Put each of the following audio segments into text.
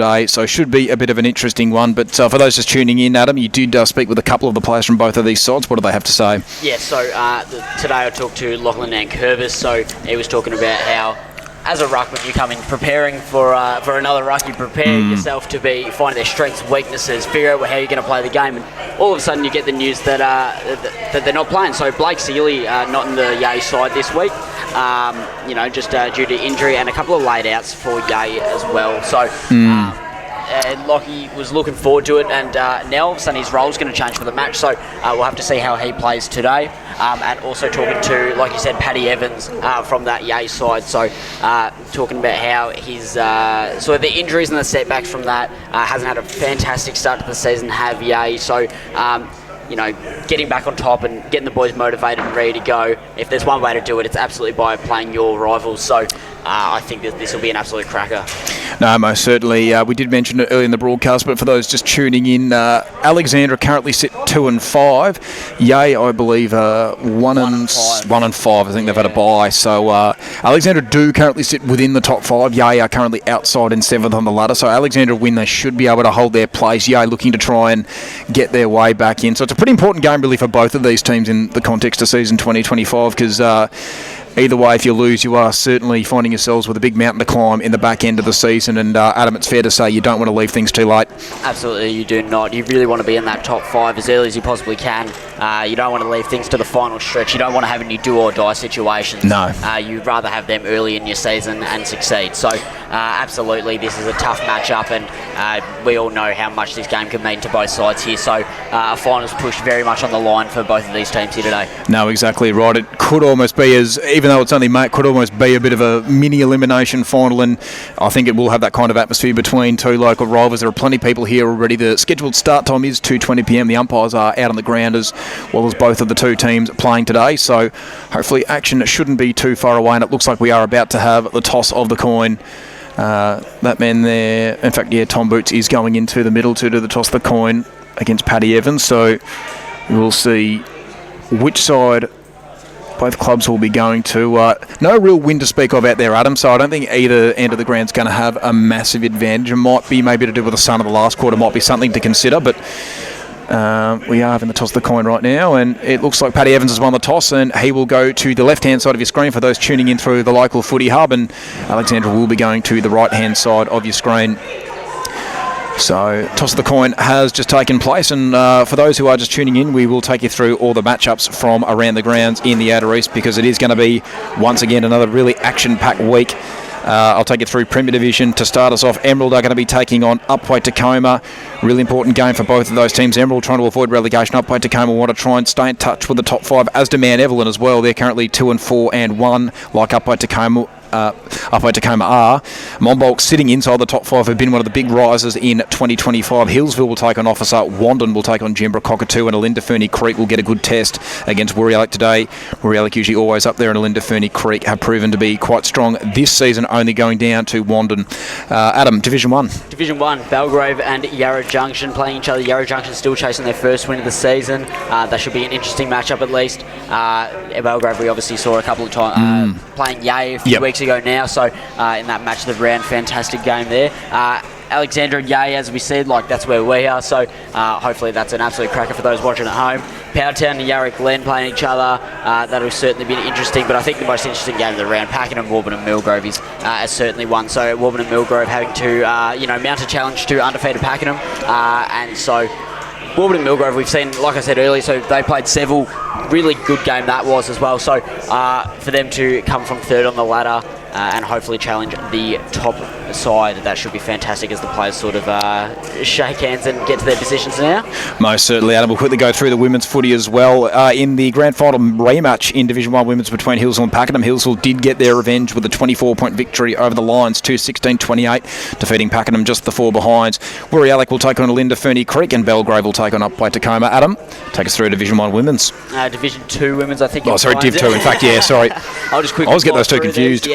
today, so should be a bit of an interesting one. But for those just tuning in, Adam, you did speak with a couple of the players from both of these sides. What do they have to say? Yeah, so today I talked to Lachlan Nankervis, so he was talking about how as a ruckman you come in preparing for another ruck, you prepare yourself to be finding their strengths, weaknesses, figure out how you're going to play the game, and all of a sudden you get the news that they're not playing. So Blake Sealy not in the Yay side this week, just due to injury, and a couple of laid outs for Yay as well. So Lockie was looking forward to it, and now all of a sudden his role's going to change for the match, so we'll have to see how he plays today. And also talking to, like you said, Paddy Evans from that Yay side, so talking about how his sort of the injuries and the setbacks from that hasn't had a fantastic start to the season, have Yay, so getting back on top and getting the boys motivated and ready to go. If there's one way to do it, it's absolutely by playing your rivals. So I think that this will be an absolute cracker. No, most certainly. We did mention it earlier in the broadcast, but for those just tuning in, Alexandra currently sit 2 and 5. Yay, I believe, 1 and 5. I think they've had a bye. So Alexandra do currently sit within the top 5. Yay are currently outside in 7th on the ladder. So Alexandra win, they should be able to hold their place. Yay looking to try and get their way back in. So it's a pretty important game really for both of these teams in the context of season 2025, because either way, if you lose, you are certainly finding yourselves with a big mountain to climb in the back end of the season. And Adam, it's fair to say you don't want to leave things too late. Absolutely, you do not. You really want to be in that top 5 as early as you possibly can. You don't want to leave things to the final stretch. You don't want to have any do-or-die situations. No. You'd rather have them early in your season and succeed. So, absolutely, this is a tough matchup, and we all know how much this game can mean to both sides here. So, a finals push very much on the line for both of these teams here today. No, exactly right. It could almost be, even though it's only mate, could almost be a bit of a mini elimination final, and I think it will have that kind of atmosphere between two local rivals. There are plenty of people here already. The scheduled start time is 2:20 p.m. The umpires are out on the ground as well as both of the two teams playing today, so hopefully action shouldn't be too far away, and it looks like we are about to have the toss of the coin. That man there, in fact, Tom Boots is going into the middle to do the toss of the coin against Paddy Evans, so we'll see which side both clubs will be going to. No real win to speak of out there, Adam, so I don't think either end of the ground's going to have a massive advantage. It might be maybe to do with the sun of the last quarter, might be something to consider, but we are having the toss of the coin right now, and it looks like Paddy Evans has won the toss, and he will go to the left-hand side of your screen for those tuning in through the local footy hub, and Alexandra will be going to the right-hand side of your screen. So, toss of the coin has just taken place, and for those who are just tuning in, we will take you through all the matchups from around the grounds in the Outer East, because it is going to be, once again, another really action-packed week. I'll take you through Premier Division. To start us off, Emerald are going to be taking on Upweight Tacoma. Really important game for both of those teams. Emerald trying to avoid relegation. Upweight Tacoma want to try and stay in touch with the top 5, as do Mount Evelyn as well. They're currently 2 and 4 and 1, like Upweight Tacoma are. Monbolk sitting inside the top 5 have been one of the big risers in 2025. Hillsville will take on Officer. Wandon will take on Jimbra Cockatoo, and Alinda Ferny Creek will get a good test against Wirialek today. Wirialek usually always up there, and Alinda Ferny Creek have proven to be quite strong this season, only going down to Wandon. Adam, Division 1. Division 1, Belgrave and Yarra Junction playing each other. Yarra Junction still chasing their first win of the season. That should be an interesting matchup at least. Belgrave we obviously saw a couple of times playing Yay a few weeks ago now, so in that match of the round, fantastic game there. Alexandra and Yay, as we said, that's where we are, so hopefully that's an absolute cracker for those watching at home. Powdertown and Yarra Glen playing each other. That'll certainly be interesting, but I think the most interesting game of the round, Pakenham, Warburton and Millgrove is certainly one. So Warburton and Millgrove having to mount a challenge to undefeated Pakenham, and so Warburton and Millgrove, we've seen, like I said earlier, so they played Seville. Really good game that was as well. So for them to come from 3rd on the ladder and hopefully challenge the top side, that should be fantastic as the players sort of shake hands and get to their positions now. Most certainly, Adam. We'll quickly go through the women's footy as well. In the grand final rematch in Division 1 women's between Hillsville and Pakenham, Hillsville did get their revenge with a 24-point victory over the Lions, 2-16-28, defeating Pakenham just the 4 behinds. Wirialek will take on Alinda Ferny Creek, and Belgrave will take on Upweight Tacoma. Adam, take us through Division 1 women's. Division 2 women's, I think. Oh, sorry, Div 2, in fact, yeah, sorry. I'll just quickly I always get those two confused.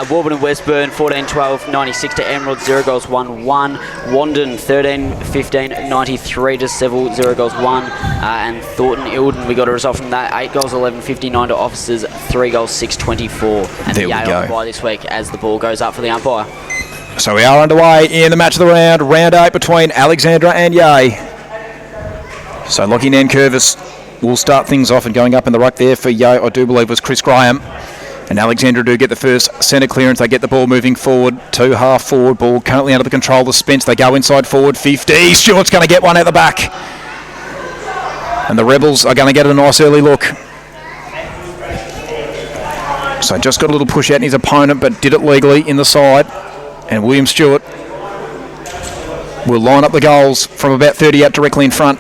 Warburton Westburn, 14-12, 96 to Emerald, 0 goals, 1-1. Wandon, 13-15, 93 to Seville, 0 goals, 1. And Thornton Ilden, we got a result from that, 8 goals, 11, 59 to Officers, 3 goals, 6, 24. And there we go. On the bye this week as the ball goes up for the umpire. So we are underway in the match of the round, round 8 between Alexandra and Yay. So Lockie Nankervis will start things off, and going up in the ruck there for Yay, I do believe, was Chris Graham. And Alexandra do get the first centre clearance. They get the ball moving forward to half forward. Ball currently under the control of Spence. They go inside forward 50. Stewart's going to get one at the back. And the Rebels are going to get a nice early look. So just got a little push out in his opponent, but did it legally in the side. And William Stewart will line up the goals from about 30 out directly in front.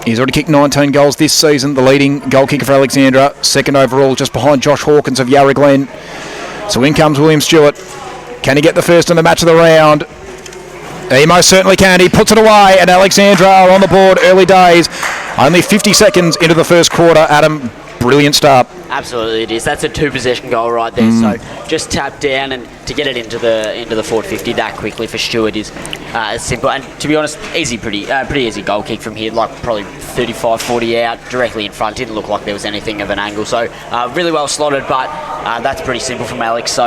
He's already kicked 19 goals this season, the leading goal kicker for Alexandra, second overall, just behind Josh Hawkins of Yarra Glen. So in comes William Stewart. Can he get the first in the match of the round? He most certainly can. He puts it away, and Alexandra are on the board early days. Only 50 seconds into the first quarter. Adam, brilliant start. Absolutely it is. That's a 2-possession goal right there. So just tap down, and to get it into the forward 50 that quickly for Stewart is simple. And to be honest, pretty easy goal kick from here. Like probably 35, 40 out, directly in front. Didn't look like there was anything of an angle. So really well slotted, but that's pretty simple from Alex. So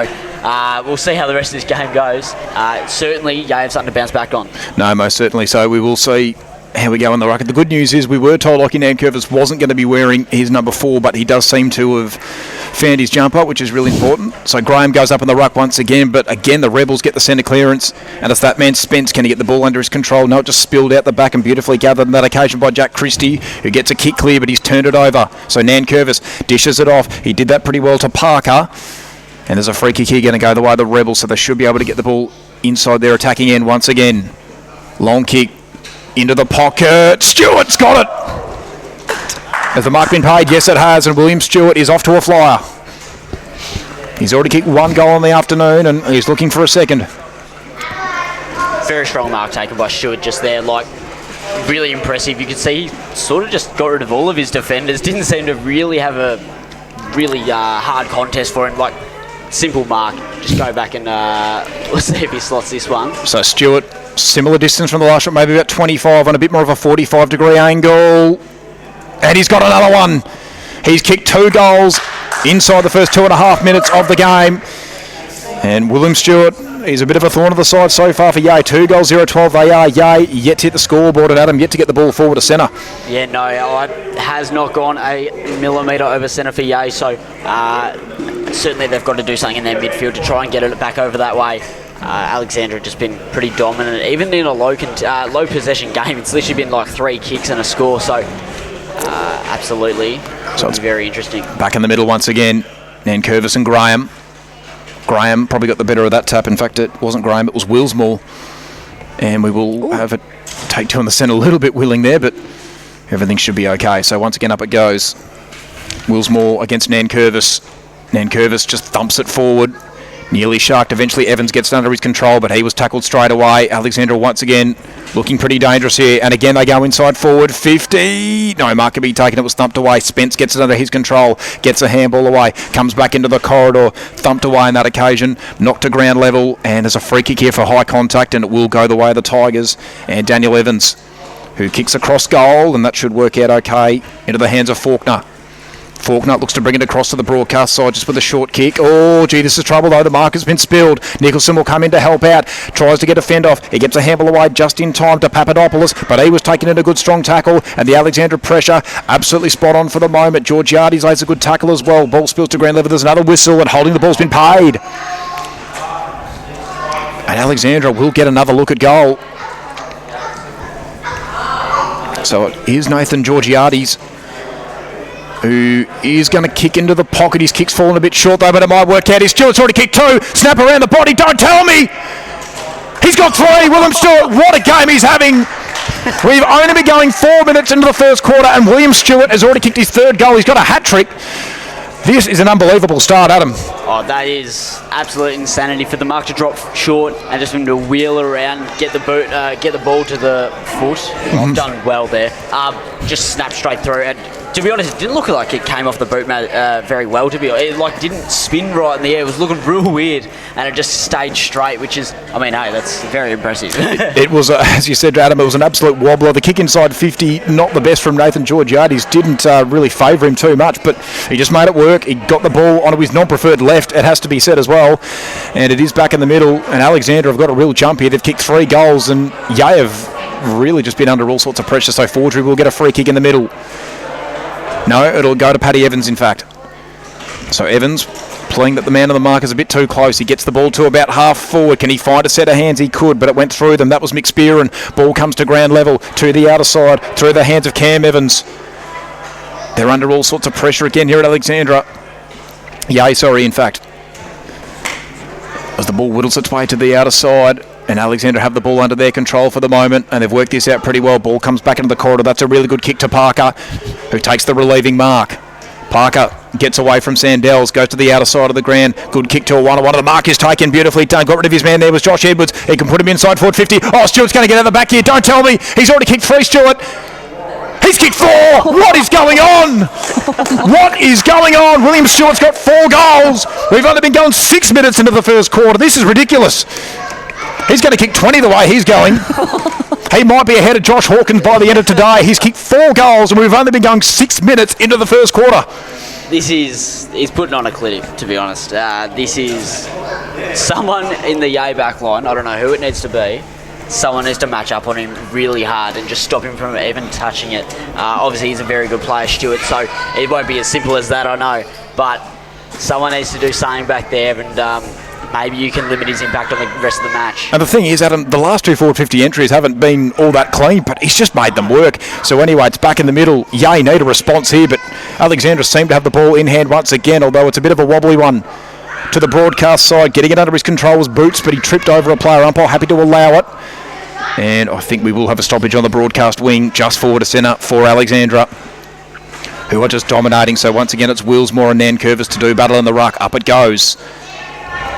we'll see how the rest of this game goes. Certainly, Yay have something to bounce back on. No, most certainly. So we will see how we go in the ruck. The good news is we were told Lockie Nankervis wasn't going to be wearing his number 4, but he does seem to have found his jumper, which is really important. So Graham goes up in the ruck once again, but again the Rebels get the centre clearance, and it's that man Spence. Can he get the ball under his control? No, it just spilled out the back and beautifully gathered on that occasion by Jack Christie, who gets a kick clear, but he's turned it over. So Nankervis dishes it off. He did that pretty well to Parker, and there's a free kick here going to go the way of the Rebels, so they should be able to get the ball inside their attacking end once again. Long kick into the pocket. Stewart's got it. Has the mark been paid? Yes, it has. And William Stewart is off to a flyer. He's already kicked 1 goal in the afternoon, and he's looking for a second. Very strong mark taken by Stewart just there. Like, really impressive. You could see he sort of just got rid of all of his defenders. Didn't seem to really have a really hard contest for him. Like, simple mark. Just go back and let's see if he slots this one. So Stewart, similar distance from the last shot, maybe about 25 on a bit more of a 45-degree angle. And he's got another one. He's kicked 2 goals inside the first 2.5 minutes of the game. And William Stewart is a bit of a thorn of the side so far for Yay. 2 goals, 0-12 they are. Yay yet to hit the scoreboard, and Adam yet to get the ball forward to centre. Yeah, no, it has not gone a millimetre over centre for Yay, so certainly they've got to do something in their midfield to try and get it back over that way. Alexandra just been pretty dominant, even in a low possession game. It's literally been like 3 kicks and a score, so absolutely, so it's very interesting. Back in the middle once again, Nankervis and Graham. Graham probably got the better of that tap. In fact, it wasn't Graham, it was Willsmore. And we will have it take 2 in the centre, a little bit willing there, but everything should be okay. So once again, up it goes. Willsmore against Nankervis. Nankervis just thumps it forward. Nearly sharked. Eventually Evans gets it under his control, but he was tackled straight away. Alexandra once again looking pretty dangerous here. And again they go inside forward. 50. No mark can be taken. It was thumped away. Spence gets it under his control. Gets a handball away. Comes back into the corridor. Thumped away on that occasion. Knocked to ground level. And there's a free kick here for high contact, and it will go the way of the Tigers. And Daniel Evans, who kicks across goal, and that should work out okay, into the hands of Faulkner. Faulkner looks to bring it across to the broadcast side just with a short kick. Oh, gee, this is trouble though. The mark has been spilled. Nicholson will come in to help out. Tries to get a fend off. He gets a handball away just in time to Papadopoulos, but he was taking in a good strong tackle, and the Alexandra pressure absolutely spot on for the moment. Georgiades lays a good tackle as well. Ball spills to ground level. There's another whistle, and holding the ball's been paid. And Alexandra will get another look at goal. So it is Nathan Georgiades, who is going to kick into the pocket. His kick's fallen a bit short though, but it might work out. Stewart's already kicked 2. Snap around the body. Don't tell me. He's got 3. William Stewart, what a game he's having. We've only been going 4 minutes into the first quarter, and William Stewart has already kicked his 3rd goal. He's got a hat-trick. This is an unbelievable start, Adam. Oh, that is absolute insanity for the mark to drop short and just for him to wheel around, get the ball to the foot. I've done well there. Just snap straight through, and to be honest, it didn't look like it came off the boot mat very well. To be honest, it didn't spin right in the air. It was looking real weird, and it just stayed straight, which is, I mean, hey, that's very impressive. It was, as you said, Adam, it was an absolute wobbler. The kick inside 50, not the best from Nathan Georgiades. Didn't really favour him too much, but he just made it work. He got the ball onto his non-preferred left. left, it has to be said as well. And it is back in the middle, and Alexandra have got a real jump here. They've kicked 3 goals, and Yay have really just been under all sorts of pressure. So Fordry will get a free kick in the middle. No, it'll go to Paddy Evans, in fact. So Evans playing that the man on the mark is a bit too close. He gets the ball to about half forward. Can he find a set of hands? He could, but it went through them. That was Mick Spearin. Ball comes to ground level, to the outer side, through the hands of Cam Evans. They're under all sorts of pressure again here at Alexandra. Yay, sorry, in fact. As the ball whittles its way to the outer side, and Alexandra have the ball under their control for the moment, and they've worked this out pretty well. Ball comes back into the corridor. That's a really good kick to Parker, who takes the relieving mark. Parker gets away from Sandels, goes to the outer side of the ground. Good kick to a 1-on-1. The mark is taken, beautifully done. Got rid of his man there was Josh Edwards. He can put him inside forward 50. Oh, Stewart's going to get out the back here. Don't tell me. He's already kicked 3, Stewart. He's kicked 4. What is going on? What is going on? William Stewart's got 4 goals. We've only been going 6 minutes into the first quarter. This is ridiculous. He's going to kick 20 the way he's going. He might be ahead of Josh Hawkins by the end of today. He's kicked 4 goals, and we've only been going 6 minutes into the first quarter. He's putting on a clinic, to be honest. This is someone in the Yay back line. I don't know who it needs to be. Someone needs to match up on him really hard and just stop him from even touching it. Obviously, he's a very good player, Stewart, so it won't be as simple as that, I know. But someone needs to do something back there, and maybe you can limit his impact on the rest of the match. And the thing is, Adam, the last 2 forward 50 entries haven't been all that clean, but he's just made them work. So anyway, it's back in the middle. Yay need a response here, but Alexandra seem to have the ball in hand once again, although it's a bit of a wobbly one. To the broadcast side, getting it under his controller's boots, but he tripped over a player umpire, happy to allow it. And I think we will have a stoppage on the broadcast wing, just forward to centre for Alexandra, who are just dominating. So once again, it's Willsmore and Nankervis to do battle in the ruck. Up it goes.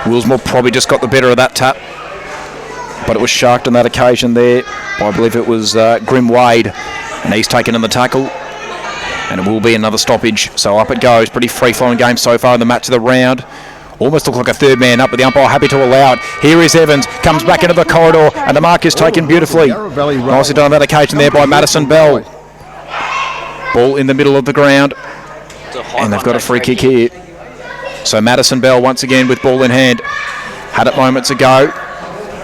Willsmore probably just got the better of that tap, but it was sharked on that occasion there. I believe it was Grim Wade, and he's taken in the tackle, and it will be another stoppage. So up it goes. Pretty free-flowing game so far in the match of the round. Almost looked like a third man up, but the umpire happy to allow it. Here is Evans, comes back into the corridor, and the mark is taken beautifully. Nicely done on that occasion there by Madison Bell. Ball in the middle of the ground, and they've got a free kick here. So Madison Bell once again with ball in hand. Had it moments ago.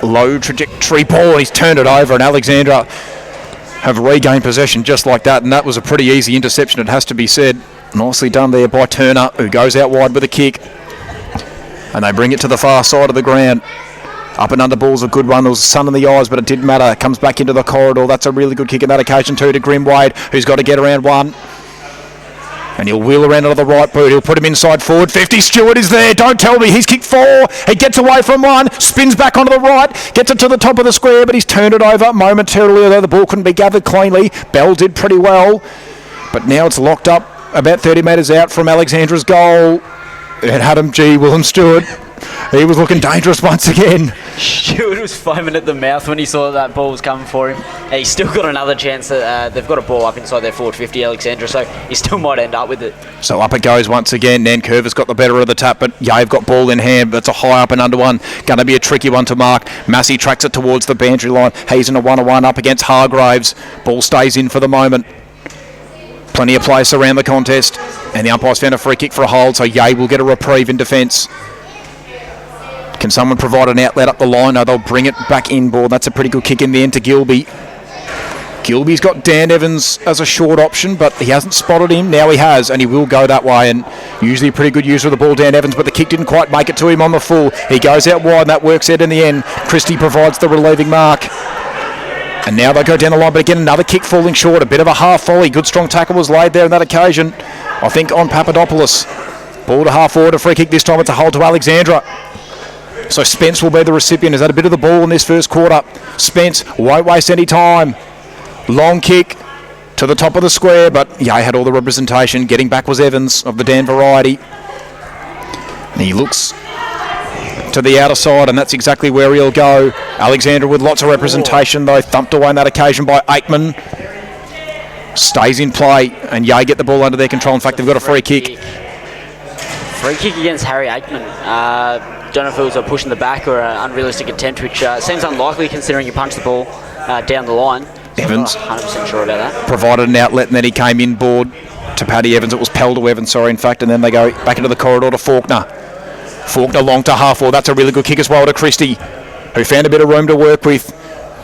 Low trajectory ball, and he's turned it over, and Alexandra have regained possession just like that, and that was a pretty easy interception, it has to be said. Nicely done there by Turner, who goes out wide with a kick. And they bring it to the far side of the ground. Up and under ball's a good one. There was sun in the eyes, but it didn't matter. Comes back into the corridor. That's a really good kick in that occasion too to Grim Wade, who's got to get around one. And he'll wheel around onto the right boot. He'll put him inside forward 50. Stewart is there. Don't tell me. He's kicked 4. He gets away from one. Spins back onto the right. Gets it to the top of the square, but he's turned it over momentarily, although the ball couldn't be gathered cleanly. Bell did pretty well. But now it's locked up about 30 metres out from Alexandra's goal. And Adam G. Willem Stewart, he was looking dangerous once again. Stewart was foaming at the mouth when he saw that ball was coming for him. And he's still got another chance. They've got a ball up inside their forward 50, Alexandra, so he still might end up with it. So up it goes once again. Nankervis got the better of the tap, but Yave got ball in hand. That's a high up and under one. Going to be a tricky one to mark. Massey tracks it towards the boundary line. He's in a 1-on-1 up against Hargraves. Ball stays in for the moment. Plenty of place around the contest, and the umpire's found a free kick for a hold, so Yay will get a reprieve in defence. Can someone provide an outlet up the line? No, they'll bring it back inboard. That's a pretty good kick in the end to Gilby. Gilby's got Dan Evans as a short option, but he hasn't spotted him. Now he has, and he will go that way, and usually a pretty good user of the ball, Dan Evans, but the kick didn't quite make it to him on the full. He goes out wide, and that works out in the end. Christie provides the relieving mark. And now they go down the line, but again, another kick falling short. A bit of a half volley. Good strong tackle was laid there on that occasion, I think, on Papadopoulos. Ball to half forward, a free kick this time. It's a hold to Alexandra. So Spence will be the recipient. Has had a bit of the ball in this first quarter. Spence won't waste any time. Long kick to the top of the square, but yeah, he had all the representation. Getting back was Evans of the Dan variety. And he looks to the outer side, and that's exactly where he'll go. Alexandra with lots of representation, though, thumped away on that occasion by Aikman. Stays in play, and Yay get the ball under their control. In fact, they've got a free kick. Free kick against Harry Aikman. Don't know if it was a push in the back or an unrealistic attempt, which seems unlikely considering you punched the ball down the line. So Evans, I'm not 100% sure about that. Provided an outlet, and then he came inboard to Paddy Evans. It was Pell to Evans, sorry, in fact, and then they go back into the corridor to Faulkner. Faulkner long to half forward. That's a really good kick as well to Christie, who found a bit of room to work with.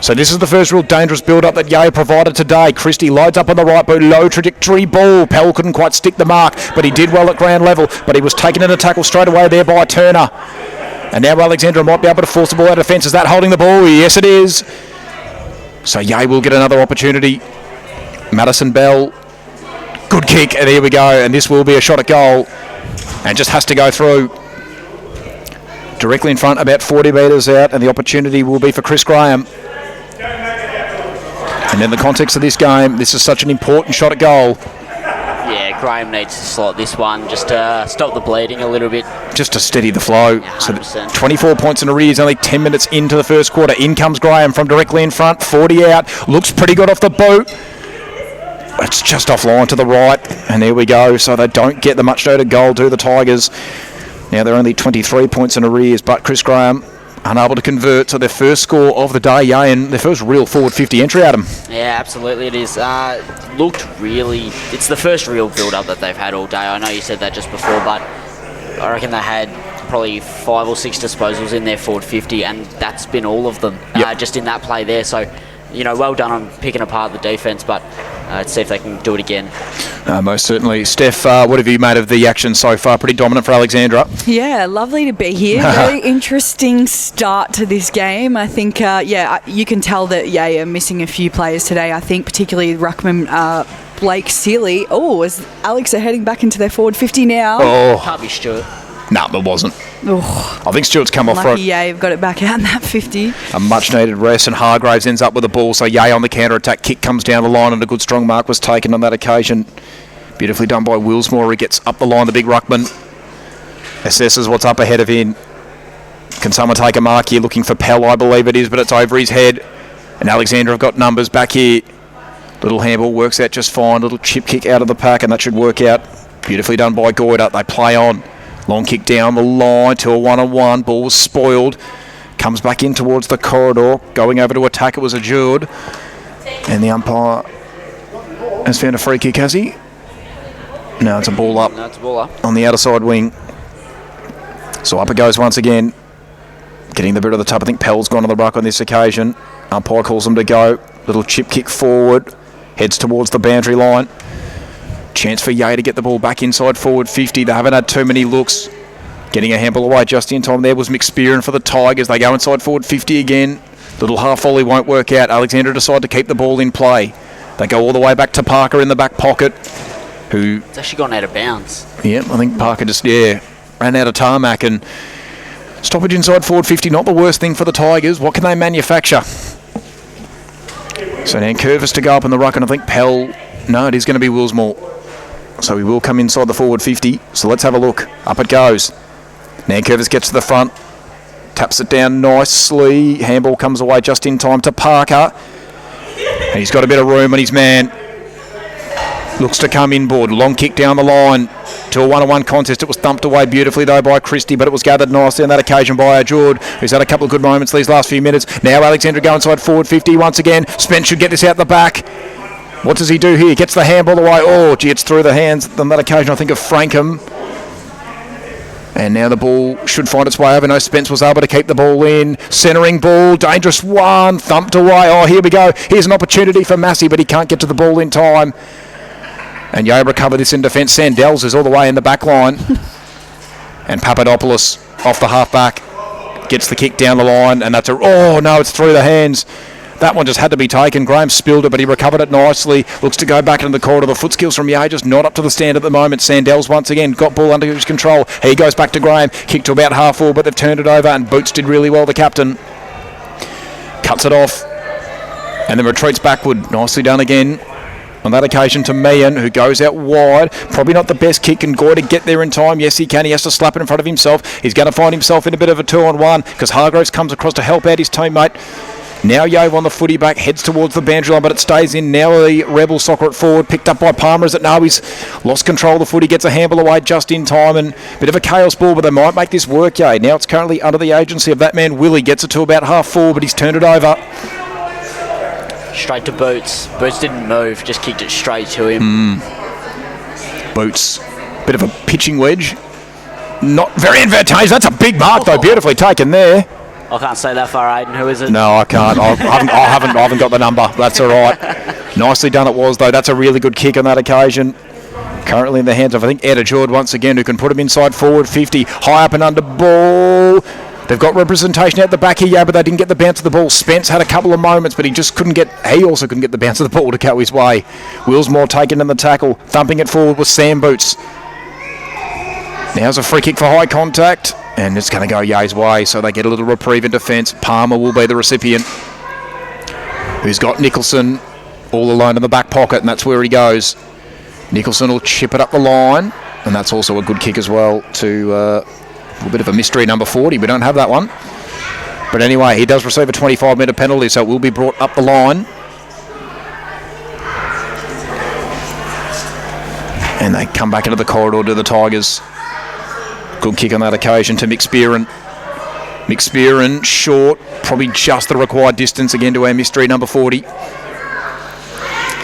So this is the first real dangerous build-up that Yale provided today. Christie loads up on the right boot, low trajectory ball. Pell couldn't quite stick the mark, but he did well at ground level. But he was taken in a tackle straight away there by Turner. And now Alexandra might be able to force the ball out of defence. Is that holding the ball? Yes, it is. So Yale will get another opportunity. Madison Bell, good kick, and here we go. And this will be a shot at goal, and just has to go through. Directly in front, about 40 metres out, and the opportunity will be for Chris Graham. And in the context of this game, this is such an important shot at goal. Yeah, Graham needs to slot this one just to stop the bleeding a little bit. Just to steady the flow. Yeah, so 100%. 24 points in arrears, only 10 minutes into the first quarter. In comes Graham from directly in front, 40 out. Looks pretty good off the boot. It's just offline to the right, and there we go. So they don't get the much noted goal, do the Tigers. Now they're only 23 points in arrears, but Chris Graham unable to convert. So their first score of the day, yeah, and their first real forward 50 entry, Adam. Yeah, absolutely it is. Looked really... It's the first real build-up that they've had all day. I know you said that just before, but I reckon they had probably 5 or 6 disposals in their forward 50, and that's been all of them, just in that play there. So, you know, well done on picking apart the defence, but let's see if they can do it again. Most certainly. Steph, what have you made of the action so far? Pretty dominant for Alexandra. Yeah, lovely to be here. Very interesting start to this game. I think, you can tell that, are missing a few players today. I think particularly Ruckman, Blake Sealy. Oh, is Alex are heading back into their forward 50 now? Oh. Can't be Stuart. No, it wasn't. Oh, I think Stewart's come off for lucky Yave got it back out in that 50. a much-needed rest, and Hargraves ends up with the ball. So Yay on the counter-attack. Kick comes down the line, and a good strong mark was taken on that occasion. Beautifully done by Willsmore. He gets up the line, the big ruckman. Assesses what's up ahead of him. Can someone take a mark here? Looking for Pell, I believe it is, but it's over his head. And Alexandra have got numbers back here. Little handball works out just fine. Little chip kick out of the pack, and that should work out. Beautifully done by Goyder. They play on. Long kick down the line to a 1-on-1. Ball was spoiled. Comes back in towards the corridor. Going over to attack, it was adjured. And the umpire has found a free kick, has he? No, it's a ball up. No, it's a ball up. On the outer side wing. So up it goes once again. Getting the bit of the tub. I think Pell's gone on the ruck on this occasion. Umpire calls him to go. Little chip kick forward. Heads towards the boundary line. Chance for Yay to get the ball back inside forward 50. They haven't had too many looks. Getting a handball away just in time there was McSpearin for the Tigers. They go inside forward 50 again. Little half volley won't work out. Alexandra decide to keep the ball in play. They go all the way back to Parker in the back pocket. Who? It's actually gone out of bounds. Yeah, I think Parker just, ran out of tarmac, and stoppage inside forward 50, not the worst thing for the Tigers. What can they manufacture? So now Curvis to go up in the ruck, and I think Pell, no, it is going to be Willsmore. So he will come inside the forward 50. So let's have a look. Up it goes. Nankervis gets to the front. Taps it down nicely. Handball comes away just in time to Parker. And he's got a bit of room on his man. Looks to come inboard. Long kick down the line to a 1-on-1 contest. It was thumped away beautifully though by Christie, but it was gathered nicely on that occasion by Ajord, who's had a couple of good moments these last few minutes. Now Alexandra go inside forward 50 once again. Spence should get this out the back. What does he do here? Gets the handball away. Oh, gee, it's through the hands on that occasion, I think, of Frankham. And now the ball should find its way over. No, Spence was able to keep the ball in. Centering ball, dangerous one, thumped away. Oh, here we go. Here's an opportunity for Massey, but he can't get to the ball in time. And Yale recover this in defence. Sandels is all the way in the back line. And Papadopoulos off the half-back gets the kick down the line. And that's oh, no, it's through the hands. That one just had to be taken. Graham spilled it, but he recovered it nicely. Looks to go back into the corridor. The foot skills from Yale just not up to the stand at the moment. Sandels once again got ball under his control. He goes back to Graham. Kick to about half full, but they've turned it over. And Boots did really well, the captain. Cuts it off. And then retreats backward. Nicely done again. On that occasion to Meehan, who goes out wide. Probably not the best kick, and Goy to get there in time. Yes, he can. He has to slap it in front of himself. He's going to find himself in a bit of a 2-on-1 because Hargraves comes across to help out his teammate. Now Yove on the footy back, heads towards the boundary line, but it stays in. Now the Rebel soccer at forward, picked up by Palmer as it now he's lost control of the footy, gets a handball away just in time, and a bit of a chaos ball, but they might make this work, Yay. Now it's currently under the agency of that man Willie, gets it to about half full, but he's turned it over. Straight to Boots. Boots didn't move, just kicked it straight to him. Boots, bit of a pitching wedge. not very advantageous. That's a big mark, though. Beautifully taken there. I can't say that far, Aiden. Who is it? No, I can't. I haven't got the number. That's all right. Nicely done it was, though. That's a really good kick on that occasion. Currently in the hands of, I think, Ed Ajord once again, who can put him inside forward 50. High up and under ball. They've got representation out the back here, yeah, but they didn't get the bounce of the ball. Spence had a couple of moments, but he also couldn't get the bounce of the ball to go his way. Willsmore taken in the tackle, thumping it forward with Sam Boots. Now's a free kick for high contact, and it's going to go Ye's way, so they get a little reprieve in defence. Palmer will be the recipient, who's got Nicholson all alone in the back pocket, and that's where he goes. Nicholson will chip it up the line, and that's also a good kick as well to a bit of a mystery, number 40. We don't have that one. But anyway, he does receive a 25-metre penalty, so it will be brought up the line. And they come back into the corridor to the Tigers. Good kick on that occasion to McSpearin. McSpearin short, probably just the required distance again to our mystery, number 40.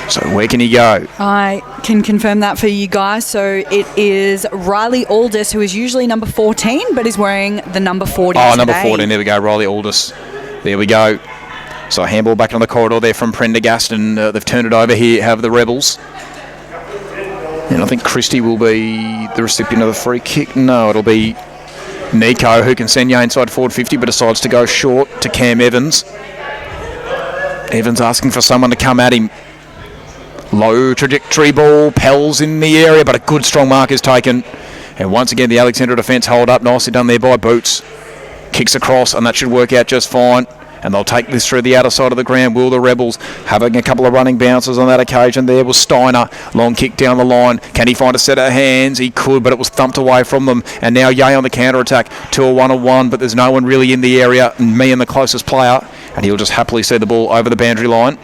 So where can he go? I can confirm that for you guys. So it is Riley Aldis, who is usually number 14, but is wearing the number 40 today. Number 14. There we go. Riley Aldis. There we go. So a handball back on the corridor there from Prendergast, and they've turned it over here, have the Rebels. And I think Christie will be the recipient of the free kick. No, it'll be Nico, who can send you inside forward 50, but decides to go short to Cam Evans. Evans asking for someone to come at him. Low trajectory ball, Pell's in the area, but a good strong mark is taken. And once again, the Alexandra defence hold up. Nicely done there by Boots. Kicks across, and that should work out just fine. And they'll take this through the outer side of the ground. Will the Rebels having a couple of running bounces on that occasion? There was Steiner. Long kick down the line. Can he find a set of hands? He could, but it was thumped away from them. And now Ye on the counter-attack. 2 or 1-on-1, but there's no one really in the area. Me and the closest player. And he'll just happily see the ball over the boundary line.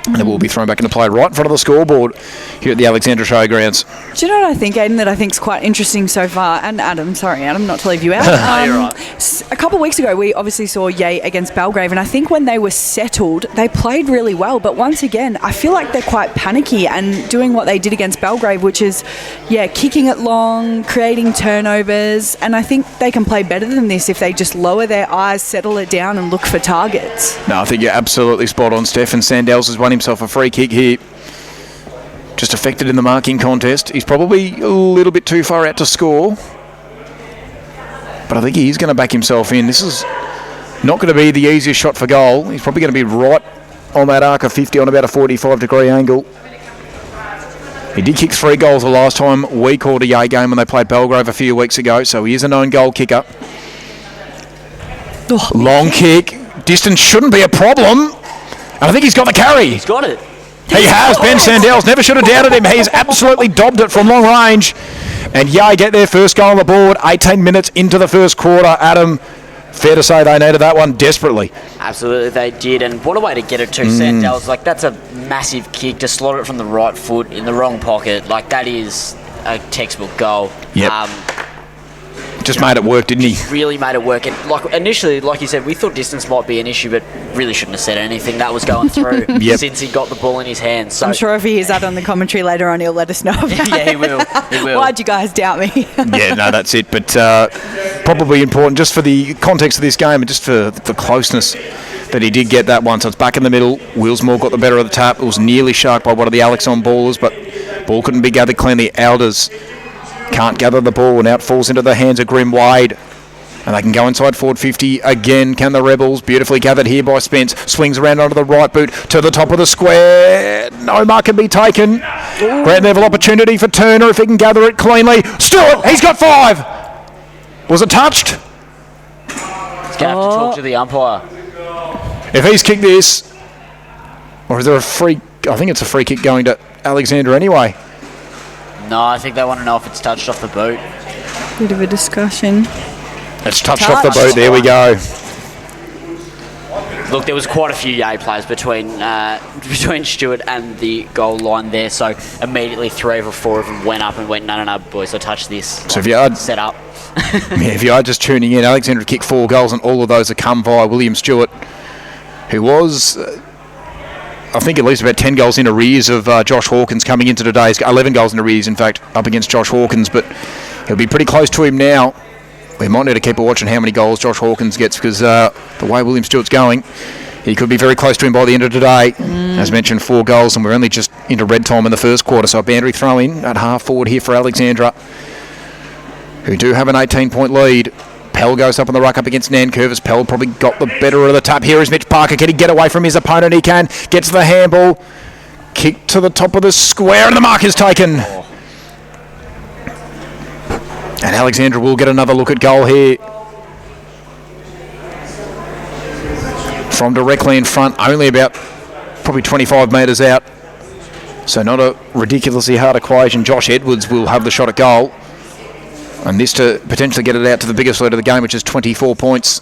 And it will be thrown back into play right in front of the scoreboard here at the Alexandra Showgrounds. Do you know what I think, Aiden, that I think is quite interesting so far? And Adam, sorry, Adam, not to leave you out. You're right. A couple of weeks ago, we obviously saw Ye against Belgrave, and I think when they were settled, they played really well. But once again, I feel like they're quite panicky and doing what they did against Belgrave, which is, kicking it long, creating turnovers. And I think they can play better than this if they just lower their eyes, settle it down, and look for targets. No, I think you're absolutely spot on, Steph. And Sandels has won himself a free kick here. Just affected in the marking contest. He's probably a little bit too far out to score, but I think he's going to back himself in. This is not going to be the easiest shot for goal. He's probably going to be right on that arc of 50 on about a 45-degree angle. He did kick 3 goals the last time we called a Ye game when they played Belgrave a few weeks ago, so he is a known goal kicker. Long kick. Distance shouldn't be a problem. And I think he's got the carry. He's got it. He has. Ben Sandels never should have doubted him. He's absolutely dobbed it from long range. And Ye get their first goal on the board 18 minutes into the first quarter. Adam, fair to say they needed that one desperately. Absolutely they did, and what a way to get it to Sandels. Like, that's a massive kick to slot it from the right foot in the wrong pocket. Like, that is a textbook goal. Yep. Just made it work, didn't he? Really made it work. And like initially, like you said, we thought distance might be an issue, but really shouldn't have said anything. That was going through since he got the ball in his hands. So I'm sure if he hears that on the commentary later on, he'll let us know. Yeah, he will. He will. Why'd you guys doubt me? Yeah, no, that's it. But probably important just for the context of this game and just for the closeness that he did get that one. So it's back in the middle. Willsmore got the better of the tap. It was nearly sharked by one of the Alexon ballers, but ball couldn't be gathered cleanly. Alders can't gather the ball, and out falls into the hands of Grim Wade. And they can go inside forward 50 again. Can the Rebels? Beautifully gathered here by Spence. Swings around onto the right boot to the top of the square. No mark can be taken. Grand level opportunity for Turner if he can gather it cleanly. Stewart, he's got 5. Was it touched? He's going to have to talk to the umpire. If he's kicked this, or is there a free? I think it's a free kick going to Alexandra anyway. No, I think they want to know if it's touched off the boot. Bit of a discussion. It's touched off the boot. There we go. Look, there was quite a few Ye players between Stewart and the goal line there, so immediately 3 or 4 of them went up and went, no, boys, I touched this. So if you are set up. if you are just tuning in, Alexandra kicked 4 goals, and all of those have come via William Stewart, who was, I think, at least about 10 goals in arrears of Josh Hawkins coming into today's 11 goals in arrears, in fact, up against Josh Hawkins, but he'll be pretty close to him now. We might need to keep a watch on how many goals Josh Hawkins gets, because the way William Stewart's going, he could be very close to him by the end of today. As mentioned, 4 goals, and we're only just into red time in the first quarter. So a boundary throw in at half forward here for Alexandra, who do have an 18-point lead. Pell goes up on the ruck up against Nankervis. Pell probably got the better of the tap. Here is Mitch Parker. Can he get away from his opponent? He can. Gets the handball. Kick to the top of the square, and the mark is taken. And Alexandra will get another look at goal here. From directly in front, only about probably 25 metres out. So not a ridiculously hard equation. Josh Edwards will have the shot at goal. And this to potentially get it out to the biggest lead of the game, which is 24 points.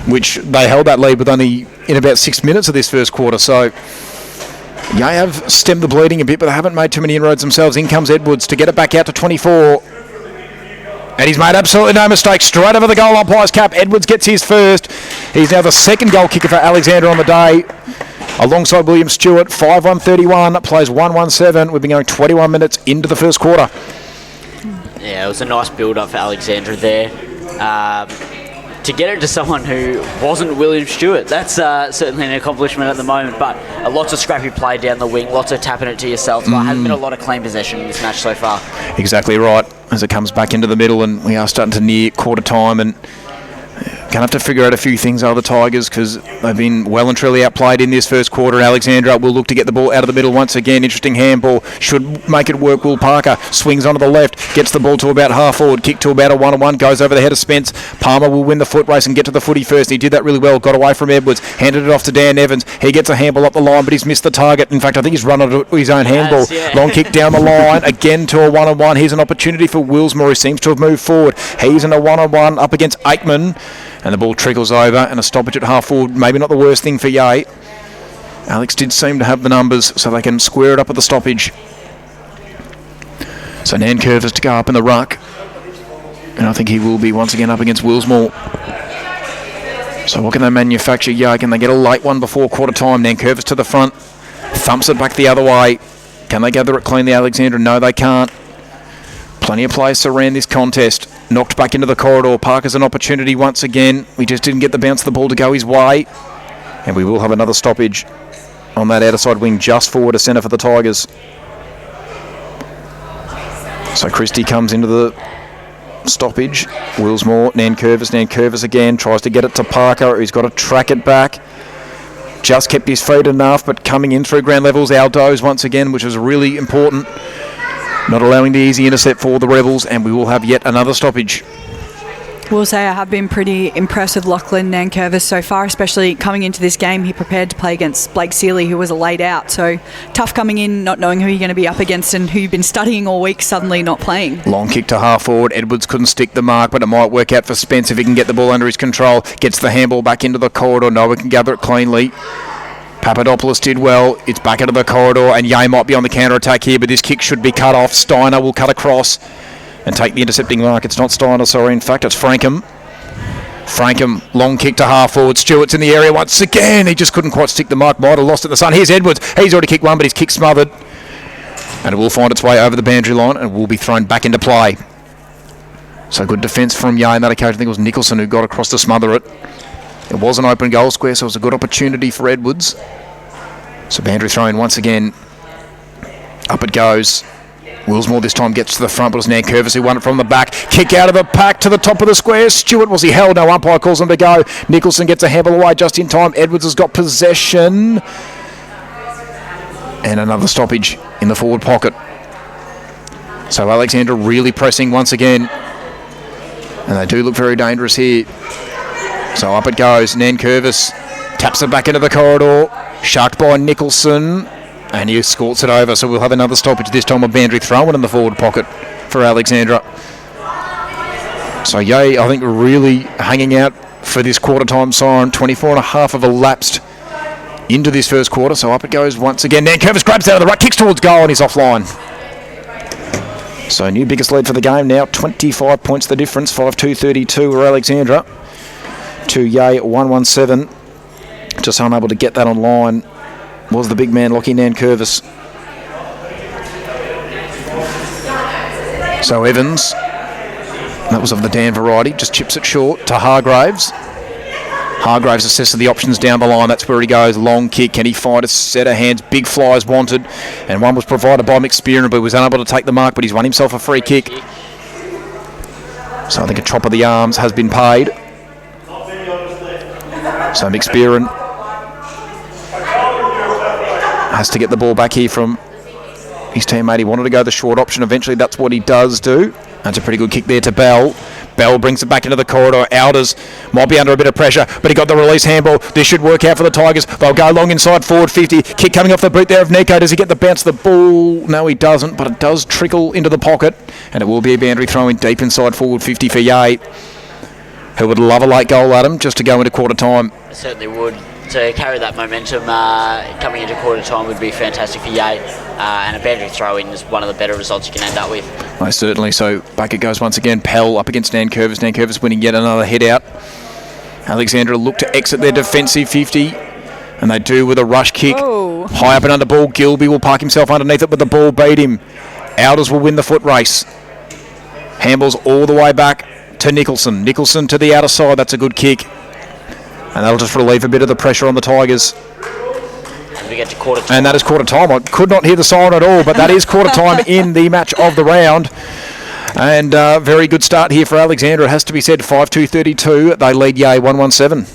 Which they held that lead with only in about 6 minutes of this first quarter. So they have stemmed the bleeding a bit, but they haven't made too many inroads themselves. In comes Edwards to get it back out to 24. And he's made absolutely no mistake. Straight over the goal umpire's cap. Edwards gets his first. He's now the second goal kicker for Alexandra on the day, alongside William Stewart. 5-1-31, plays 1-1-7. We've been going 21 minutes into the first quarter. Yeah, it was a nice build-up for Alexandra there. To get it to someone who wasn't William Stewart, that's certainly an accomplishment at the moment, but lots of scrappy play down the wing, lots of tapping it to yourself. There hasn't been a lot of clean possession in this match so far. Exactly right, as it comes back into the middle, and we are starting to near quarter time, and going to have to figure out a few things, are the Tigers, because they've been well and truly outplayed in this first quarter. Alexandra will look to get the ball out of the middle once again. Interesting handball. Should make it work. Will Parker swings onto the left, gets the ball to about half forward, kick to about a 1-on-1, goes over the head of Spence. Palmer will win the foot race and get to the footy first. He did that really well. Got away from Edwards, handed it off to Dan Evans. He gets a handball up the line, but he's missed the target. In fact, I think he's run onto his own handball. Long kick down the line, again to a 1-on-1. Here's an opportunity for Willsmore, who seems to have moved forward. He's in a 1-on-1 up against Aikman. And the ball trickles over, and a stoppage at half forward, maybe not the worst thing for Yay. Alex did seem to have the numbers, so they can square it up at the stoppage. So Nankervis to go up in the ruck. And I think he will be once again up against Willsmore. So what can they manufacture? Yay, can they get a late one before quarter time? Nankervis to the front, thumps it back the other way. Can they gather it clean, the Alexandra? No, they can't. Plenty of players surround this contest. Knocked back into the corridor. Parker's an opportunity once again. We just didn't get the bounce of the ball to go his way. And we will have another stoppage on that outer side wing, just forward to centre for the Tigers. So Christie comes into the stoppage. Willsmore, Nankervis again. Tries to get it to Parker. He's got to track it back. Just kept his feet enough, but coming in through ground levels. Aldo's once again, which is really important. Not allowing the easy intercept for the Rebels, and we will have yet another stoppage. Will say I have been pretty impressed with Lachlan Nankervis so far, especially coming into this game. He prepared to play against Blake Sealy, who was a laid out. So tough coming in, not knowing who you're going to be up against and who you've been studying all week, suddenly not playing. Long kick to half forward. Edwards couldn't stick the mark, but it might work out for Spence if he can get the ball under his control. Gets the handball back into the corridor. Noah can gather it cleanly. Papadopoulos did well. It's back into the corridor, and Yay might be on the counter-attack here, but this kick should be cut off. Steiner will cut across and take the intercepting mark. It's not Steiner, sorry. In fact, it's Frankham. Frankham, long kick to half forward. Stewart's in the area once again. He just couldn't quite stick the mark. Might have lost it the sun. Here's Edwards. He's already kicked one, but his kick smothered. And it will find its way over the boundary line and will be thrown back into play. So good defence from Yay in that occasion. I think it was Nicholson who got across to smother it. It was an open goal square, so it was a good opportunity for Edwards. So boundary throw in once again. Up it goes. Willsmore this time gets to the front, but it was Nankervis who won it from the back. Kick out of the pack to the top of the square. Stewart, was he held? No, umpire calls him to go. Nicholson gets a handball away just in time. Edwards has got possession. And another stoppage in the forward pocket. So Alexandra really pressing once again. And they do look very dangerous here. So up it goes. Nankervis taps it back into the corridor. Sharked by Nicholson. And he escorts it over. So we'll have another stoppage, this time a boundary throw-in the forward pocket for Alexandra. So Yay, I think, really hanging out for this quarter-time siren. 24 and a half have elapsed into this first quarter. So up it goes once again. Nankervis grabs out of the right, kicks towards goal, and he's offline. So new biggest lead for the game now. 25 points the difference. 5-2-32 for Alexandra. To Yay, 1-1-7. Just unable to get that online was the big man, Lockie Nankervis. So Evans That was of the Dan variety. Just chips it short to Hargraves. Hargraves assesses the options down the line. That's where he goes. Long kick. Can he find a set of hands? Big flies wanted. And one was provided by McSpearin, but he was unable to take the mark, but he's won himself a free kick. So I think a chop of the arms has been paid. So McSpearin has to get the ball back here from his teammate. He wanted to go the short option. Eventually that's what he does do. That's a pretty good kick there to Bell. Bell brings it back into the corridor. Alders might be under a bit of pressure, but he got the release handball. This should work out for the Tigers. They'll go long inside forward 50. Kick coming off the boot there of Nico. Does he get the bounce of the ball? No, he doesn't, but it does trickle into the pocket, and it will be a boundary throw in deep inside forward 50 for Yay, who would love a late goal, Adam, just to go into quarter time. Certainly would. To carry that momentum coming into quarter time would be fantastic for Yay, and a boundary throw in is one of the better results you can end up with. Most certainly. So back it goes once again. Pell up against Nankervis. Nankervis winning yet another head out. Alexandra look to exit their defensive 50, and they do with a rush kick. Oh. High up and under ball. Gilby will park himself underneath it, but the ball beat him. Alders will win the foot race. Handballs all the way back to Nicholson. Nicholson to the outer side. That's a good kick. And that'll just relieve a bit of the pressure on the Tigers. And we get to quarter time. And that is quarter time. I could not hear the siren at all, but that is quarter time in the match of the round. And very good start here for Alexandra. It has to be said, 5-2-32. They lead Yay 1-1-7.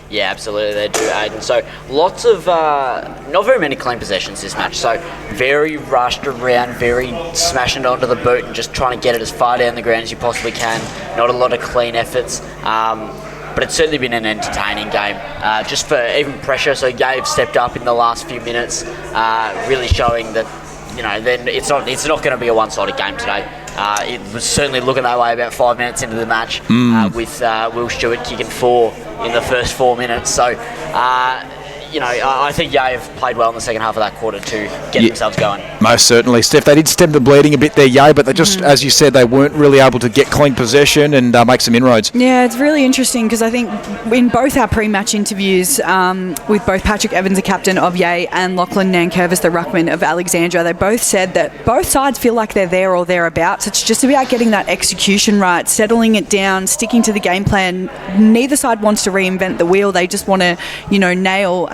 Yeah, absolutely, they do, Aiden. So lots of, not very many clean possessions this match. So very rushed around, very smashing it onto the boot and just trying to get it as far down the ground as you possibly can. Not a lot of clean efforts. But it's certainly been an entertaining game, just for even pressure. So Yave stepped up in the last few minutes, really showing that, then it's not going to be a one-sided game today. It was certainly looking that way about 5 minutes into the match, with Will Stewart kicking 4 in the first 4 minutes. So, I think Yave played well in the second half of that quarter to get themselves going. Most certainly, Steph. They did stem the bleeding a bit there, Yay, but they just, as you said, they weren't really able to get clean possession and make some inroads. Yeah, it's really interesting because I think in both our pre-match interviews with both Patrick Evans, the captain of Yay, and Lachlan Nankervis, the ruckman of Alexandra, they both said that both sides feel like they're there or thereabouts. It's just about getting that execution right, settling it down, sticking to the game plan. Neither side wants to reinvent the wheel. They just want to, nail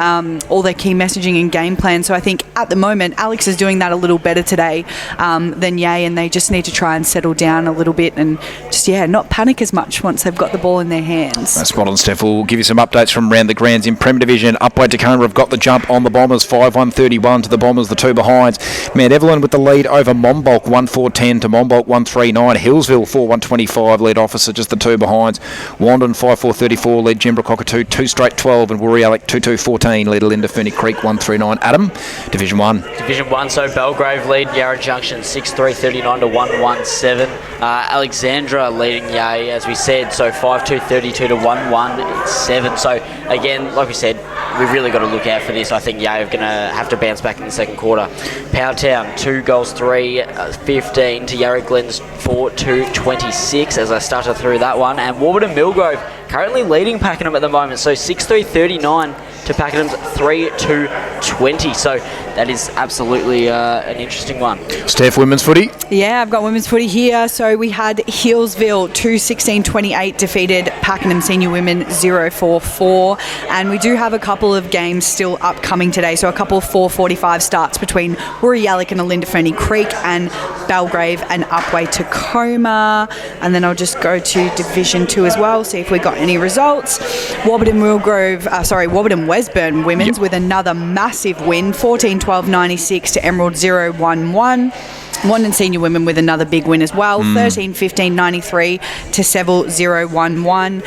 all their key messaging and game plan. So I think at the moment, Alex is doing that a little better today than Yay, and they just need to try and settle down a little bit and just, not panic as much once they've got the ball in their hands. That's spot on, Steph. We'll give you some updates from around the grounds in Premier Division. Upway Tacoma have got the jump on the Bombers, 5-1-31 to the Bombers, the two behinds. Mount Evelyn with the lead over Monbulk, 1-4-10 to Monbulk, 1-3-9. Hillsville, 4-1-25, lead Officer, just the two behinds. Wandon, 5-4-34, lead Jimbra Cockatoo, 2 straight 12, and Woorialek, 2-2-14, lead Linda Ferny Creek, 1-3-9. Adam, Division 1. Division 1, so Belgrave lead Yarra Junction 6-3-39 to 1-1-7. Alexandra leading Yay, as we said, so 5-2-32 to 1-1-7. So again, like we said, we've really got to look out for this. I think Yay are going to have to bounce back in the second quarter. Powtown 2-3-15 to Yarra Glens 4-2-26 as I started through that one. And Warburton Millgrove currently leading Pakenham at the moment, so 6-3-39 to Pakenham's 3-2-20. So that is absolutely an interesting one. Steph, women's footy? Yeah, I've got women's footy here. So we had Hillsville 2-16-28 defeated Pakenham Senior Women 0-4-4. And we do have a couple of games still upcoming today. So a couple of 4:45 starts between Woorialek and Alinda Ferny Creek, and Belgrave and Upway Tacoma. And then I'll just go to Division 2 as well, see if we got any results. Warburton Wesburn women's with another massive win, 14-12-96 to Emerald 0-1-1. Wandon Senior Women with another big win as well, 13-15-93 to Seville 0-1-1.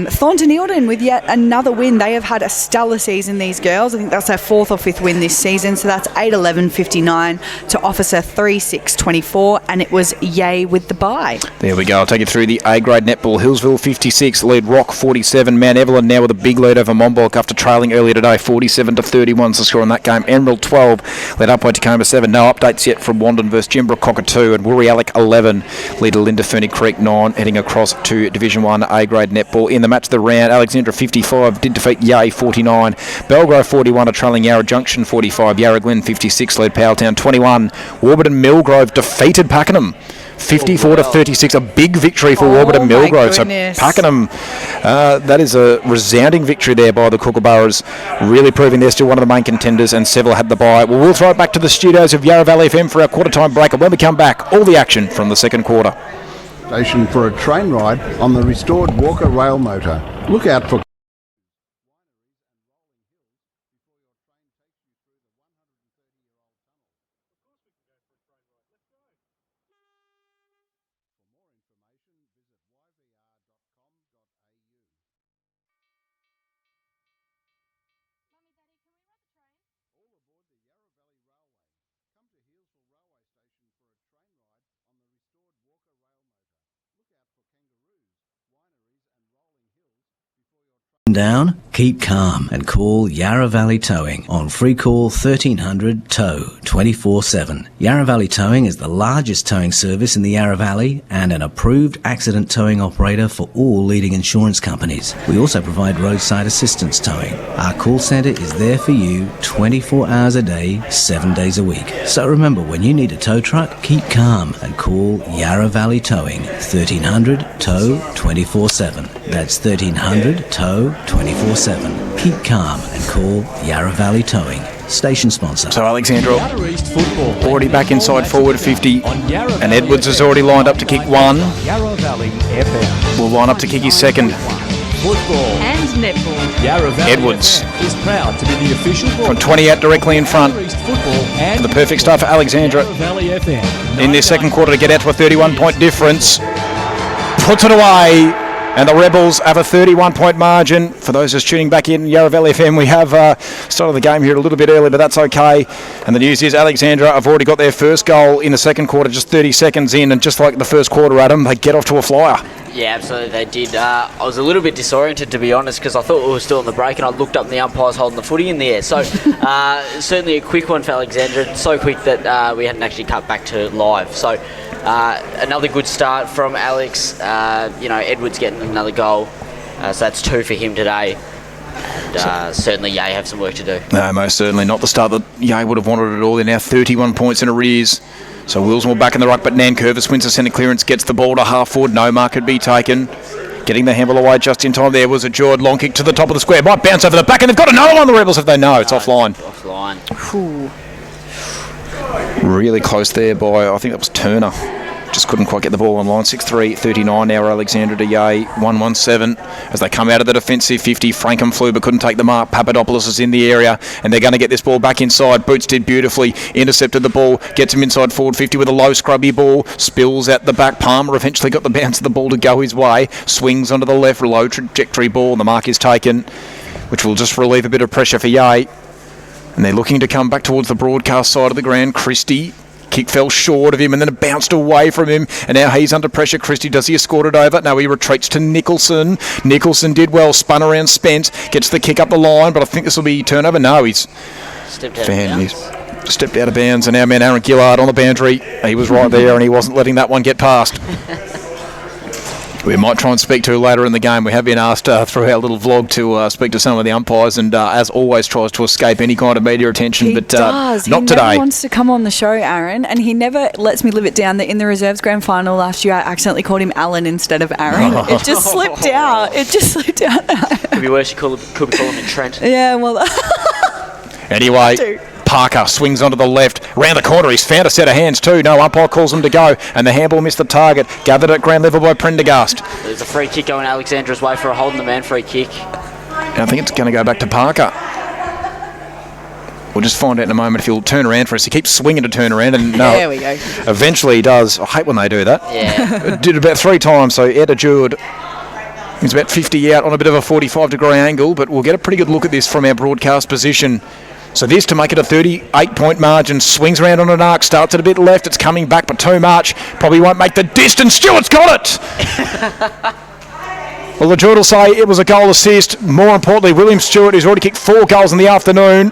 Thornton Eildon with yet another win. They have had a stellar season, these girls. I think that's their 4th or 5th win this season. So that's 8-11-59 to Officer 3-6-24. And it was Yay with the bye. There we go. I'll take you through the A-grade netball. Hillsville 56, lead Rock 47. Mount Evelyn now with a big lead over Monbulk after trailing earlier today, 47-31 is the score in that game. Emerald 12, led Upway Tacoma 7. No updates yet from Wandon versus Jimbra Cockatoo, and Woorialek 11, lead Linda Ferny Creek 9, heading across to Division 1 A-grade netball. In the match of the round, Alexandra 55 did defeat Yay 49. Belgrave 41 are trailing Yarra Junction 45. Yarra Glen 56, led Powelltown 21. Warburton Millgrove defeated Pakenham 54-36, a big victory for Warburton Millgrove. So Pakenham, that is a resounding victory there by the Kookaburras, really proving they're still one of the main contenders, and Seville had the bye. Well, we'll throw it back to the studios of Yarra Valley FM for our quarter-time break, and when we come back, all the action from the second quarter. Station for a train ride on the restored Walker rail motor. Look out for down, keep calm and call Yarra Valley Towing on free call 1300 tow 24/7. Yarra Valley Towing is the largest towing service in the Yarra Valley and an approved accident towing operator for all leading insurance companies. We also provide roadside assistance towing. Our call centre is there for you 24 hours a day, 7 days a week. So remember, when you need a tow truck, keep calm and call Yarra Valley Towing 1300 tow 24/7. That's 1300 tow 24/7. Keep calm and call Yarra Valley Towing. Station sponsor. So Alexandra already back inside forward 50, and Edwards is already lined up to kick one. Will line up to kick his second. And netball. Yarra Valley Edwards is proud to be the official from 20 out directly in front. The perfect start for Alexandra in this second quarter to get out to a 31-point difference. Puts it away. And the Rebels have a 31-point margin. For those just tuning back in, Yarra Valley FM, we have started the game here a little bit early, but that's okay. And the news is Alexandra have already got their first goal in the second quarter, just 30 seconds in, and just like the first quarter, Adam, they get off to a flyer. Yeah, absolutely, they did. I was a little bit disoriented, to be honest, because I thought we were still on the break, and I looked up and the umpires holding the footy in the air. So certainly a quick one for Alexandra, so quick that we hadn't actually cut back to live. So another good start from Alex. Edwards getting another goal, so that's 2 for him today. And certainly Yay have some work to do. No, most certainly not the start that Yay would have wanted at all. They're now 31 points in arrears. So Willsmore back in the ruck, but Nankervis wins the centre clearance, gets the ball to half forward. No mark could be taken. Getting the handball away just in time there was a Jord long kick to the top of the square. Might bounce over the back, and they've got another one, the Rebels, if they know. It's offline. Offline. Ooh. Really close there by, I think that was Turner. Just couldn't quite get the ball on line. 6-3-39 now, Alexandra to Yay. 1-1-7 as they come out of the defensive 50. Frankham flew but couldn't take the mark. Papadopoulos is in the area and they're going to get this ball back inside. Boots did beautifully. Intercepted the ball. Gets him inside forward 50 with a low scrubby ball. Spills out the back. Palmer eventually got the bounce of the ball to go his way. Swings onto the left. Low trajectory ball. The mark is taken, which will just relieve a bit of pressure for Yay. And they're looking to come back towards the broadcast side of the ground. Christie. Kick fell short of him and then it bounced away from him, and now he's under pressure. Christie, does he escort it over? No, he retreats to Nicholson. Nicholson did well, spun around Spence, gets the kick up the line, but I think this will be turnover. No, he's stepped out of bounds. And our man Aaron Gillard on the boundary. He was right there and he wasn't letting that one get past. We might try and speak to later in the game. We have been asked through our little vlog to speak to some of the umpires, and as always tries to escape any kind of media attention. He does. Not he today. He never wants to come on the show, Aaron, and he never lets me live it down that in the reserves grand final last year I accidentally called him Alan instead of Aaron. It just slipped out. Could be worse. You could be calling him Trent. Yeah, well. Anyway. Parker swings onto the left, round the corner, he's found a set of hands too. No, umpire calls him to go, and the handball missed the target. Gathered at ground level by Prendergast. There's a free kick going Alexandra's way for a holding the man free kick. And I think it's going to go back to Parker. We'll just find out in a moment if he'll turn around for us. He keeps swinging to turn around, and no, there we go. Eventually he does. I hate when they do that. Yeah. It did about 3 times, so Ed Ajurd is about 50 out on a bit of a 45-degree angle, but we'll get a pretty good look at this from our broadcast position. So this to make it a 38-point margin. Swings around on an arc, starts it a bit left. It's coming back, but too much. Probably won't make the distance. Stewart's got it! Well, the Jord will say it was a goal assist. More importantly, William Stewart, who's already kicked 4 goals in the afternoon,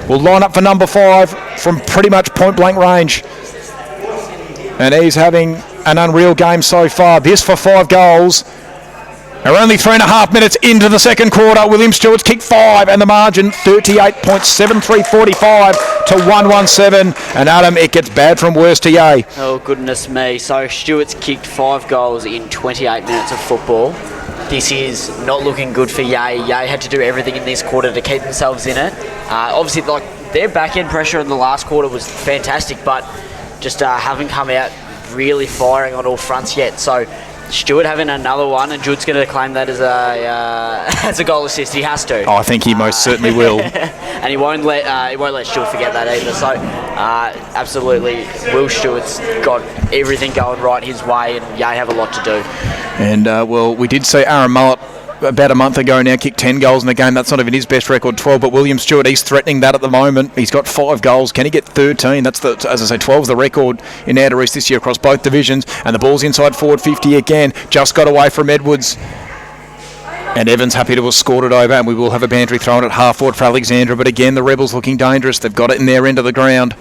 will line up for number 5 from pretty much point-blank range. And he's having an unreal game so far. This for 5 goals. We're only 3.5 minutes into the second quarter. William Stewart's kicked 5 and the margin 38.7345 to 117. And Adam, it gets bad from worse to yay. Oh, goodness me. So Stewart's kicked 5 goals in 28 minutes of football. This is not looking good for Yay. Yay had to do everything in this quarter to keep themselves in it. Obviously, their back-end pressure in the last quarter was fantastic, but just haven't come out really firing on all fronts yet. So Stewart having another one, and Jude's going to claim that as a goal assist. He has to. Oh, I think he most certainly will. And he won't let Stewart forget that either. So absolutely, Will Stewart's got everything going right his way, and Yay have a lot to do. And well, we did see Aaron Mullett about a month ago now kicked 10 goals in the game. That's not even his best record, 12. But William Stewart, he's threatening that at the moment. He's got 5 goals. Can he get 13? That's as I say, 12 is the record in Outer East this year across both divisions. And the ball's inside forward 50 again. Just got away from Edwards. And Evans happy to have scored it over, and we will have a boundary thrown at half forward for Alexandra. But again, the Rebels looking dangerous. They've got it in their end of the ground.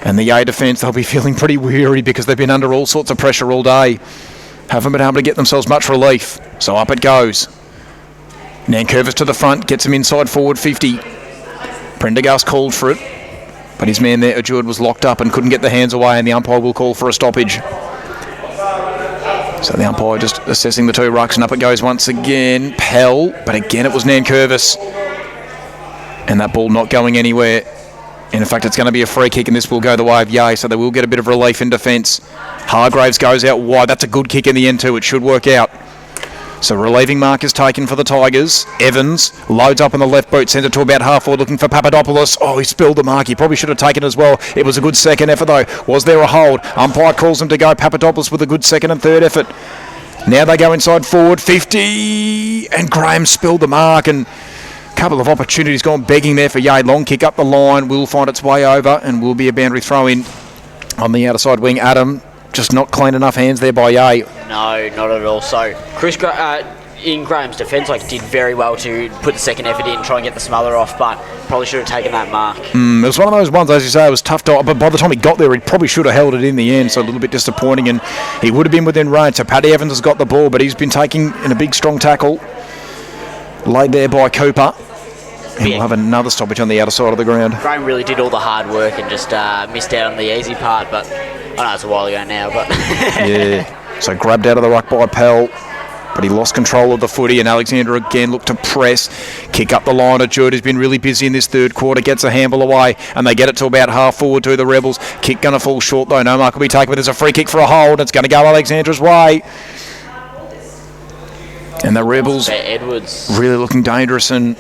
And the Yay defence, they'll be feeling pretty weary because they've been under all sorts of pressure all day. Haven't been able to get themselves much relief. So up it goes. Nankervis to the front, gets him inside forward 50. Prendergast called for it, but his man there, Ajud, was locked up and couldn't get the hands away, and the umpire will call for a stoppage. So the umpire just assessing the 2 rucks, and up it goes once again. Pell, but again it was Nankervis. And that ball not going anywhere. And in fact, it's going to be a free kick, and this will go the way of Yay, so they will get a bit of relief in defence. Hargraves goes out wide. That's a good kick in the end too. It should work out. So relieving mark is taken for the Tigers. Evans loads up on the left boot, sends it to about half forward looking for Papadopoulos. Oh, he spilled the mark. He probably should have taken it as well. It was a good second effort though. Was there a hold? Umpire calls him to go. Papadopoulos with a good second and third effort. Now they go inside forward 50, and Graham spilled the mark, and a couple of opportunities gone begging there for Yay. Long kick up the line will find its way over and will be a boundary throw in on the outside wing. Adam, just not clean enough hands there by Yay. No, not at all. So Chris, in Graham's defence, did very well to put the second effort in, try and get the smother off, but probably should have taken that mark. It was one of those ones, as you say, it was tough to, but by the time he got there, he probably should have held it in the end, so a little bit disappointing, and he would have been within range. So Paddy Evans has got the ball, but he's been taking in a big, strong tackle, laid there by Cooper. And we'll have another stoppage on the outer side of the ground. Graham really did all the hard work and just missed out on the easy part, but I know it's a while ago now. But yeah, so grabbed out of the ruck by Pell, but he lost control of the footy, and Alexandra again looked to press, kick up the line. Ajud has been really busy in this third quarter, gets a handball away, and they get it to about half forward to the Rebels. Kick going to fall short though, no mark will be taken, but there's a free kick for a hold, and it's going to go Alexandra's way. And the Rebels Edwards really looking dangerous, and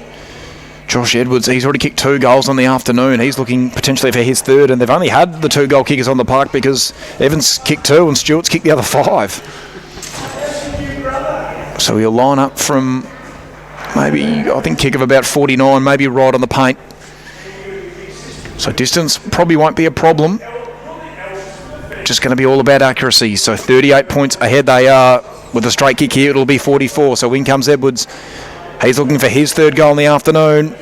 Josh Edwards, he's already kicked 2 goals on the afternoon. He's looking potentially for his third, and they've only had the 2 goal kickers on the park because Evans kicked 2 and Stewart's kicked the other 5. So he'll line up from maybe, I think, kick of about 49, maybe right on the paint. So distance probably won't be a problem. Just going to be all about accuracy. So 38 points ahead they are. With a straight kick here, it'll be 44. So in comes Edwards. He's looking for his 3rd goal in the afternoon.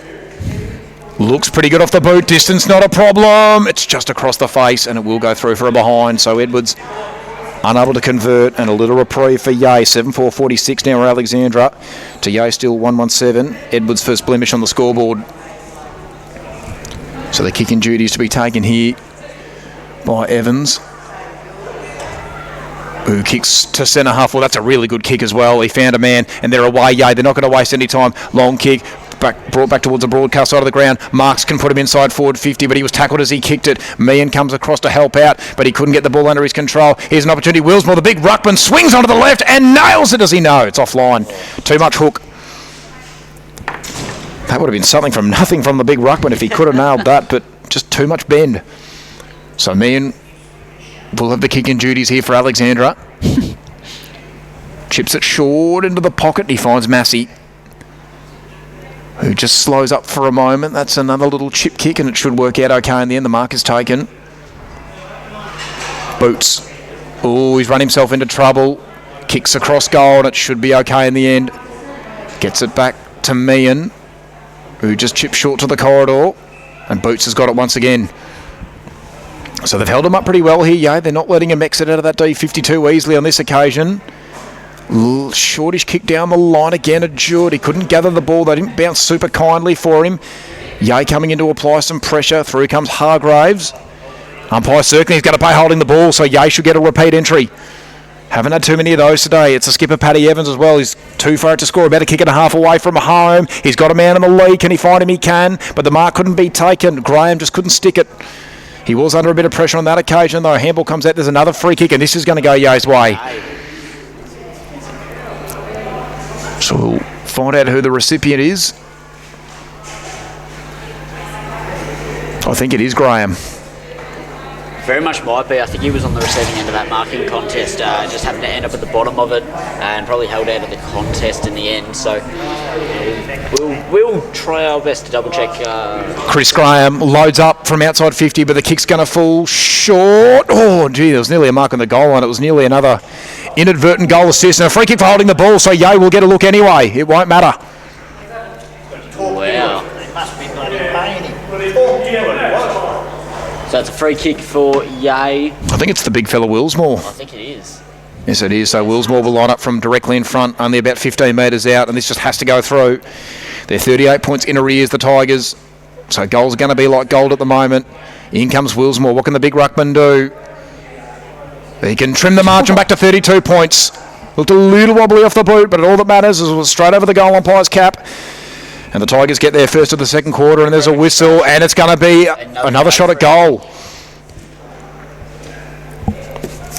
Looks pretty good off the boot. Distance not a problem. It's just across the face, and it will go through for a behind. So Edwards unable to convert, and a little reprieve for Yay. 7-4-46 now for Alexandra. To Yay still 1-1-7. Edwards' first blemish on the scoreboard. So the kicking duties to be taken here by Evans, who kicks to centre half. Well, that's a really good kick as well. He found a man, and they're away. Yay, they're not going to waste any time. Long kick, brought back towards the broadcast side of the ground. Marks can put him inside forward 50, but he was tackled as he kicked it. Meehan comes across to help out, but he couldn't get the ball under his control. Here's an opportunity. Willsmore, the big ruckman, swings onto the left and nails it as he knows. It's offline. Too much hook. That would have been something from nothing from the big ruckman if he could have nailed that, but just too much bend. So Meehan will have the kicking duties here for Alexandra. Chips it short into the pocket. He finds Massey, who just slows up for a moment. That's another little chip kick, and it should work out okay in the end. The mark is taken. Boots. Oh, he's run himself into trouble. Kicks across goal, and it should be okay in the end. Gets it back to Meehan, who just chips short to the corridor, and Boots has got it once again. So they've held him up pretty well here, they're not letting him exit out of that D52 easily on this occasion. Shortish kick down the line again. Adjured. He couldn't gather the ball. They didn't bounce super kindly for him. Yay coming in to apply some pressure. Through comes Hargraves. Umpire circling. He's got to pay holding the ball, so Yay should get a repeat entry. Haven't had too many of those today. It's a skipper, Paddy Evans, as well. He's too far to score. About a kick and a half away from home. He's got a man in the lead. Can he find him? He can. But the mark couldn't be taken. Graham just couldn't stick it. He was under a bit of pressure on that occasion, though. Handball comes out. There's another free kick, and this is going to go Yay's way. So we'll find out who the recipient is. I think it is Graham. Very much might be. I think he was on the receiving end of that marking contest. Just happened to end up at the bottom of it and probably held out of the contest in the end. So we'll try our best to double check. Chris Graham loads up from outside 50, but the kick's going to fall short. Oh, gee, there was nearly a mark on the goal line. It was nearly another inadvertent goal assist and a free kick for holding the ball. So Yay will get a look anyway. It won't matter. Wow. So it's a free kick for Yay. I think it's the big fella Willsmore. I think it is. Yes, it is. So Willsmore will line up from directly in front, only about 15 metres out, and this just has to go through. They're 38 points in arrears, the Tigers. So goals are going to be like gold at the moment. In comes Willsmore. What can the big ruckman do? He can trim the margin back to 32 points. Looked a little wobbly off the boot, but all that matters is it was straight over the goal umpire's cap. And the Tigers get there first of the second quarter, and there's a whistle, and it's going to be another shot at goal.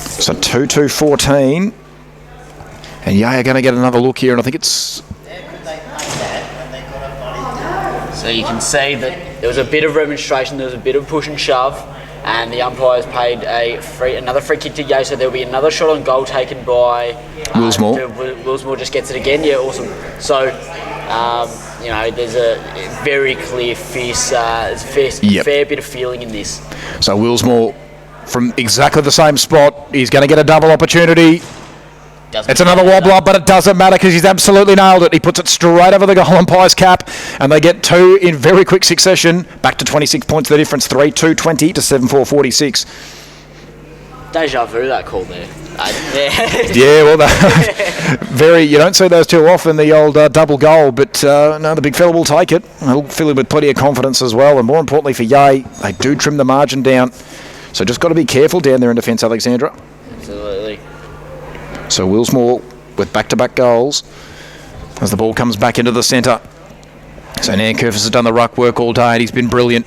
So 2-2-14. And Yay are going to get another look here, and I think it's... So you can see that there was a bit of remonstration, there was a bit of push and shove, and the umpires paid another free kick to Yay, so there'll be another shot on goal taken by... Willsmore. Willsmore just gets it again, yeah, awesome. So... there's a very clear fair bit of feeling in this. So Willsmore from exactly the same spot. He's going to get a double opportunity. It's another wobbler, but it doesn't matter because he's absolutely nailed it. He puts it straight over the goal umpire's cap, and they get two in very quick succession. Back to 26 points, the difference, 3-2-20 to 7-4-46. Deja vu, that call there. Yeah, well, you don't see those too often, the old double goal, but no, the big fella will take it. He'll fill him with plenty of confidence as well, and more importantly for Yay, they do trim the margin down. So just got to be careful down there in defence, Alexandra. Absolutely. So Willsmore with back-to-back goals as the ball comes back into the centre. So Nankervis has done the ruck work all day, and he's been brilliant.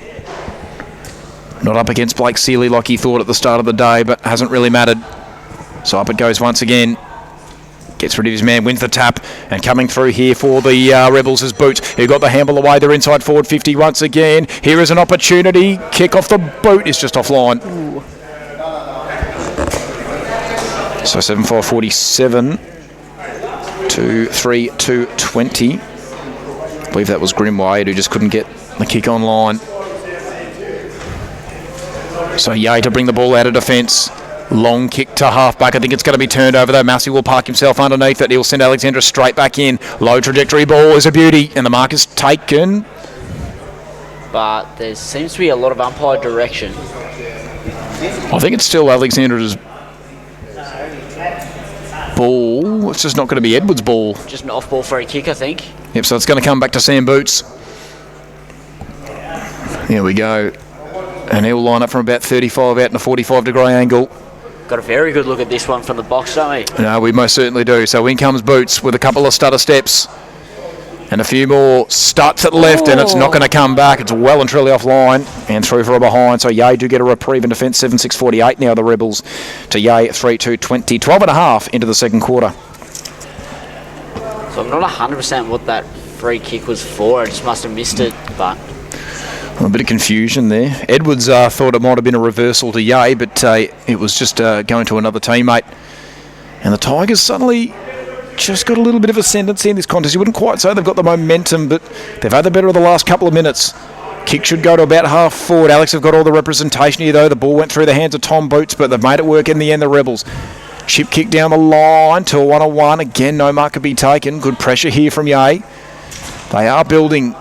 Not up against Blake Seeley like he thought at the start of the day, but hasn't really mattered. So up it goes once again. Gets rid of his man, wins the tap, and coming through here for the Rebels is Boots, who got the handball away. They're inside forward 50 once again. Here is an opportunity. Kick off the boot is just offline. Ooh. So 7-4-47 to 3-2-20. I believe that was Grimwade who just couldn't get the kick online. So Yay to bring the ball out of defence. Long kick to half-back. I think it's going to be turned over though. Massey will park himself underneath it. He'll send Alexandra straight back in. Low trajectory ball is a beauty, and the mark is taken. But there seems to be a lot of umpire direction. I think it's still Alexandra's ball. It's just not going to be Edwards' ball. Just an off-ball free kick, I think. Yep, so it's going to come back to Sam Boots. Here we go. And he'll line up from about 35 out in a 45-degree angle. Got a very good look at this one from the box, don't we? No, we most certainly do. So in comes Boots with a couple of stutter steps and a few more stuts at left, and it's not going to come back. It's well and truly offline and through for a behind. So Yay do get a reprieve in defence. 7-6-48 now, the Rebels to Yay 3-2-20. 12 and a half into the second quarter. So I'm not 100% what that free kick was for. I just must have missed it, but... A bit of confusion there. Edwards thought it might have been a reversal to Yay, but it was just going to another teammate. And the Tigers suddenly just got a little bit of ascendancy in this contest. You wouldn't quite say they've got the momentum, but they've had the better of the last couple of minutes. Kick should go to about half forward. Alex have got all the representation here, though. The ball went through the hands of Tom Boots, but they've made it work in the end, the Rebels. Chip kick down the line to a 1-on-1. Again, no mark could be taken. Good pressure here from Yay. They are building.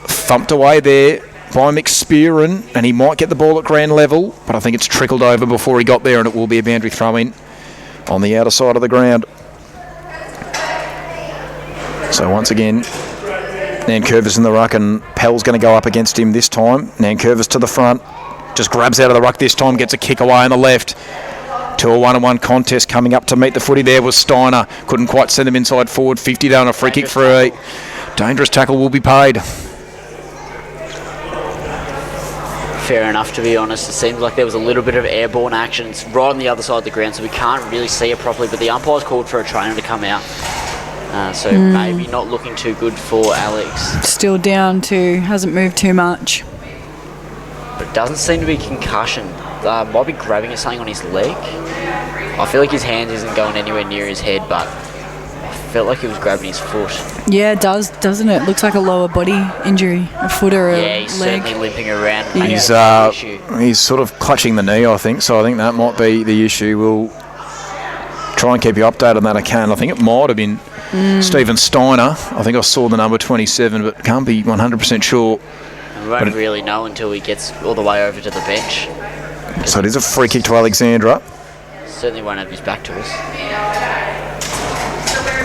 Thumped away there by McSpearin, and he might get the ball at ground level, but I think it's trickled over before he got there, and it will be a boundary throw-in on the outer side of the ground. So once again, Nankervis in the ruck, and Pell's going to go up against him this time. Nankervis to the front, just grabs out of the ruck this time, gets a kick away on the left. To a 1-on-1 contest coming up to meet the footy there was Steiner. Couldn't quite send him inside forward. 50 down, a free kick for a dangerous tackle will be paid. Fair enough, to be honest. It seems like there was a little bit of airborne action. It's right on the other side of the ground, so we can't really see it properly, but the umpire's called for a trainer to come out. So maybe not looking too good for Alex. Still down to, hasn't moved too much. But it doesn't seem to be concussion. Might be grabbing at something on his leg. I feel like his hand isn't going anywhere near his head, but I felt like he was grabbing his foot. Yeah, it does, doesn't it? Looks like a lower body injury, a foot or a leg. Yeah, he's certainly limping around. Yeah. He's sort of clutching the knee, I think, so I think that might be the issue. We'll try and keep you updated on that I can. I think it might have been Stephen Steiner. I think I saw the number 27, but can't be 100% sure. We won't really know until he gets all the way over to the bench. So it is a free kick to Alexandra. Certainly won't have his back to us.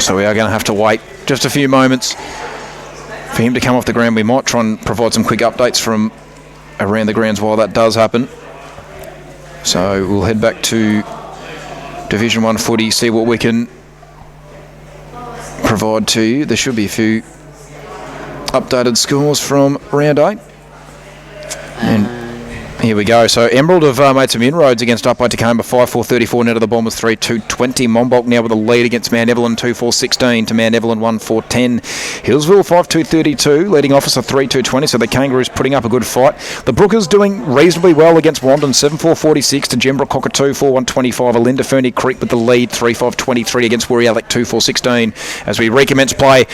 So we are going to have to wait just a few moments for him to come off the ground. We might try and provide some quick updates from around the grounds while that does happen. So we'll head back to Division 1 footy, see what we can provide to you. There should be a few updated scores from round 8. And here we go. So Emerald have made some inroads against Up by Tacoma, 5-4-34. Net of the Bombers 3-2-20. Monbulk now with a lead against Mount Evelyn, 2-4-16 to Mount Evelyn 1-4-10. Hillsville 5-2-32, leading officer 3-2-20. So the Kangaroos putting up a good fight. The Brookers doing reasonably well against Wandon, 7-4-46 to Jembrook Cockatoo 4-1-25. Alinda Fernie Creek with the lead, 3-5-23 against Wirialek 2-4-16. As we recommence play,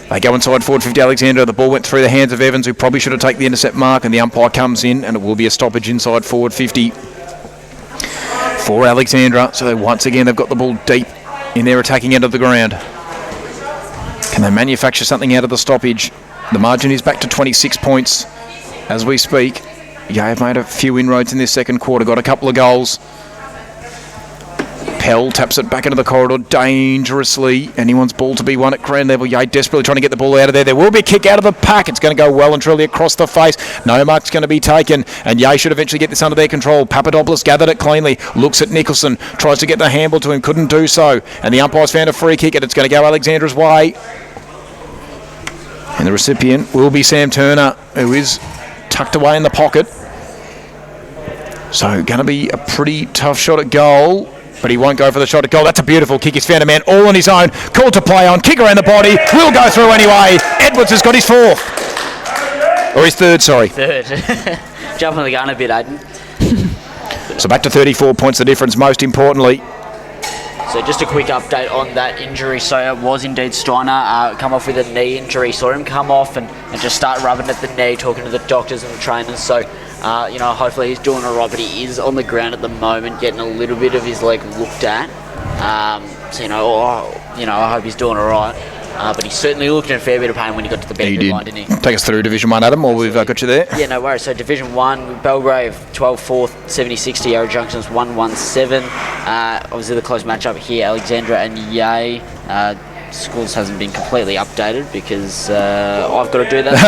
they go inside forward 50 Alexandra. The ball went through the hands of Evans, who probably should have taken the intercept mark, and the umpire comes in, and it will be a stoppage inside forward 50 for Alexandra. So once again, they've got the ball deep in their attacking end of the ground. Can they manufacture something out of the stoppage? The margin is back to 26 points as we speak. Yeah, they've made a few inroads in this second quarter, got a couple of goals. Pell taps it back into the corridor dangerously. Anyone's ball to be won at ground level. Yay desperately trying to get the ball out of there. There will be a kick out of the pack. It's going to go well and truly across the face. No mark's going to be taken, and Yay should eventually get this under their control. Papadopoulos gathered it cleanly. Looks at Nicholson. Tries to get the handball to him. Couldn't do so. And the umpire's found a free kick, and it's going to go Alexandra's way. And the recipient will be Sam Turner, who is tucked away in the pocket. So going to be a pretty tough shot at goal. But he won't go for the shot at goal. That's a beautiful kick. He's found a man all on his own. Called to play on. Kick around the body. Will go through anyway. Edwards has got his fourth. Or his third, sorry. Third. Jumping the gun a bit, Aiden. So back to 34 points the difference, most importantly. So just a quick update on that injury. So it was indeed Steiner come off with a knee injury. Saw him come off and just start rubbing at the knee, talking to the doctors and the trainers. So, hopefully he's doing all right, but he is on the ground at the moment, getting a little bit of his leg looked at. I hope he's doing all right. But he certainly looked in a fair bit of pain when he got to the bench line, didn't he? Take us through Division 1, Adam, while we've got you there. Yeah, no worries. So Division 1, Belgrave 12-4, 76 to Yarra Junctions 1-1-7. Obviously the close matchup here, Alexandra and Yay. Scores hasn't been completely updated because I've got to do that.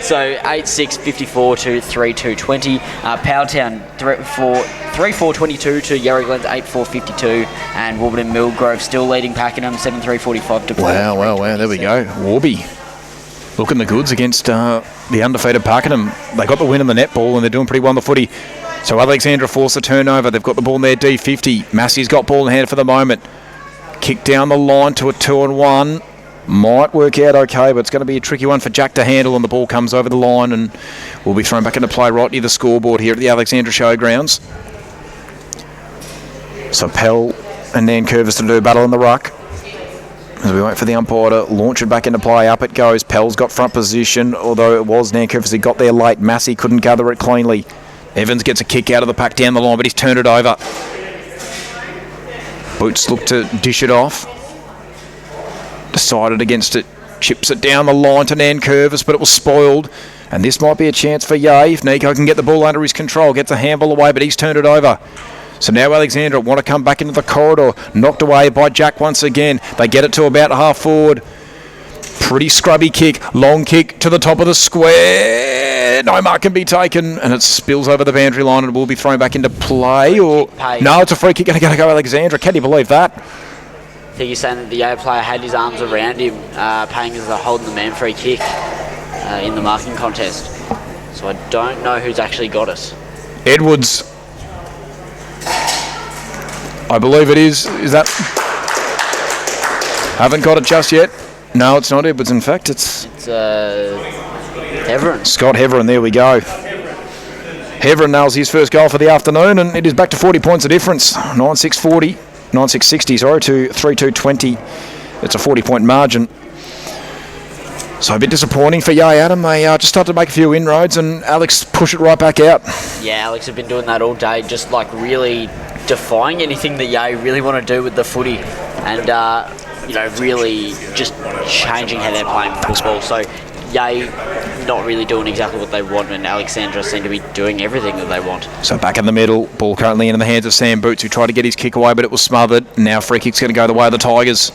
So 8-6, 54 to 3-2-20. Powelltown 3-4-22 to Yarra Glens 8-4, 52. And Warburton Millgrove still leading Pakenham 7-3, 45 to 4. Wow. There we go. Warby looking the goods against the undefeated Pakenham. They got the win in the netball and they're doing pretty well on the footy. So Alexandra forced the turnover. They've got the ball in their D50. Massey's got ball in hand for the moment. Kick down the line to a 2-on-1. Might work out okay, but it's going to be a tricky one for Jack to handle, and the ball comes over the line and will be thrown back into play right near the scoreboard here at the Alexandra Showgrounds. So Pell and Nankervis to do battle in the ruck. As we wait for the umpire to launch it back into play, up it goes. Pell's got front position, although it was Nankervis who got there late. Massey couldn't gather it cleanly. Evans gets a kick out of the pack down the line, but he's turned it over. Boots look to dish it off. Decided against it. Chips it down the line to Nankervis, but it was spoiled. And this might be a chance for Yay if Nico can get the ball under his control. Gets a handball away, but he's turned it over. So now Alexandra want to come back into the corridor. Knocked away by Jack once again. They get it to about half forward. Pretty scrubby kick. Long kick to the top of the square. No mark can be taken. And it spills over the boundary line and will be thrown back into play. Or no, it's a free kick. Going to go Alexandra. Can you believe that? I think he's saying that the Yale player had his arms around him, paying as a holding the man free kick in the marking contest. So I don't know who's actually got it. Edwards. I believe it is. Is that... Haven't got it just yet. No, it's not Edwards. In fact, it's Heverin. Scott Heverin. There we go. Heverin nails his first goal for the afternoon, and it is back to 40 points of difference. 9-6-40. 9-6-60, sorry, to 3-2-20. It's a 40-point margin. So a bit disappointing for Yay Adam. They just started to make a few inroads, and Alex pushed it right back out. Yeah, Alex have been doing that all day, just like really defying anything that Yay really want to do with the footy, and really just changing how they're playing football. So Yay not really doing exactly what they want, and Alexandra seem to be doing everything that they want. So back in the middle, ball currently in the hands of Sam Boots, who tried to get his kick away, but it was smothered. Now free kick's going to go the way of the Tigers.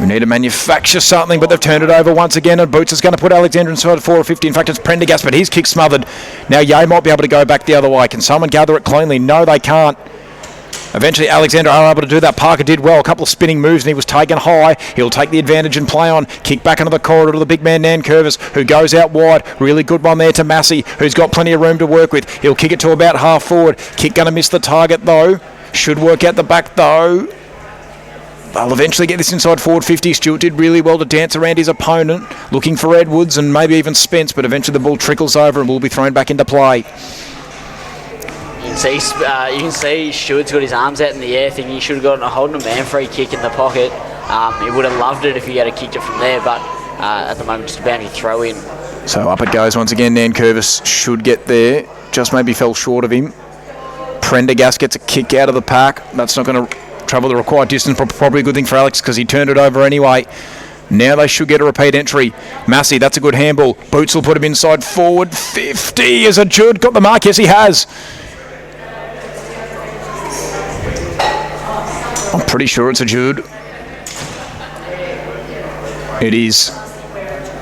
We need to manufacture something, but they've turned it over once again, and Boots is going to put Alexandra inside 4-50. In fact, it's Prendergast, but his kick's smothered. Now Yay might be able to go back the other way. Can someone gather it cleanly? No, they can't. Eventually, Alexandra are able to do that. Parker did well. A couple of spinning moves, and he was taken high. He'll take the advantage and play on. Kick back into the corridor to the big man, Nan Curvis, who goes out wide. Really good one there to Massey, who's got plenty of room to work with. He'll kick it to about half forward. Kick going to miss the target, though. Should work out the back, though. They'll eventually get this inside forward 50. Stewart did really well to dance around his opponent, looking for Edwards and maybe even Spence, but eventually the ball trickles over and will be thrown back into play. You can see Stewart's got his arms out in the air, thinking he should have gotten a holding a man free kick in the pocket. He would have loved it if he had kicked it from there, but at the moment just a boundary throw in. So up it goes once again. Nan Curvis should get there, just maybe fell short of him. Prendergast gets a kick out of the pack. That's not going to travel the required distance, probably a good thing for Alex because he turned it over anyway. Now they should get a repeat entry. Massey, that's a good handball. Boots will put him inside forward 50. Is it Jude got the mark? Yes, he has. I'm pretty sure it's a Jude. It is.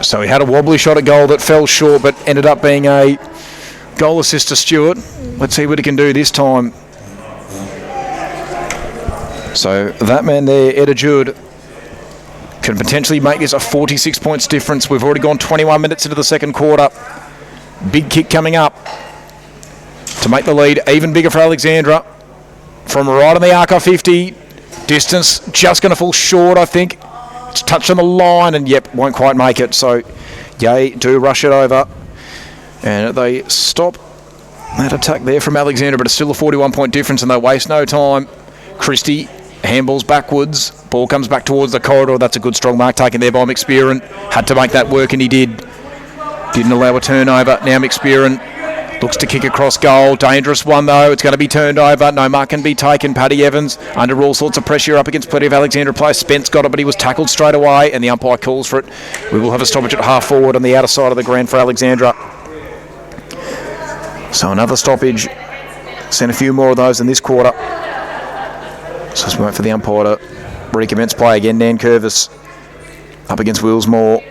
So he had a wobbly shot at goal that fell short, but ended up being a goal assist to Stewart. Let's see what he can do this time. So that man there, Ed Jude, can potentially make this a 46 points difference. We've already gone 21 minutes into the second quarter. Big kick coming up to make the lead even bigger for Alexandra. From right on the arc of 50. Distance just going to fall short, I think. It's touched on the line and, yep, won't quite make it. So, Yay do rush it over. And they stop that attack there from Alexandra, but it's still a 41-point difference and they waste no time. Christie handballs backwards. Ball comes back towards the corridor. That's a good strong mark taken there by McSpearin. Had to make that work and he did. Didn't allow a turnover. Now McSpearin looks to kick across goal. Dangerous one, though. It's going to be turned over. No mark can be taken. Paddy Evans under all sorts of pressure up against plenty of Alexandra players. Spence got it, but he was tackled straight away, and the umpire calls for it. We will have a stoppage at half forward on the outer side of the ground for Alexandra. So another stoppage. Sent a few more of those in this quarter. So let's wait for the umpire to recommence play again. Nan Curvis up against Willsmore.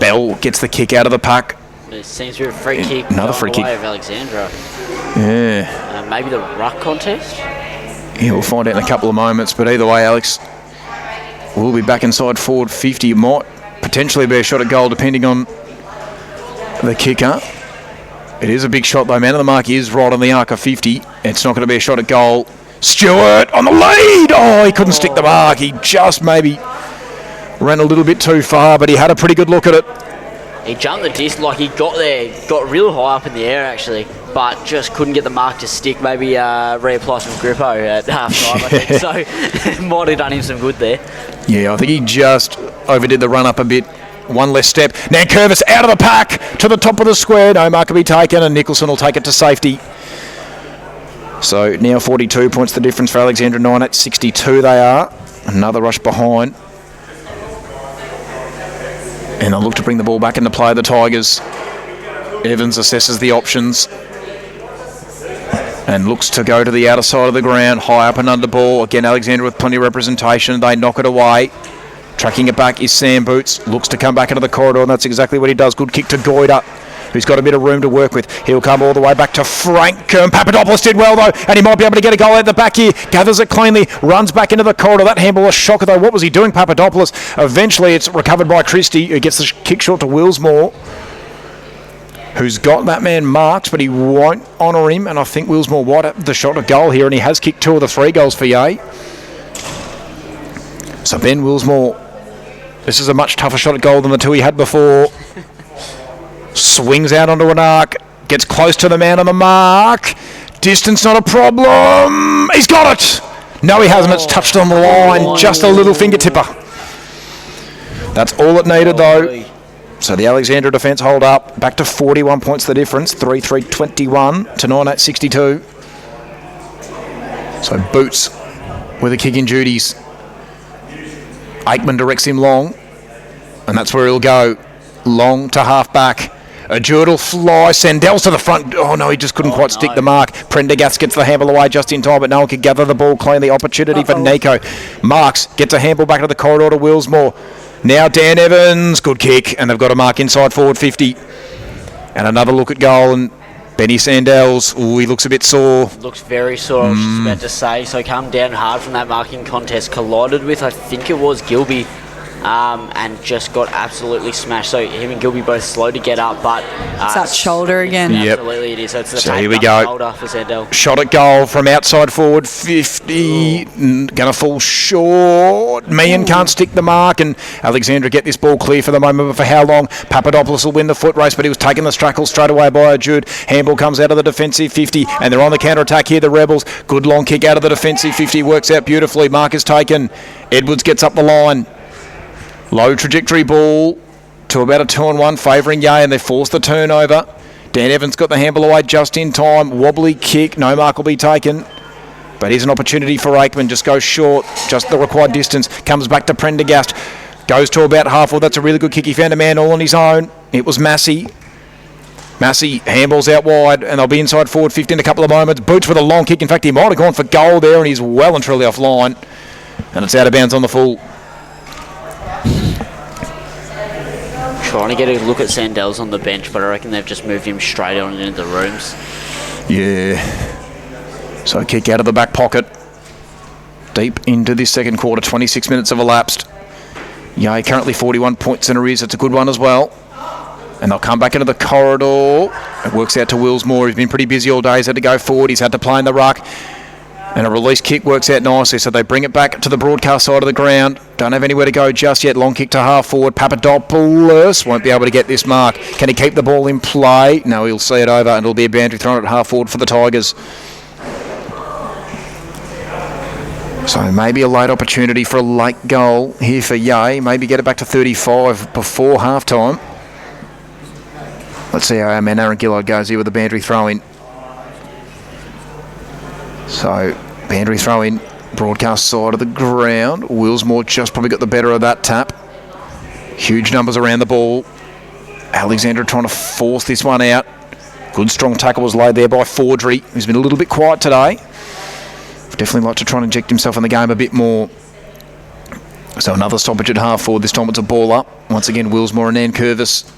Bell gets the kick out of the pack. It seems to be a free kick. Another free kick. Of Alexandra. Yeah. Maybe the ruck contest? Yeah, we'll find out in a couple of moments. But either way, Alex will be back inside forward 50. It might potentially be a shot at goal depending on the kicker. It is a big shot though. Man of the mark is right on the arc of 50. It's not going to be a shot at goal. Stewart on the lead. Oh, he couldn't stick the mark. He just maybe ran a little bit too far, but he had a pretty good look at it. He jumped the disc, like he got there, got real high up in the air actually, but just couldn't get the mark to stick. Maybe reapply some grippo at half time, I think. So might have done him some good there. Yeah, I think he just overdid the run up a bit. One less step. Now Curvis out of the pack to the top of the square. No mark will be taken, and Nicholson will take it to safety. So now 42 points the difference for Alexandra. 9 at 62 they are. Another rush behind. And they'll look to bring the ball back into play, the Tigers. Evans assesses the options. and looks to go to the outer side of the ground, high up and under ball. Again, Alexandra with plenty of representation. They knock it away. Tracking it back is Sam Boots. Looks to come back into the corridor, and that's exactly what he does. Good kick to Goyder, who's got a bit of room to work with. He'll come all the way back to Frank. Papadopoulos did well, though, and he might be able to get a goal at the back here. Gathers it cleanly, runs back into the corridor. That handball was a shocker, though. What was he doing, Papadopoulos? Eventually, it's recovered by Christie, who gets the kick short to Willsmore, who's got that man marked, but he won't honour him, and I think Willsmore wide up the shot of goal here, and he has kicked 2 of the 3 goals for Yea. So Ben Willsmore, this is a much tougher shot at goal than the 2 he had before. Swings out onto an arc, gets close to the man on the mark. Distance not a problem. He's got it. No, he hasn't. It's touched on the line. Just a little finger tipper. That's all it needed, though. So the Alexandra defence hold up. Back to 41 points the difference. 3-3-21 to 9-8-62. So Boots with a kick in duties. Aikman directs him long, and that's where he'll go. Long to half back. A will fly. Sandell's to the front. Oh no, he just couldn't quite stick the mark. Prendergast gets the handball away just in time, but no one could gather the ball cleanly. Opportunity for Nico. Marks gets a handball back to the corridor to Willsmore. Now Dan Evans. Good kick, and they've got a mark inside forward 50. And another look at goal, and Benny Sandell's. Ooh, he looks a bit sore. Looks very sore, I was just about to say. So come down hard from that marking contest. Collided with, I think it was Gilby. And just got absolutely smashed. So him and Gilby both slow to get up, but it's that shoulder again. Yep. Absolutely it is. So it's the So here we go. Shoulder for Sandell. Shot at goal from outside forward 50. Gonna fall short. Meehan can't stick the mark, and Alexandra get this ball clear for the moment, but for how long? Papadopoulos will win the foot race, but he was taking the strackle straight away by Jude. Handball comes out of the defensive 50, and they're on the counter attack here, the Rebels. Good long kick out of the defensive 50, works out beautifully. Mark is taken. Edwards gets up the line. Low trajectory ball to about a 2-on-1 favouring Yea, and they force the turnover. Dan Evans got the handball away just in time. Wobbly kick. No mark will be taken. But here's an opportunity for Aikman. Just goes short. Just the required distance. Comes back to Prendergast. Goes to about half. Well, that's a really good kick. He found a man all on his own. It was Massey. Massey handballs out wide, and they'll be inside forward 50 in a couple of moments. Boots with a long kick. In fact, he might have gone for goal there, and he's well and truly offline. And it's out of bounds on the full. Trying to get a look at Sandell's on the bench, but I reckon they've just moved him straight on into the rooms. Yeah. So kick out of the back pocket. Deep into this second quarter. 26 minutes have elapsed. Yea, currently 41 points in arrears. That's a good one as well. And they'll come back into the corridor. It works out to Willsmore. He's been pretty busy all day. He's had to go forward. He's had to play in the ruck. And a release kick works out nicely, so they bring it back to the broadcast side of the ground. Don't have anywhere to go just yet. Long kick to half forward. Papadopoulos won't be able to get this mark. Can he keep the ball in play? No, he'll see it over, and it'll be a boundary thrown at half forward for the Tigers. So maybe a late opportunity for a late goal here for Yea. Maybe get it back to 35 before half-time. Let's see how our man Aaron Gillard goes here with the boundary throw-in. So, boundary throw in, broadcast side of the ground. Willsmore just probably got the better of that tap. Huge numbers around the ball. Alexandra trying to force this one out. Good strong tackle was laid there by Fordry, who's been a little bit quiet today. Definitely like to try and inject himself in the game a bit more. So another stoppage at half forward. This time it's a ball up. Once again, Willsmore and Nankervis.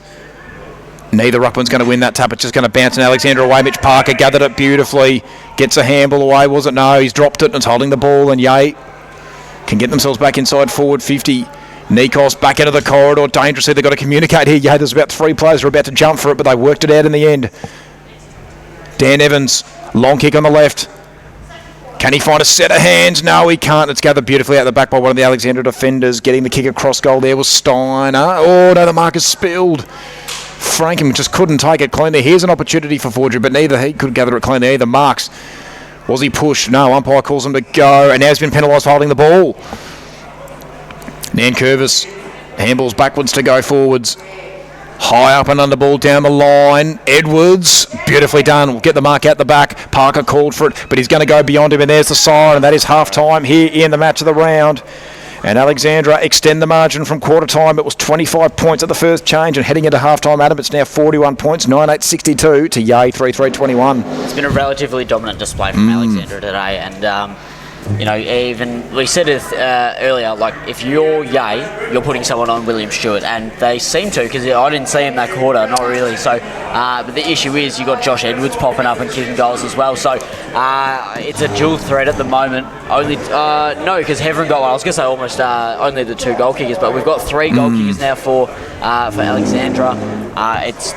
Neither ruckman's going to win that tap. It's just going to bounce and Alexandra away. Mitch Parker gathered it beautifully. Gets a handball away. Was it? No, he's dropped it and it's holding the ball. And Yea can get themselves back inside forward 50. Nikos back into the corridor. Dangerously, they've got to communicate here. Yea, there's about 3 players who are about to jump for it, but they worked it out in the end. Dan Evans, long kick on the left. Can he find a set of hands? No, he can't. It's gathered beautifully out the back by one of the Alexandra defenders. Getting the kick across goal there was Steiner. Oh, no, the mark is spilled. Frankham just couldn't take it cleanly. Here's an opportunity for Fordry, but neither he could gather it cleanly either. Marks, was he pushed? No, umpire calls him to go, and now he's been penalised for holding the ball. Nankervis handballs backwards to go forwards. High up and under ball down the line. Edwards, beautifully done. We'll get the mark out the back. Parker called for it, but he's going to go beyond him, and there's the siren, and that is half-time here in the match of the round. And Alexandra extend the margin from quarter time. It was 25 points at the first change, and heading into half time, Adam, it's now 41 points, 9-8-62 to Yay 3-3-21. It's been a relatively dominant display from Alexandra today, and even we said it earlier, like if you're Yay, you're putting someone on William Stewart, and they seem to, because I didn't see him that quarter, not really. So, but the issue is you got Josh Edwards popping up and kicking goals as well. So it's a dual threat at the moment. Only no, because Heverin got one. I was going to say almost only the 2 goal kickers, but we've got 3 goal kickers now for Alexandra.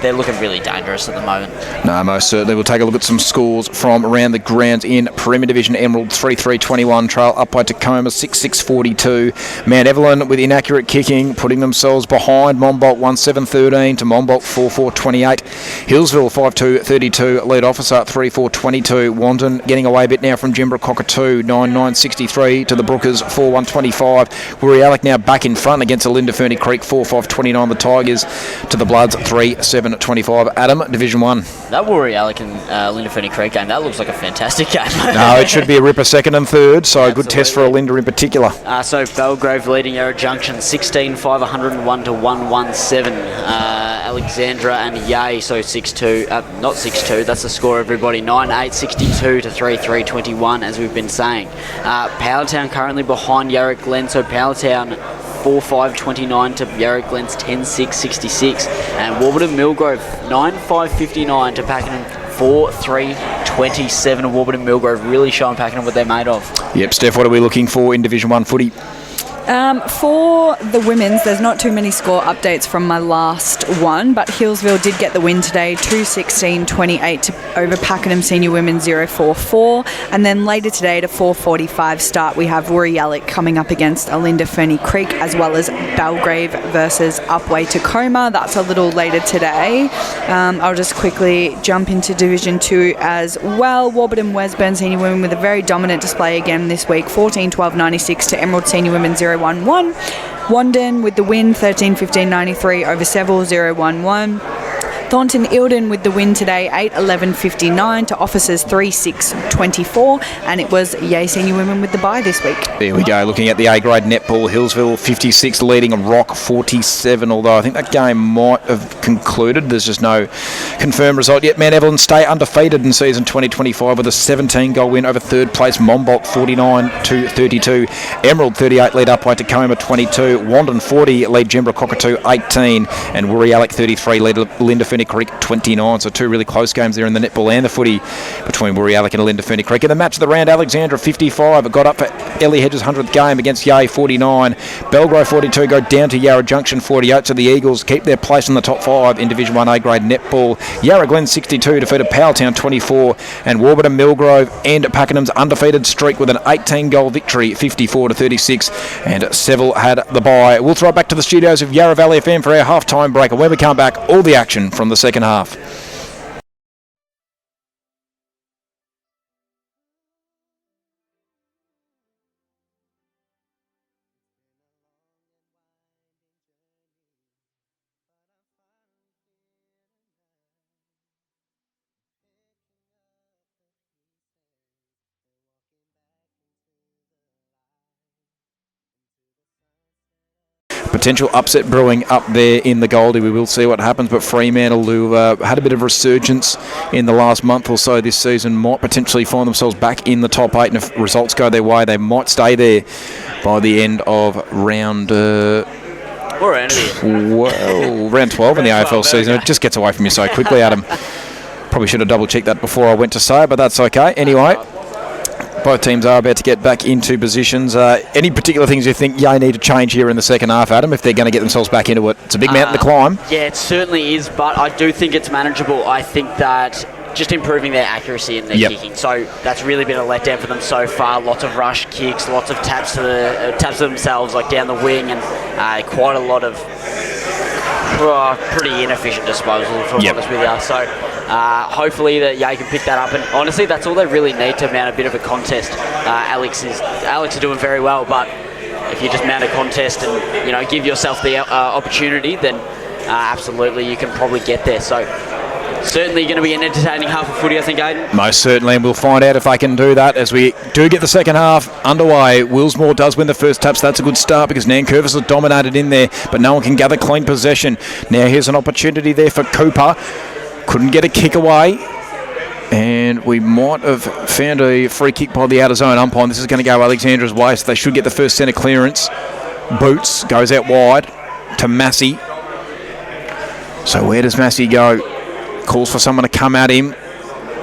They're looking really dangerous at the moment. No, most certainly. We'll take a look at some scores from around the grounds in Premier Division. Emerald 3-3-21, trail up by Tacoma 6-6-42. Mount Evelyn with inaccurate kicking, putting themselves behind Monbulk 1-7-13 to Monbulk 4-4-28. Hillsville 5-2-32, lead officer 3-4-22. Wandon getting away a bit now from Jimbra Cockatoo 9-9-63 to the Brookers 4-1-25. Wirialek now back in front against Alinda Ferny Creek 4-5-29. The Tigers to the Bloods 3-7-25. Adam, Division 1. That Wirialek and Linda Ferny Creek game, that looks like a fantastic game. No, it should be a ripper second and third, so a good test for Alinda in particular. So Belgrave leading Yarra Junction 16-5-101 to 117. Alexandra and Yay, so 6-2, not 6-2, that's the score, everybody. 9-8-62 to 3-3-21, as we've been saying. Powertown currently behind Yarra Glen, so Powertown 4-5-29 to Yarra Glen's 10-6-66, and Warburton Millgrove 9-5-59 to Pakenham 4-3-27. Warburton Millgrove really showing Pakenham what they're made of. Yep, Steph, what are we looking for in Division 1 footy? For the women's, there's not too many score updates from my last one, but Hillsville did get the win today, 2-16-28 over Pakenham Senior Women 0-4-4. And then later today at a 4:45 start, we have Wirialek coming up against Alinda Ferny Creek, as well as Belgrave versus Upwey Tacoma. That's a little later today. I'll just quickly jump into Division 2 as well. Warburton Wesburn Senior Women with a very dominant display again this week, 14-12-96 to Emerald Senior Women 0-1-1. Wandon with the win, 13-15-93 over Seville 0-1-1. Thornton Eildon with the win today, 8-11-59 to Officers 3-6-24, and it was Yay Senior Women with the bye this week. There we go, looking at the A-grade netball, Hillsville 56 leading Rock 47, although I think that game might have concluded. There's just no confirmed result yet. Mount Evelyn stay undefeated in season 2025 with a 17-goal win over third place Monbulk 49-32. Emerald 38 lead up by Tacoma 22. Wandon 40 lead Jimbra Cockatoo 18, and Wirialek 33 lead Alinda Ferny Creek 29. So 2 really close games there in the netball and the footy between Wirialek and Alinda Ferny Creek. In the match of the round, Alexandra 55 got up for Ellie Hedges' 100th game against Yay 49. Belgrave 42 go down to Yarra Junction 48. So the Eagles keep their place in the top 5 in Division 1 A-grade netball. Yarra Glen 62 defeated Powelltown 24, and Warburton Millgrove and Pakenham's undefeated streak with an 18-goal victory 54-36, and Seville had the bye. We'll throw it back to the studios of Yarra Valley FM for our half-time break, and when we come back, all the action from the second half. Potential upset brewing up there in the Goldie. We will see what happens, but Fremantle, who had a bit of resurgence in the last month or so this season, might potentially find themselves back in the top 8, and if results go their way, they might stay there by the end of round... round 12 in the AFL season. It just gets away from you so quickly, Adam. Probably should have double-checked that before I went to say it, but that's okay. Anyway, both teams are about to get back into positions. Any particular things you think Yay need to change here in the second half, Adam, if they're going to get themselves back into it? It's a big mountain to climb. Yeah, it certainly is, but I do think it's manageable. I think that just improving their accuracy in their kicking. So that's really been a letdown for them so far. Lots of rush kicks, lots of taps to themselves, like down the wing, and quite a lot of pretty inefficient disposal, if I'm honest with you. So hopefully that Yay can pick that up, and honestly that's all they really need to mount a bit of a contest. Alex is doing very well, but if you just mount a contest and give yourself the opportunity, then absolutely you can probably get there. So Certainly going to be an entertaining half of footy, I think, Aidan. Most certainly, and we'll find out if they can do that as we do get the second half underway. Willsmore does win the first tap, so that's a good start because Nankervis has dominated in there, but no one can gather clean possession. Now here's an opportunity there for Cooper. Couldn't get a kick away, and we might have found a free kick by the outer zone umpire. This is going to go Alexandra's way, so they should get the first centre clearance. Boots goes out wide to Massey. So where does Massey go? Calls for someone to come at him.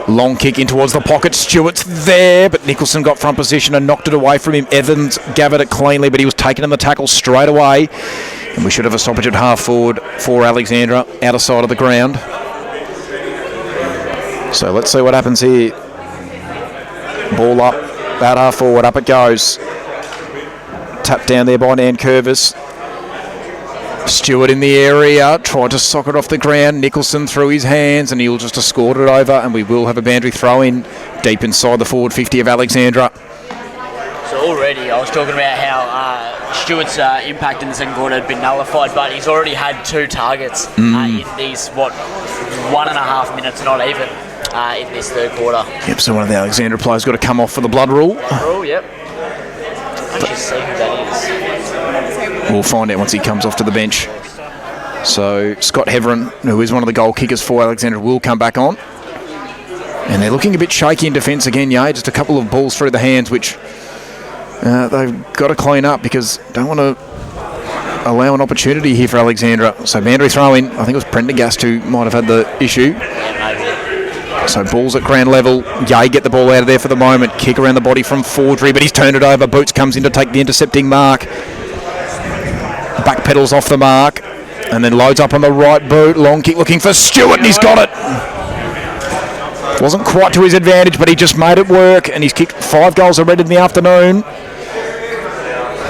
Long kick in towards the pocket. Stewart's there, but Nicholson got front position and knocked it away from him. Evans gathered it cleanly, but he was taken in the tackle straight away. And we should have a stoppage at half forward for Alexandra, outer side of the ground. So let's see what happens here. Ball up, about half forward, up it goes. Tapped down there by Nankervis. Stewart in the area, tried to sock it off the ground. Nicholson through his hands, and he'll just escort it over, and we will have a boundary throw in deep inside the forward 50 of Alexandra. So already, I was talking about how Stewart's impact in the second quarter had been nullified, but he's already had 2 targets in these, 1.5 minutes, not even, in this third quarter. Yep, so one of the Alexandra players got to come off for the blood rule. Yep. Let's just see who that is. We'll find out once he comes off to the bench. So Scott Heverin, who is one of the goal kickers for Alexandra, will come back on. And they're looking a bit shaky in defence again, just a couple of balls through the hands, which they've got to clean up because don't want to allow an opportunity here for Alexandra. So boundary throw in. I think it was Prendergast who might have had the issue. So balls at ground level. Yay get the ball out of there for the moment. Kick around the body from Fordry, but he's turned it over. Boots comes in to take the intercepting mark. Back pedals off the mark and then loads up on the right boot. Long kick looking for Stewart, and he's got it. Wasn't quite to his advantage, but he just made it work, and he's kicked 5 goals already in the afternoon.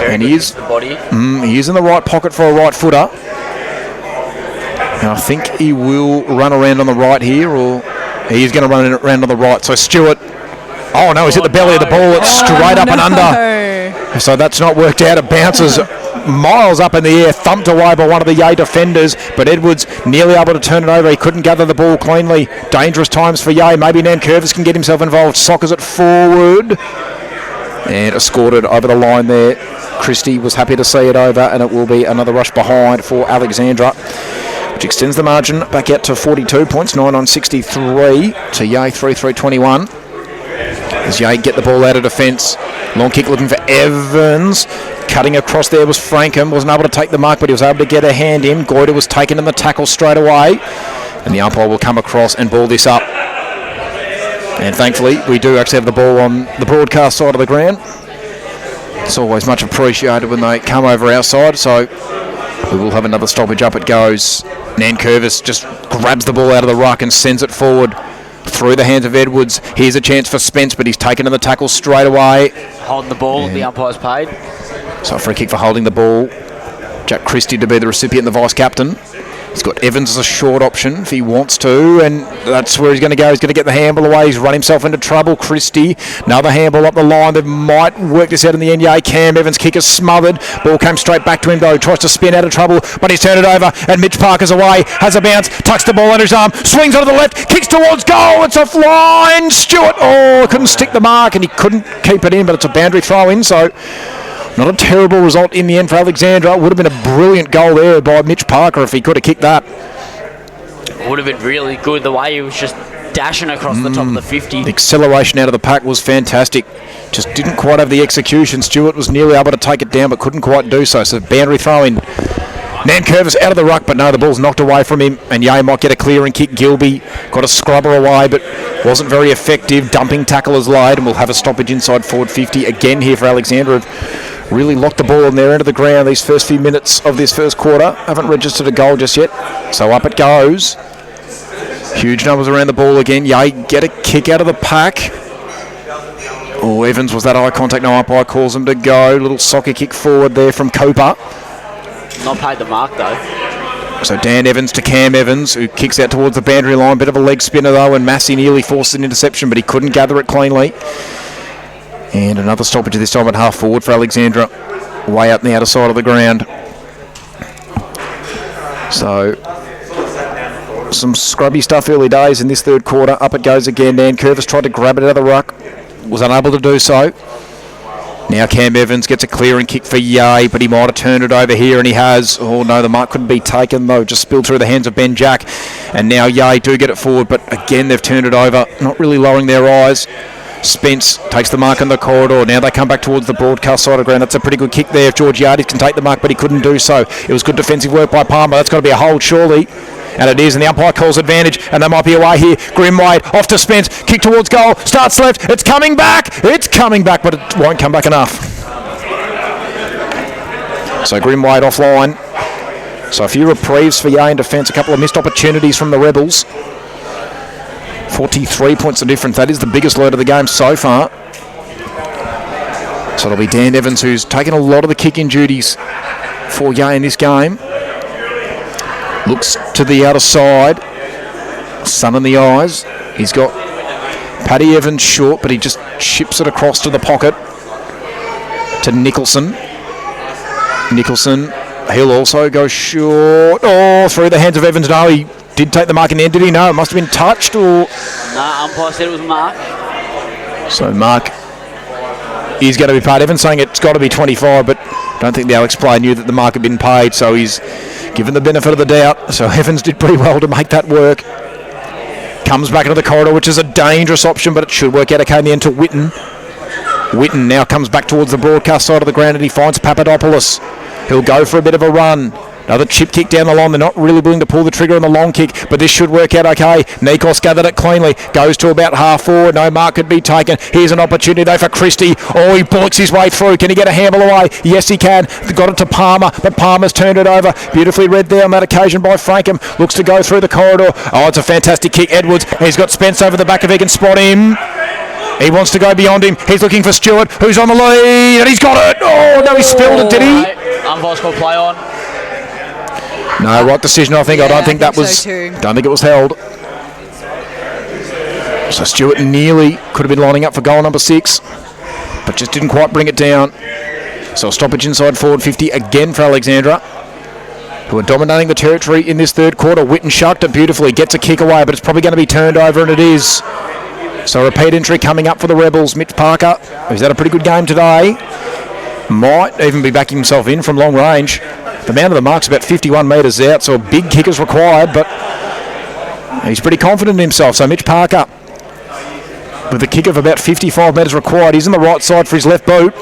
And he is in the right pocket for a right footer. And I think he will run around on the right here, or he is going to run around on the right. So Stewart, oh no, he's at the belly of the ball. It's straight up and under. So that's not worked out. It bounces miles up in the air, thumped away by one of the Yay defenders, but Edwards nearly able to turn it over. He couldn't gather the ball cleanly. Dangerous times for Yay. Maybe Nankervis can get himself involved. Sockers it forward and escorted over the line there. Christie was happy to see it over, and it will be another rush behind for Alexandra, which extends the margin back out to 42 points, 9 on 63 to Yay 3-3-21. As Yay get the ball out of defence. Long kick looking for Evans. Cutting across there was Frankham. Wasn't able to take the mark, but he was able to get a hand in. Goiter was taken in the tackle straight away. And the umpire will come across and ball this up. And thankfully, we do actually have the ball on the broadcast side of the ground. It's always much appreciated when they come over our side. So we will have another stoppage. Up it goes. Nankervis just grabs the ball out of the ruck and sends it forward through the hands of Edwards. Here's a chance for Spence, but he's taken in the tackle straight away. Holding the ball, the umpire's paid. So a free kick for holding the ball. Jack Christie to be the recipient, the vice-captain. He's got Evans as a short option if he wants to, and that's where he's going to go. He's going to get the handball away. He's run himself into trouble. Christie, another handball up the line. They might work this out in the end. Yeah, Cam Evans' kick is smothered. Ball came straight back to him, though. Tries to spin out of trouble, but he's turned it over, and Mitch Parker's away. Has a bounce, tucks the ball under his arm, swings onto the left, kicks towards goal. It's offline. Stewart, couldn't stick the mark, and he couldn't keep it in, but it's a boundary throw in, so not a terrible result in the end for Alexandra. It would have been a brilliant goal there by Mitch Parker if he could have kicked that. Would have been really good the way he was just dashing across the top of the 50. The acceleration out of the pack was fantastic. Just didn't quite have the execution. Stewart was nearly able to take it down but couldn't quite do so. So boundary throw in. Nankervis out of the ruck, but no, the ball's knocked away from him, and Yay might get a clear and kick. Gilby got a scrubber away, but wasn't very effective. Dumping tackle is laid, and we'll have a stoppage inside forward 50 again here for Alexandra. Really locked the ball on their end of the ground these first few minutes of this first quarter. Haven't registered a goal just yet, so up it goes. Huge numbers around the ball again. Yay get a kick out of the pack. Evans was that eye contact. No umpire calls him to go. Little soccer kick forward there from Cooper. Not paid the mark though. So Dan Evans to Cam Evans, who kicks out towards the boundary line. Bit of a leg spinner though, and Massey nearly forced an interception, but he couldn't gather it cleanly. And another stoppage this time at half forward for Alexandra, way up the outer side of the ground. So Some scrubby stuff early days in this third quarter. Up it goes again. Dan Curvis tried to grab it out of the ruck. Was unable to do so. Now Cam Evans gets a clearing kick for Yay, but he might have turned it over here, and he has. Oh no, the mark couldn't be taken though. Just spilled through the hands of Ben Jack. And now Yay do get it forward, but again they've turned it over. Not really lowering their eyes. Spence takes the mark in the corridor. Now they come back towards the broadcast side of ground. That's a pretty good kick there. If Georgiades can take the mark, but he couldn't do so. It was good defensive work by Palmer. That's got to be a hold, surely. And it is, and the umpire calls advantage, and they might be away here. Grimwade off to Spence. Kick towards goal. Starts left. It's coming back. It's coming back, but it won't come back enough. So Grimwade offline. So a few reprieves for Yay in defence. A couple of missed opportunities from the Rebels. 43 points of difference. That is the biggest lead of the game so far. So it'll be Dan Evans who's taken a lot of the kicking duties for Yay in this game. Looks to the outer side. Sun in the eyes. He's got Paddy Evans short, but he just chips it across to the pocket to Nicholson. Nicholson, he'll also go short. Oh, through the hands of Evans. No, he did take the mark in the end, did he? No, it must have been touched, or... No, umpire said it was Mark. So Mark is going to be paid. Evans saying it's got to be 25, but I don't think the Alex player knew that the mark had been paid, so he's given the benefit of the doubt. So Evans did pretty well to make that work. Comes back into the corridor, which is a dangerous option, but it should work out okay in the end to Witten. Witten now comes back towards the broadcast side of the ground, and he finds Papadopoulos. He'll go for a bit of a run. Another chip kick down the line. They're not really willing to pull the trigger on the long kick, but this should work out okay. Nikos gathered it cleanly. Goes to about half forward. No mark could be taken. Here's an opportunity though for Christie. Oh, he bullocks his way through. Can he get a handle away? Yes, he can. Got it to Palmer, but Palmer's turned it over. Beautifully read there on that occasion by Frankham. Looks to go through the corridor. Oh, it's a fantastic kick. Edwards. He's got Spence over the back if he can spot him. He wants to go beyond him. He's looking for Stewart, who's on the lead, and he's got it. Oh, no, he spilled it, did he? Umpire's called play on. No, right decision, I think. Yeah, I don't think that so was... too. Don't think it was held. So Stewart nearly could have been lining up for goal number 6, but just didn't quite bring it down. So a stoppage inside forward 50 again for Alexandra, who are dominating the territory in this third quarter. Witten shucked it beautifully, gets a kick away, but it's probably going to be turned over, and it is. So repeat entry coming up for the Rebels. Mitch Parker, who's had a pretty good game today, might even be backing himself in from long range. The man of the mark's about 51 metres out, so a big kick is required, but he's pretty confident in himself. So Mitch Parker, with a kick of about 55 metres required, he's on the right side for his left boot.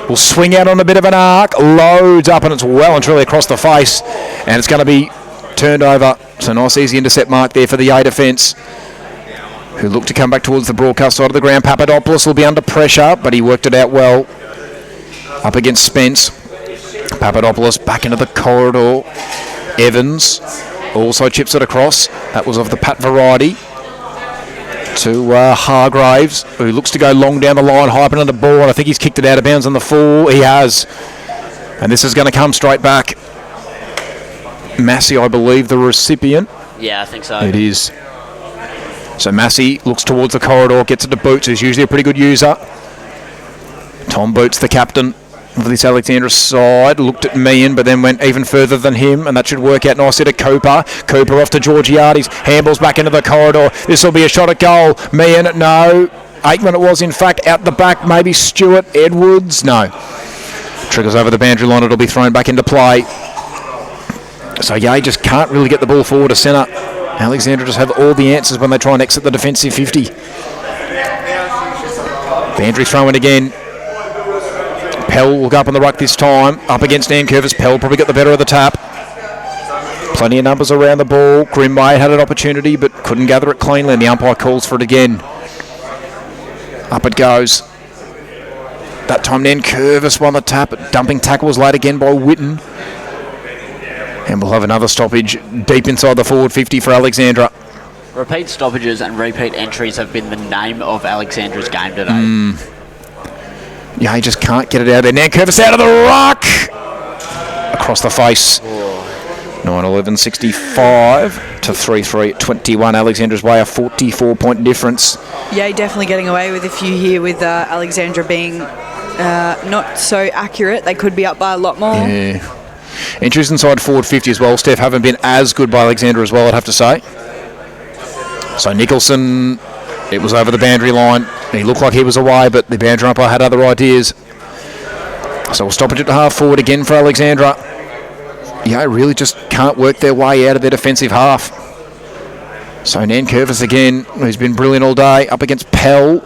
Will swing out on a bit of an arc, loads up, and it's well and truly across the face, and it's going to be turned over. So nice easy intercept mark there for the A defence, who look to come back towards the broadcast side of the ground. Papadopoulos will be under pressure, but he worked it out well up against Spence. Papadopoulos back into the corridor. Evans also chips it across. That was of the Pat variety. To Hargraves, who looks to go long down the line, hyping on the ball, and I think he's kicked it out of bounds on the full. He has. And this is going to come straight back. Massey, I believe, the recipient. Yeah, I think so. It is. So Massey looks towards the corridor, gets it to Boots, who's usually a pretty good user. Tom Boots, the captain of this Alexandra side, looked at Meehan, but then went even further than him, and that should work out nicely to Cooper. Cooper off to Georgiades, handballs back into the corridor. This will be a shot at goal. Meehan, no. Aikman it was, in fact, out the back. Maybe Stewart, Edwards, no. Triggers over the boundary line, it'll be thrown back into play. So Yay just can't really get the ball forward to centre. Alexandra just have all the answers when they try and exit the defensive 50. Boundary throw in again. Pell will go up on the ruck this time, up against Dan Curvis. Pell probably got the better of the tap. Plenty of numbers around the ball. Grimwade had an opportunity but couldn't gather it cleanly, and the umpire calls for it again. Up it goes. That time Dan Curvis won the tap. Dumping tackle was laid again by Witten. And we'll have another stoppage deep inside the forward 50 for Alexandra. Repeat stoppages and repeat entries have been the name of Alexandra's game today. Yeah, he just can't get it out there. Now Curvis out of the ruck. Across the face. 9-11-65 to 3-3-21. Alexandra's way, a 44-point difference. Yeah, definitely getting away with a few here with Alexandra being not so accurate. They could be up by a lot more. Yeah. Entries inside forward 50 as well, Steph, haven't been as good by Alexandra as well, I'd have to say. So Nicholson, it was over the boundary line. He looked like he was away, but the boundary umpire had other ideas. So we'll stop it at half forward again for Alexandra. Yeah, really just can't work their way out of their defensive half. So Nankervis again, who's been brilliant all day, up against Pell.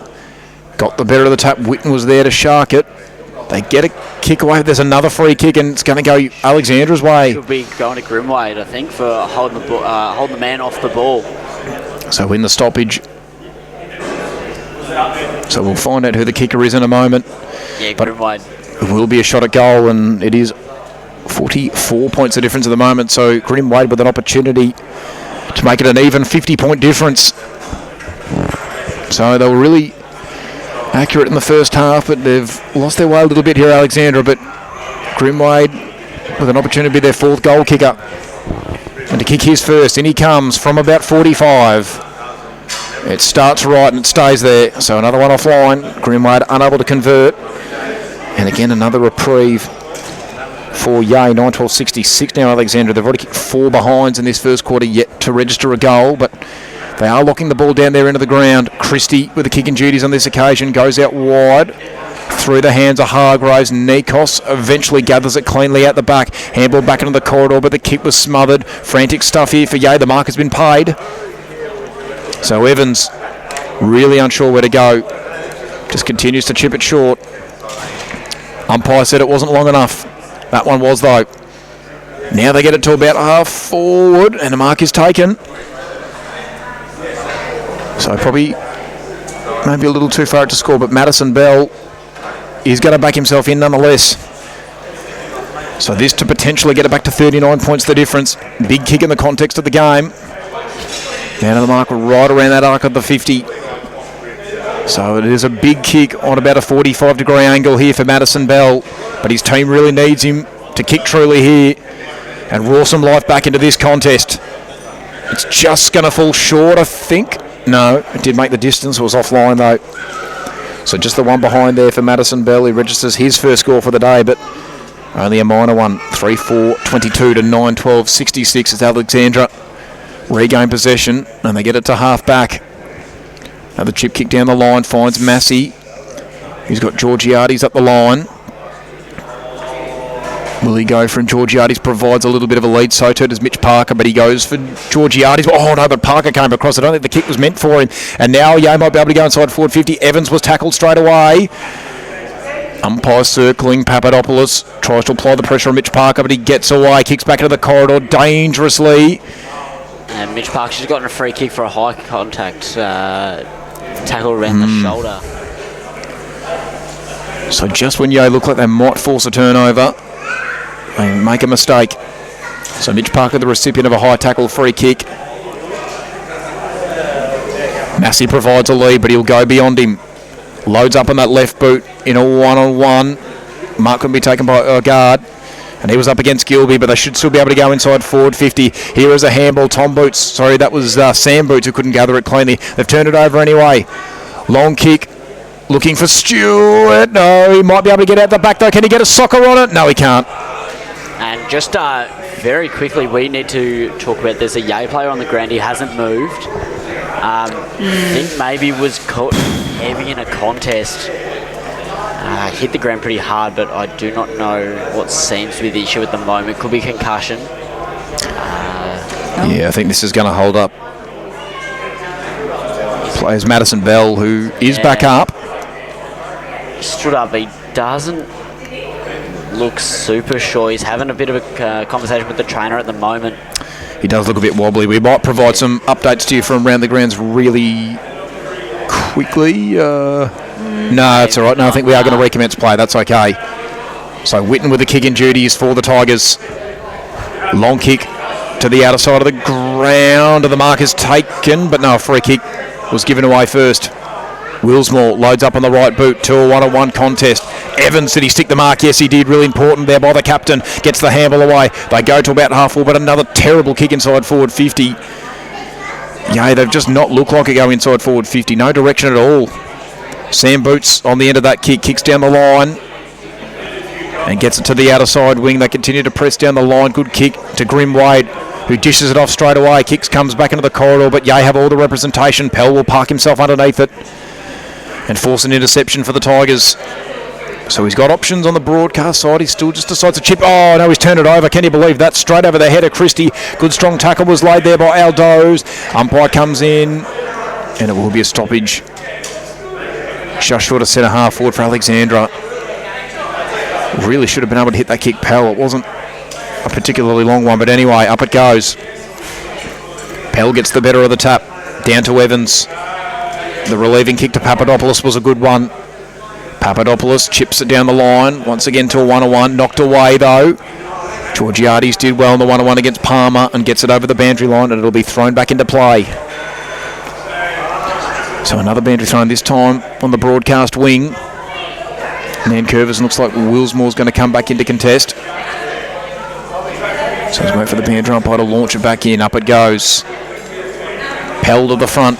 Got the better of the tap. Witten was there to shark it. They get a kick away. There's another free kick, and it's going to go Alexandra's way. Should be going to Grimwade, I think, for holding the man off the ball. So in the stoppage. So we'll find out who the kicker is in a moment. Yeah, Grimwade. It will be a shot at goal, and it is 44 points of difference at the moment. So Grimwade with an opportunity to make it an even 50-point difference. So they were really accurate in the first half, but they've lost their way a little bit here, Alexandra. But Grimwade with an opportunity to be their fourth goal kicker. And to kick his first, in he comes from about 45. It starts right and it stays there. So another one offline. Grimwade unable to convert. And again, another reprieve for Yay, 9-12-66 now, Alexandra. They've already kicked 4 behinds in this first quarter yet to register a goal, but they are locking the ball down there into the ground. Christie with the kicking duties on this occasion goes out wide through the hands of Hargraves. Nikos eventually gathers it cleanly out the back. Handball back into the corridor, but the kick was smothered. Frantic stuff here for Yay. The mark has been paid. So Evans really unsure where to go. Just continues to chip it short. Umpire said it wasn't long enough. That one was, though. Now they get it to about half forward, and the mark is taken. So probably maybe a little too far to score, but Madison Bell is going to back himself in nonetheless. So this to potentially get it back to 39 points the difference. Big kick in the context of the game. Down to the mark right around that arc of the 50. So it is a big kick on about a 45-degree angle here for Madison Bell. But his team really needs him to kick truly here and roar some life back into this contest. It's just going to fall short, I think. No, it did make the distance. It was offline, though. So just the one behind there for Madison Bell. He registers his first score for the day, but only a minor one. 3-4-22 to 9-12-66 as Alexandra regain possession, and they get it to half back. Another chip kick down the line, finds Massey. He's got Georgiades up the line. Will he go from Georgiades? Provides a little bit of a lead. So too does Mitch Parker, but he goes for Georgiades. Oh no, but Parker came across. I don't think the kick was meant for him. And now Yay might be able to go inside forward 50. Evans was tackled straight away. Umpire circling. Papadopoulos tries to apply the pressure on Mitch Parker, but he gets away. Kicks back into the corridor dangerously. And Mitch Parker's just gotten a free kick for a high contact tackle around the shoulder. So just when Yay look like they might force a turnover, they make a mistake. So Mitch Parker, the recipient of a high tackle free kick. Massey provides a lead, but he'll go beyond him. Loads up on that left boot in a one-on-one. Mark can be taken by a guard. And he was up against Gilby, but they should still be able to go inside forward 50. Here is a handball. Tom Boots. Sorry, that was Sam Boots who couldn't gather it cleanly. They've turned it over anyway. Long kick. Looking for Stewart. No, he might be able to get out the back though. Can he get a soccer on it? No, he can't. And just very quickly, we need to talk about there's a Yay player on the ground. He hasn't moved. I think maybe was caught heavy in a contest. Hit the ground pretty hard, but I do not know what seems to be the issue at the moment. Could be concussion. Yeah, I think this is going to hold up. Plays Madison Bell, who is back up. Stood up. He doesn't look super sure. He's having a bit of a conversation with the trainer at the moment. He does look a bit wobbly. We might provide some updates to you from around the grounds really quickly. No, it's all right. No, I think we are going to recommence play. That's okay. So Witten with the kick in duties for the Tigers. Long kick to the outer side of the ground. The mark is taken, but no, a free kick was given away first. Willsmore loads up on the right boot to a one-on-one contest. Evans, did he stick the mark? Yes, he did. Really important there by the captain. Gets the handball away. They go to about half full, but another terrible kick inside forward 50. Yeah, they've just not looked like it go inside forward 50. No direction at all. Sam Boots on the end of that kick, kicks down the line and gets it to the outer side wing. They continue to press down the line. Good kick to Grimwade, who dishes it off straight away. Kicks comes back into the corridor, but Yay have all the representation. Pell will park himself underneath it and force an interception for the Tigers. So he's got options on the broadcast side. He still just decides to chip. Oh, no, he's turned it over. Can you believe that? Straight over the head of Christie. Good strong tackle was laid there by Aldo's. Umpire comes in, and it will be a stoppage. Just short of centre half forward for Alexandra. Really should have been able to hit that kick, Pell. It wasn't a particularly long one, but anyway, up it goes. Pell gets the better of the tap. Down to Evans. The relieving kick to Papadopoulos was a good one. Papadopoulos chips it down the line, once again to a 1-on-1, knocked away though. Georgiades did well in the 1-on-1 against Palmer and gets it over the boundary line, and it'll be thrown back into play. So another boundary thrown, this time on the broadcast wing. Nankervis looks like Willsmore's going to come back into contest. So let's wait for the boundary umpire to launch it back in. Up it goes. Pell to the front.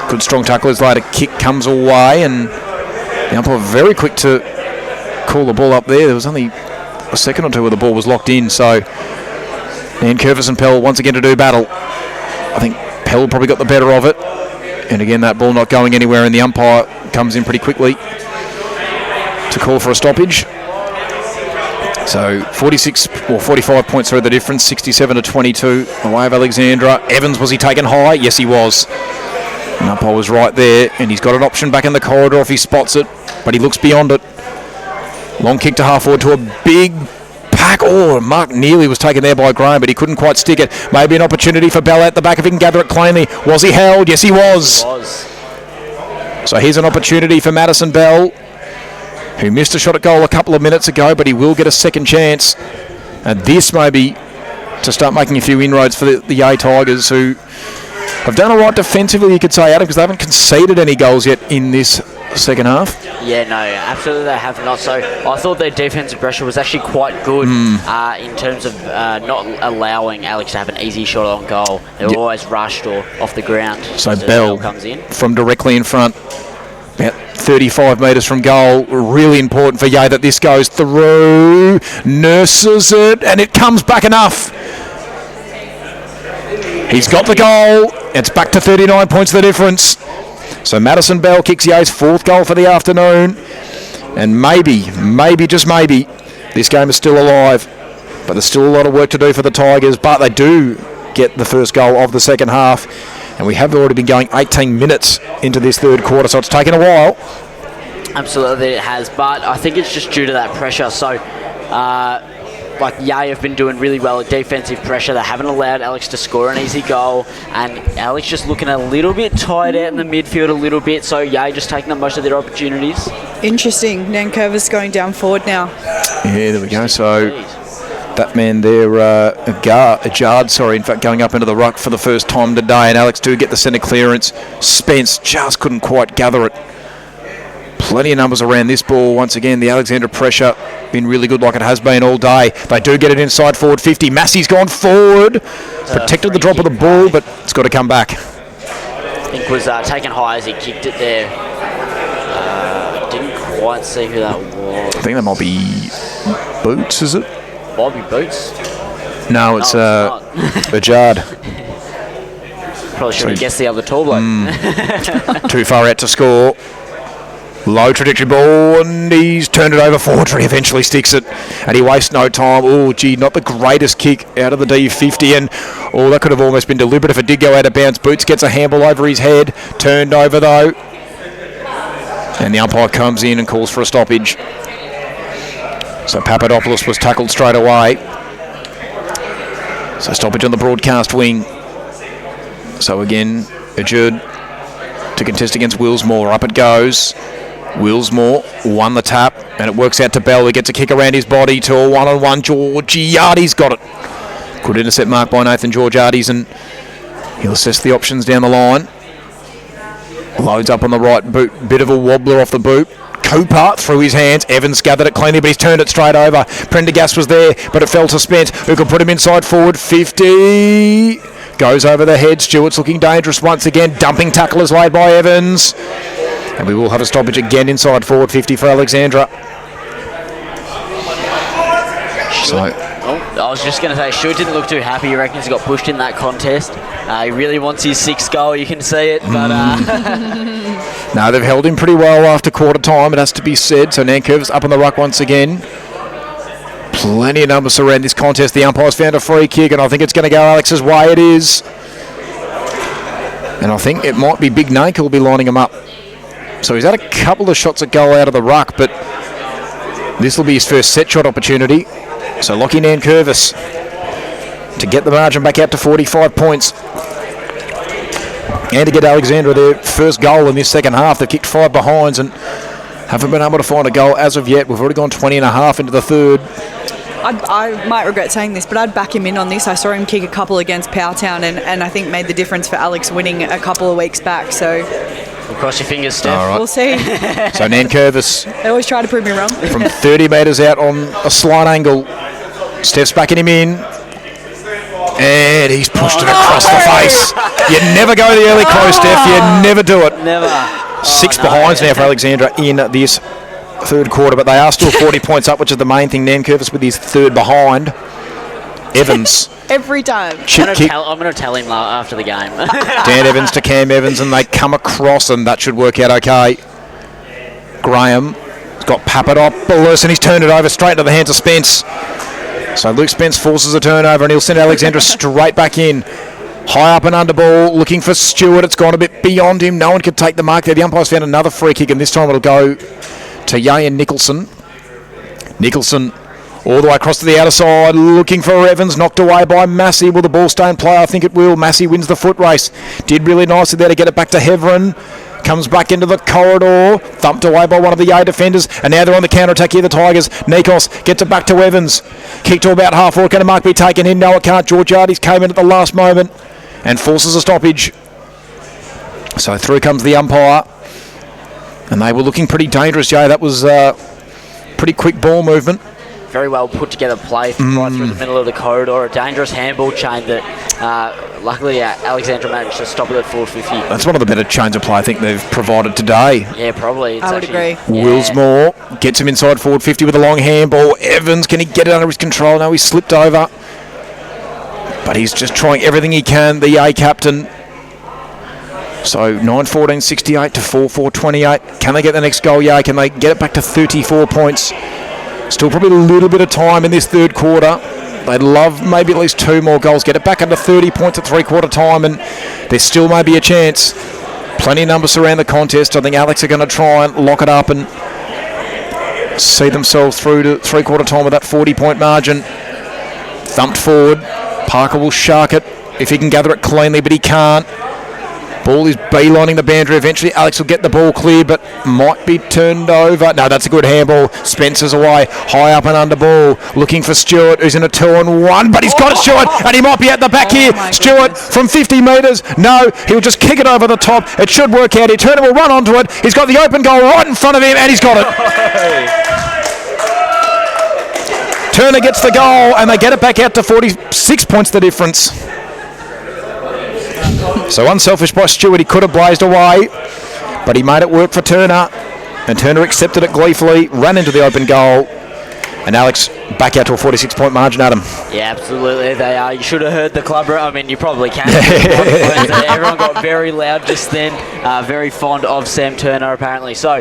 Good strong tackle is later. Kick comes away, and the umpire very quick to call the ball up there. There was only a second or two where the ball was locked in. So Nankervis and Pell once again to do battle. I think Pell probably got the better of it. And again, that ball not going anywhere, and the umpire comes in pretty quickly to call for a stoppage. So 46 or 45 points through the difference, 67-22 away of Alexandra. Evans, was he taken high? Yes, he was. And umpire was right there, and he's got an option back in the corridor if he spots it, but he looks beyond it. Long kick to half forward to a big pack. Oh, Mark Neely was taken there by Graham, but he couldn't quite stick it. Maybe an opportunity for Bell at the back if he can gather it cleanly. Was he held? Yes, he was. So here's an opportunity for Madison Bell, who missed a shot at goal a couple of minutes ago, but he will get a second chance. And this may be to start making a few inroads for the Yay Tigers, who have done all right defensively, you could say, Adam, because they haven't conceded any goals yet in this second half. Yeah, no, absolutely they have not. So I thought their defensive pressure was actually quite good in terms of not allowing Alex to have an easy shot on goal. They were always rushed or off the ground. So Bell comes in from directly in front, about 35 metres from goal. Really important for Yay that this goes through. Nurses it, and it comes back enough. He's got the goal. It's back to 39 points the difference. So Madison Bell kicks Yay's fourth goal for the afternoon. And maybe, just maybe, this game is still alive. But there's still a lot of work to do for the Tigers. But they do get the first goal of the second half. And we have already been going 18 minutes into this third quarter, so it's taken a while. Absolutely it has, but I think it's just due to that pressure. So, like Yay have been doing really well at defensive pressure. They haven't allowed Alex to score an easy goal, and Alex just looking a little bit tired out in the midfield a little bit, so Yay just taking up most of their opportunities. Interesting. Nankervis going down forward now. Yeah, there we go. So that man there, Ajard, in fact, going up into the ruck for the first time today, and Alex do get the centre clearance. Spence just couldn't quite gather it. Plenty of numbers around this ball. Once again, the Alexandra pressure been really good like it has been all day. They do get it inside forward 50. Massey's gone forward. Protected the drop of the ball, but it's got to come back. I think was taken high as he kicked it there. Didn't quite see who that was. I think that might be Boots, is it? Bobby Boots? No, it's not. Ajard. Probably should have guessed the other tall bloke. Too far out to score. Low trajectory ball, and he's turned it over. Fortry eventually sticks it, and he wastes no time. Oh, gee, not the greatest kick out of the D50, and that could have almost been deliberate if it did go out of bounds. Boots gets a handball over his head, turned over though, and the umpire comes in and calls for a stoppage. So Papadopoulos was tackled straight away. So stoppage on the broadcast wing. So again, Ajud to contest against Willsmore. Up it goes. Willsmore won the tap, and it works out to Bell. He gets a kick around his body to a one-on-one. Georgiades got it. Good intercept mark by Nathan Georgiades, and he'll assess the options down the line. Loads up on the right boot. Bit of a wobbler off the boot. Cooper through his hands. Evans gathered it cleanly, but he's turned it straight over. Prendergast was there, but it fell to Spence, who could put him inside forward 50. Goes over the head. Stewart's looking dangerous once again. Dumping tackle is laid by Evans. And we will have a stoppage again inside forward 50 for Alexandra. So I was just going to say, Stewart didn't look too happy. He reckons he got pushed in that contest. He really wants his 6th goal. You can see it, but... No, they've held him pretty well after quarter time, it has to be said. So Nankervis up on the ruck once again. Plenty of numbers around this contest. The umpire's found a free kick, and I think it's going to go Alex's way. It is. And I think it might be Big Nank who'll be lining him up. So he's had a couple of shots that go out of the ruck, but this will be his first set shot opportunity. So Lockie Nankervis to get the margin back out to 45 points. And to get Alexandra their first goal in this second half. They've kicked 5 behinds and haven't been able to find a goal as of yet. We've already gone 20 and a half into the third. I might regret saying this, but I'd back him in on this. I saw him kick a couple against Powtown and I think made the difference for Alex winning a couple of weeks back. So We'll cross your fingers, Steph. All right. we'll see. So Nankervis They always try to prove me wrong. from 30 metres out on a slight angle. Steph's backing him in. And he's pushed it across the face. You never go the early close, Steph. You never do it. Never. 6 behinds now for Alexandra in this third quarter, but they are still 40 points up, which is the main thing. Nankervis with his third behind. Evans. Every time. Chip kick. I'm going to tell him after the game. Dan Evans to Cam Evans, and they come across, and that should work out okay. Graham has got Papadopoulos, and he's turned it over straight into the hands of Spence. So Luke Spence forces a turnover, and he'll send Alexandra straight back in. High up and under ball, looking for Stewart. It's gone a bit beyond him. No one can take the mark there. The umpire's found another free kick, and this time it'll go to Yayan Nicholson. Nicholson all the way across to the outer side, looking for Evans, knocked away by Massey. Will the ball stay in play? I think it will. Massey wins the foot race. Did really nicely there to get it back to Heverin. Comes back into the corridor, thumped away by one of the Yale defenders, and now they're on the counter-attack here, the Tigers. Nikos gets it back to Evans. Kick to about half forward. Can a mark be taken in? No, it can't. Georgiades came in at the last moment and forces a stoppage. So through comes the umpire. And they were looking pretty dangerous, Jay. That was pretty quick ball movement. Very well put together play right through the middle of the corridor. A dangerous handball chain that luckily Alexandra managed to stop it at 450. That's one of the better chains of play I think they've provided today. Yeah, probably. It's I would actually- agree. Yeah. Willsmore gets him inside forward 50 with a long handball. Evans, can he get it under his control? No, he's slipped over. But he's just trying everything he can, the A captain. So 9-14-68 to 4-4-28. Can they get the next goal? Yeah. Can they get it back to 34 points? Still probably a little bit of time in this third quarter. They'd love maybe at least 2 more goals. Get it back under 30 points at three-quarter time, and there still may be a chance. Plenty of numbers around the contest. I think Alex are going to try and lock it up and see themselves through to three-quarter time with that 40-point margin. Thumped forward. Parker will shark it if he can gather it cleanly, but he can't. Ball is beelining the boundary. Eventually Alex will get the ball clear, but might be turned over. No, that's a good handball. Spencer's away. High up and under ball. Looking for Stewart, who's in a 2-on-1, but he's got it, Stewart, and he might be at the back here. Stewart from 50 metres. No, he'll just kick it over the top. It should work out. Turner will run onto it. He's got the open goal right in front of him, and he's got it. Turner gets the goal, and they get it back out to 46 points the difference. So unselfish by Stewart, he could have blazed away, but he made it work for Turner, and Turner accepted it gleefully, ran into the open goal, and Alex back out to a 46-point margin, Adam. Yeah, absolutely. They are. You should have heard the club. I mean, you probably can. Everyone got very loud just then. Very fond of Sam Turner, apparently. So,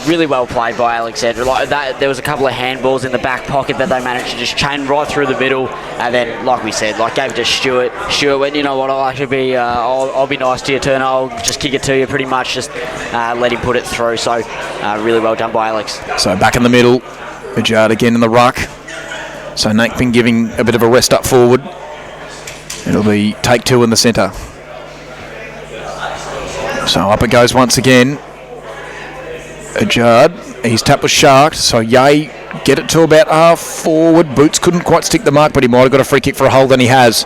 really well played by Alexandra. Like that, there was a couple of handballs in the back pocket that they managed to just chain right through the middle, and then, like we said, gave it to Stewart. Stewart went, you know what? I'll actually be. I'll be nice to you, Turner. I'll just kick it to you, pretty much. Just let him put it through. So, really well done by Alex. So back in the middle. Ajard again in the ruck. So Nate been giving a bit of a rest up forward. It'll be take 2 in the centre. So up it goes once again. Ajard, his tap was sharked, so Yay get it to about half forward. Boots couldn't quite stick the mark, but he might have got a free kick for a hold, and he has.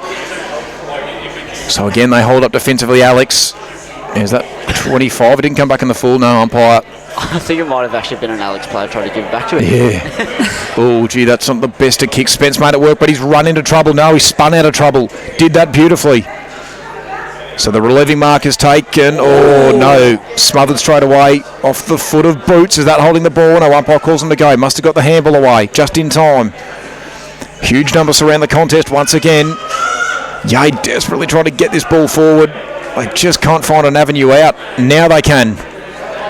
So again they hold up defensively. Alex, is that 25? It didn't come back in the full. No, umpire. I think it might have actually been an Alex player trying to give it back to him. Yeah. Oh, gee, that's not the best of kicks. Spence made it work, but he's run into trouble. No, he spun out of trouble. Did that beautifully. So the relieving mark is taken. Oh, no. Smothered straight away off the foot of Boots. Is that holding the ball? No, umpire calls him to go. Must have got the handball away just in time. Huge numbers around the contest once again. Yay desperately trying to get this ball forward. They just can't find an avenue out. Now they can.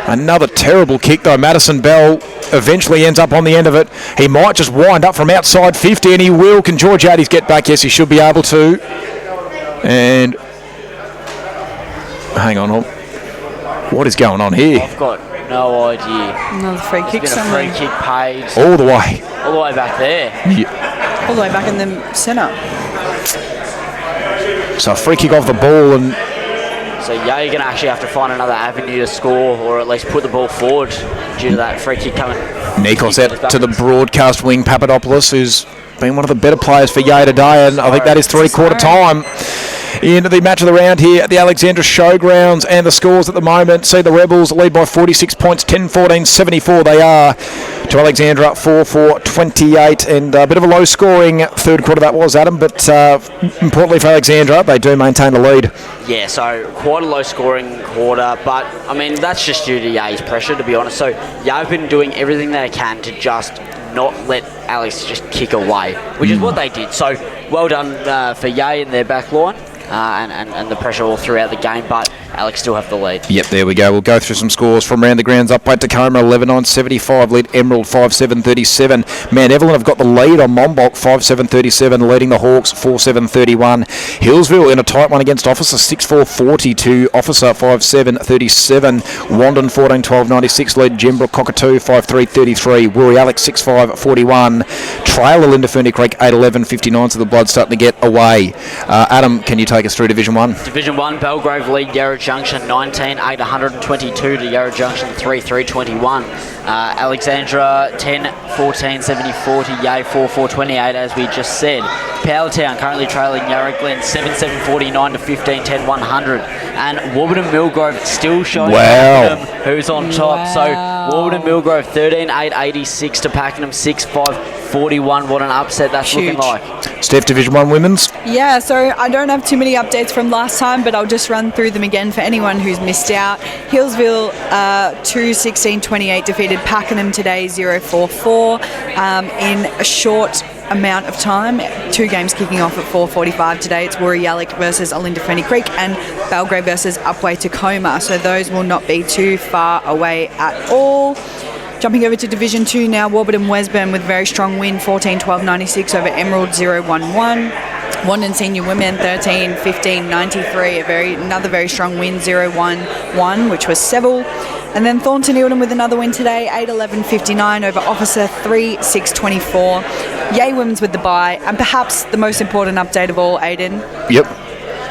Another terrible kick though. Madison Bell eventually ends up on the end of it. He might just wind up from outside 50, and he will. Can Georgiades get back? Yes, he should be able to. And hang on. What is going on here? I've got no idea. Another free kick There's been a somewhere. free kick paid All the way. all the way back there. Yeah. All the way back in the centre. So a free kick off the ball, and So yeah, you're going to actually have to find another avenue to score, or at least put the ball forward due to that free kick coming. Nikos out to the broadcast wing. Papadopoulos, who's been one of the better players for Yay today, and I think that is three-quarter time into the match of the round here at the Alexandra Showgrounds. And the scores at the moment see the Rebels lead by 46 points, 10-14, 74 they are to Alexandra, 4-4-28, and a bit of a low-scoring third quarter that was, Adam, but importantly for Alexandra, they do maintain the lead. Yeah, so quite a low-scoring quarter, but I mean that's just due to Yay's pressure, to be honest. So Yay have been doing everything they can to just not let Alex just kick away, which is what they did. So well done for Yay in their back line. And the pressure all throughout the game, but Alex still have the lead. Yep, there we go. We'll go through some scores from round the grounds. Up by Tacoma, 11-9-75. Lead Emerald, 5-7-37. Mount Evelyn have got the lead on Monbulk, 5-7-37. Leading the Hawks, 4-7-31. Hillsville in a tight one against Officer, 6-4-40 to Officer, 5-7-37. Wandon, 14-12-96. Lead Gembrook Cockatoo, 5-3-33. Woori Alex, 6-5-41. Trailer Linda Ferny Creek, 8-11-59. So the blood's starting to get away. Adam, can you take us through Division 1? Division 1, Belgrave lead Yarra Junction 19-8-122 to Yarra Junction 3-3-21. Alexandra 10-14-74 to Yay 4-4-28, as we just said. Powertown currently trailing Yarra Glen 7-7-49 to 15-10-100. And Warburton Millgrove still showing Pakenham, who's on top. So Warburton Millgrove 13-8-86 to Pakenham 6-5-41. What an upset that's Huge. looking like. Steph, Division 1 Women's? Yeah, so I don't have too many updates from last time, but I'll just run through them again for anyone who's missed out. Hillsville 2-16-28 defeated Pakenham today 0-4-4 in a short amount of time. Two games kicking off at 4:45 today. It's Woori Yallock versus Olinda Ferny Creek and Belgrave versus Upwey Tacoma. So those will not be too far away at all. Jumping over to Division 2 now, Warburton Wesburn with a very strong win, 14-12-96 over Emerald 0-1-1. Wandon Senior Women 13-15-93, another very strong win, 0-1-1, which was Seville. And then Thornton Eildon with another win today, 8-11-59 over Officer 3-6-24. Yay Women's with the bye, and perhaps the most important update of all, Aiden. Yep.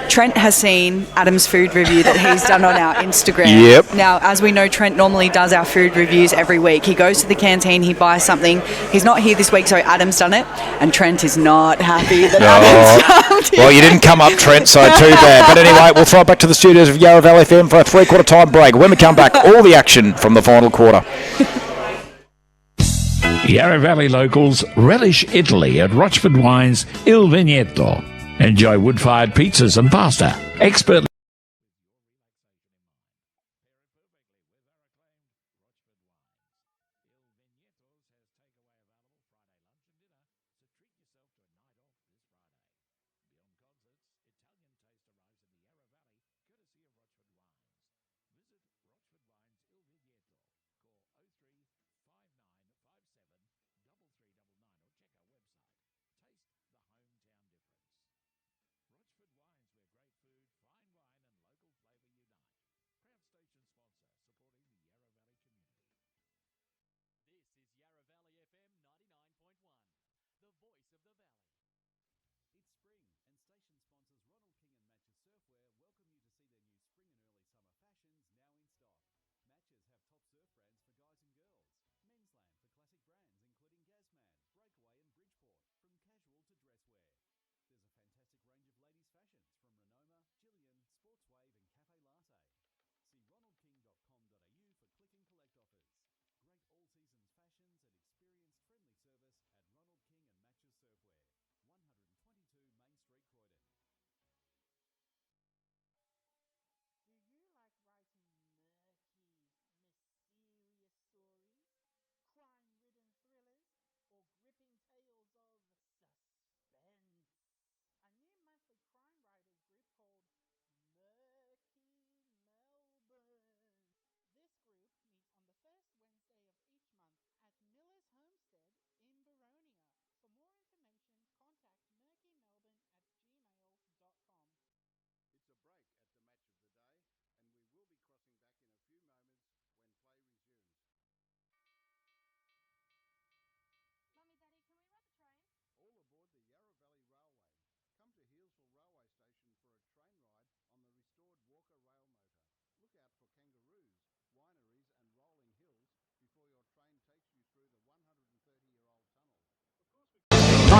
Trent has seen Adam's food review that he's done on our Instagram. Yep. Now, as we know, Trent normally does our food reviews every week. He goes to the canteen, he buys something. He's not here this week, so Adam's done it. And Trent is not happy that Adam's done it. Well, you didn't come up, Trent, so too bad. But anyway, we'll throw it back to the studios of Yarra Valley FM for a three-quarter time break. When we come back, all the action from the final quarter. Yarra Valley locals relish Italy at Rochford Wine's Il Vigneto. Enjoy wood-fired pizzas and pasta. Expert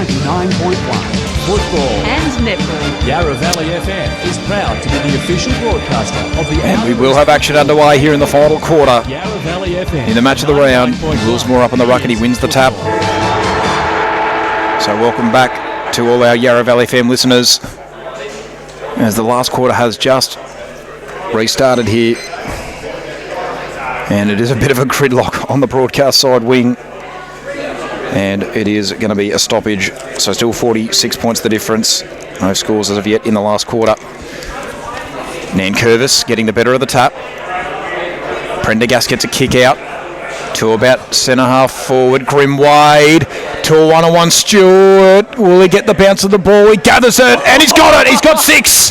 99.1. Football. And netball. Yarra Valley FM is proud to be the official broadcaster of the And we will have action underway here in the final quarter. Yarra Valley FM. In the match of the round, Willsmore up on the ruck and he wins the tap. So welcome back to all our Yarra Valley FM listeners as the last quarter has just restarted here. And it is a bit of a gridlock on the broadcast side wing. And it is going to be a stoppage. So still 46 points the difference. No scores as of yet in the last quarter. Nankervis getting the better of the tap. Prendergast gets a kick out to about centre half forward. Grim Wade to a one-on-one Stewart. Will he get the bounce of the ball? He gathers it and he's got it. He's got 6.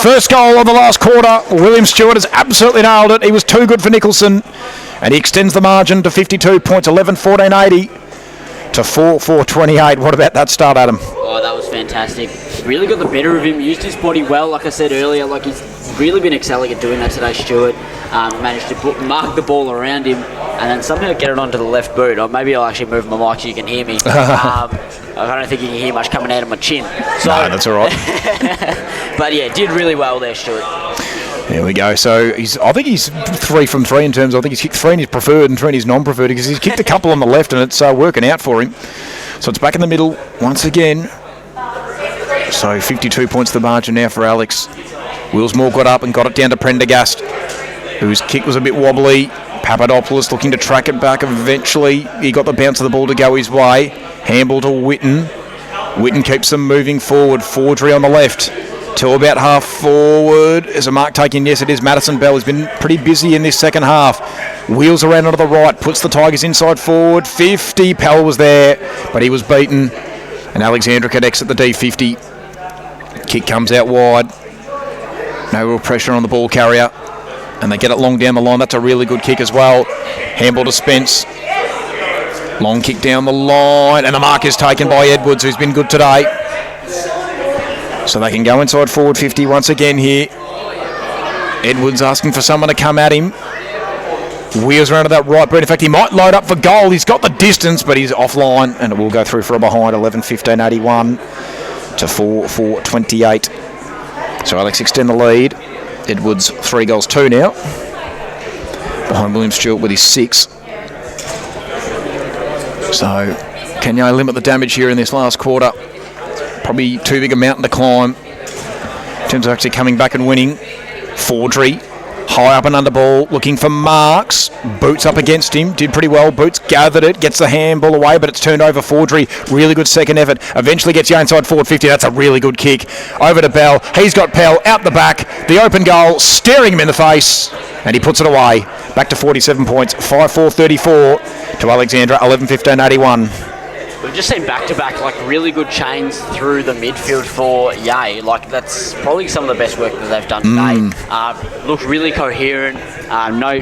First goal of the last quarter. William Stewart has absolutely nailed it. He was too good for Nicholson. And he extends the margin to 52 points, 11-14-80 to 4-4-28. What about that start, Adam? Oh, that was fantastic. Really got the better of him, used his body well, like I said earlier. Like, he's really been excelling at doing that today, Stewart. Managed to mark the ball around him and then somehow get it onto the left boot. Or maybe I'll actually move my mic so you can hear me. I don't think you can hear much coming out of my chin. So, no, that's all right. But yeah, did really well there, Stewart. There we go. So I think he's 3 from 3 in terms of, I think he's kicked 3 in his preferred and 3 in his non-preferred because he's kicked a couple on the left and it's working out for him. So it's back in the middle once again. So 52 points the margin now for Alex. Willsmore got up and got it down to Prendergast, whose kick was a bit wobbly. Papadopoulos looking to track it back eventually. He got the bounce of the ball to go his way. Handball to Witten. Witten keeps them moving forward. Fordry on the left. Till about half forward. Is a mark taken? Yes, it is. Madison Bell has been pretty busy in this second half. Wheels around onto the right. Puts the Tigers inside forward. 50. Pell was there, but he was beaten. And Alexandra can exit the D50. Kick comes out wide. No real pressure on the ball carrier. And they get it long down the line. That's a really good kick as well. Handball to Spence. Long kick down the line. And the mark is taken by Edwards, who's been good today. So they can go inside forward 50 once again here. Edwards asking for someone to come at him. Wheels around to that right boot. In fact, he might load up for goal. He's got the distance, but he's offline, and it will go through for a behind 11-15-81 to 4-4-28. So Alex extend the lead. Edwards 3 goals 2 now. Behind William Stewart with his 6. So can you limit the damage here in this last quarter? Probably too big a mountain to climb in terms of actually coming back and winning. Fordry, high up and under ball, looking for marks. Boots up against him, did pretty well. Boots gathered it, gets the handball away, but it's turned over. Fordry, really good second effort. Eventually gets you inside forward 50. That's a really good kick. Over to Bell. He's got Pell out the back. The open goal, staring him in the face, and he puts it away. Back to 47 points, 5-4-34 to Alexandra, 11-15-81. We've just seen back-to-back, like, really good chains through the midfield for Yay. Like, that's probably some of the best work that they've done today. Looked really coherent. No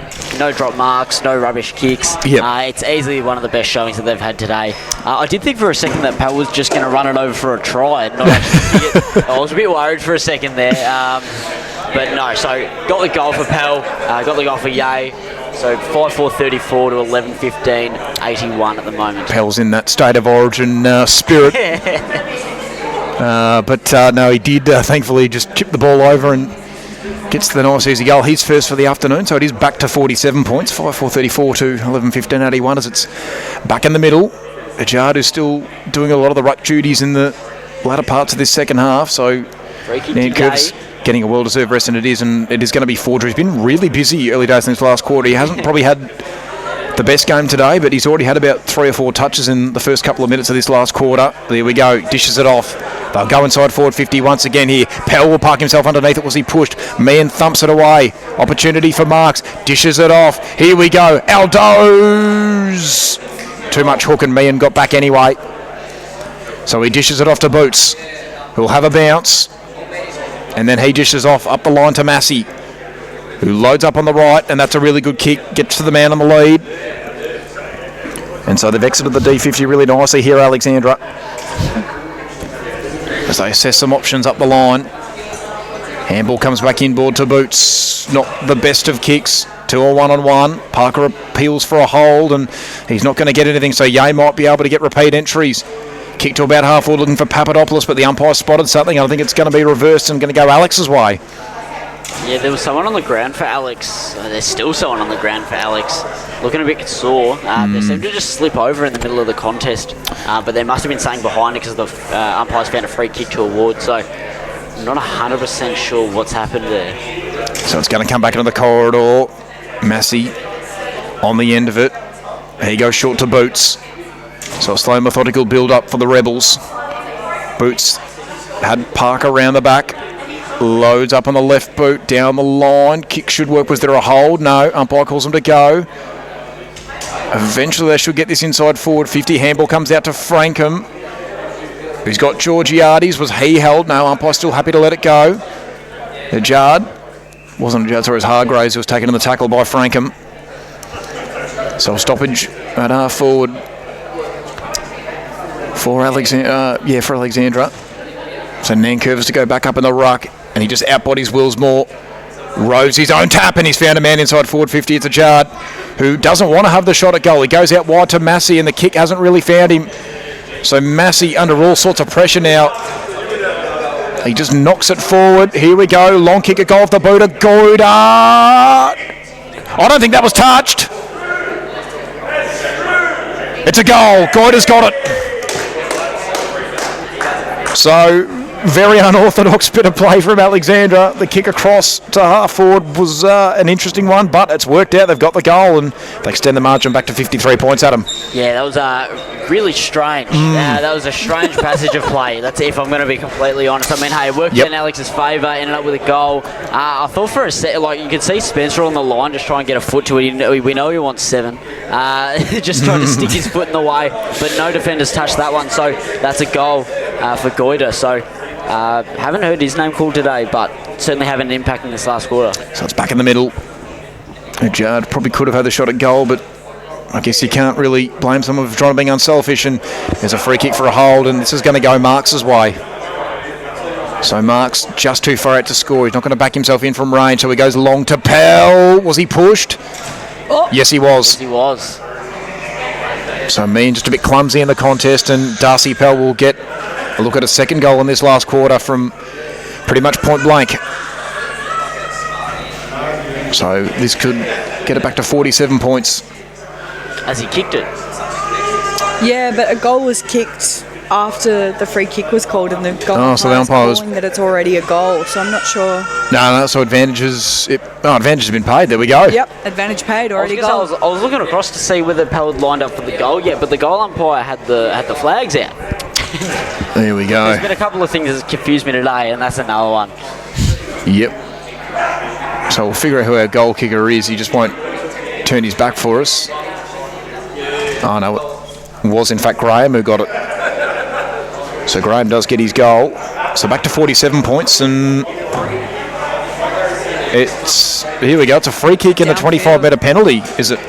drop marks, no rubbish kicks. Yep. It's easily one of the best showings that they've had today. I did think for a second that Pell was just going to run it over for a try. And not actually it. I was a bit worried for a second there. But no, so got the goal for Pell, got the goal for Yay. So 5-4-34 to 11-15-81 at the moment. Pell's in that state of origin spirit. But no, he did thankfully just chip the ball over and gets to the nice easy goal. He's first for the afternoon, so it is back to 47 points, 5-4-34 to 11-15-81 as it's back in the middle. Ajard is still doing a lot of the ruck duties in the latter parts of this second half, so Nankervis getting a well-deserved rest, and it is going to be Fordry. He's been really busy early days in this last quarter. He hasn't probably had the best game today, but he's already had about 3 or 4 touches in the first couple of minutes of this last quarter. There we go, dishes it off. They'll go inside forward 50 once again here. Pell will park himself underneath it. Was he pushed? Meehan thumps it away. Opportunity for Marks. Dishes it off. Here we go. Aldo's. Too much hook and Meehan got back anyway. So he dishes it off to Boots, who'll have a bounce. And then he dishes off up the line to Massey, who loads up on the right, and that's a really good kick. Gets to the man on the lead. And so they've exited the D50 really nicely here, Alexandra, as they assess some options up the line. Handball comes back inboard to Boots. Not the best of kicks. 2 or 1-on-1. Parker appeals for a hold, and he's not going to get anything, so Yay might be able to get repeat entries. Kick to about half forward looking for Papadopoulos, but the umpire spotted something. I think it's going to be reversed and going to go Alex's way. Yeah, there was someone on the ground for Alex. There's still someone on the ground for Alex. Looking a bit sore. They seemed to just slip over in the middle of the contest. But there must have been something behind it because the umpires found a free kick to award. So I'm not 100% sure what's happened there. So it's going to come back into the corridor. Massey on the end of it. He goes short to Boots. So a slow, methodical build-up for the Rebels. Boots had Parker around the back. Loads up on the left boot, down the line. Kick should work. Was there a hold? No. Umpire calls him to go. Eventually they should get this inside forward 50. Handball comes out to Frankham, who's got Georgiades. Was he held? No. Umpire still happy to let it go. Ajard. Wasn't Ajard, sorry, it was Hargraves who was taken in the tackle by Frankham. So a stoppage at half forward for Alexandra. So Nankervis to go back up in the ruck, and he just outbodies Willsmore. Rows his own tap, and he's found a man inside forward 50. It's Ajard, who doesn't want to have the shot at goal. He goes out wide to Massey, and the kick hasn't really found him. So Massey under all sorts of pressure now. He just knocks it forward. Here we go. Long kick at goal off the boot of Goida. I don't think that was touched. It's a goal. Goida's got it. So, very unorthodox bit of play from Alexandra. The kick across to half forward was an interesting one, but it's worked out. They've got the goal, and they extend the margin back to 53 points, Adam. Yeah, that was really strange. That was a strange passage of play. That's if I'm going to be completely honest. I mean, hey, it worked in Alex's favour, ended up with a goal. I thought for a set, like you could see Spencer on the line just try and get a foot to it. We know he wants 7. Just trying to stick his foot in the way, but no defenders touched that one. So that's a goal for Goida. So haven't heard his name called today, but certainly having an impact in this last quarter. So it's back in the middle. Ajard probably could have had the shot at goal, but I guess you can't really blame someone for trying to be unselfish, and there's a free kick for a hold, and this is going to go Marks' way. So Marks just too far out to score. He's not going to back himself in from range, so he goes long to Pell. Was he pushed? Oh. Yes, he was. Yes, he was. So Mean just a bit clumsy in the contest, and Darcy Pell will get a look at a second goal in this last quarter from pretty much point blank. So this could get it back to 47 points. As he kicked it. Yeah, but a goal was kicked after the free kick was called, and the goal so the umpire was calling that it's already a goal. So I'm not sure. No. So advantages have been paid. There we go. Yep, advantage paid, already goal. I was looking across to see whether Pell had lined up for the goal yet, but the goal umpire had the flags out. There we go. There's been a couple of things that confused me today, and that's another one. Yep. So we'll figure out who our goal kicker is. He just won't turn his back for us. Oh no, it was in fact Graham who got it. So Graham does get his goal. So back to 47 points, and here we go. It's a free kick and a 25-metre penalty. Is it?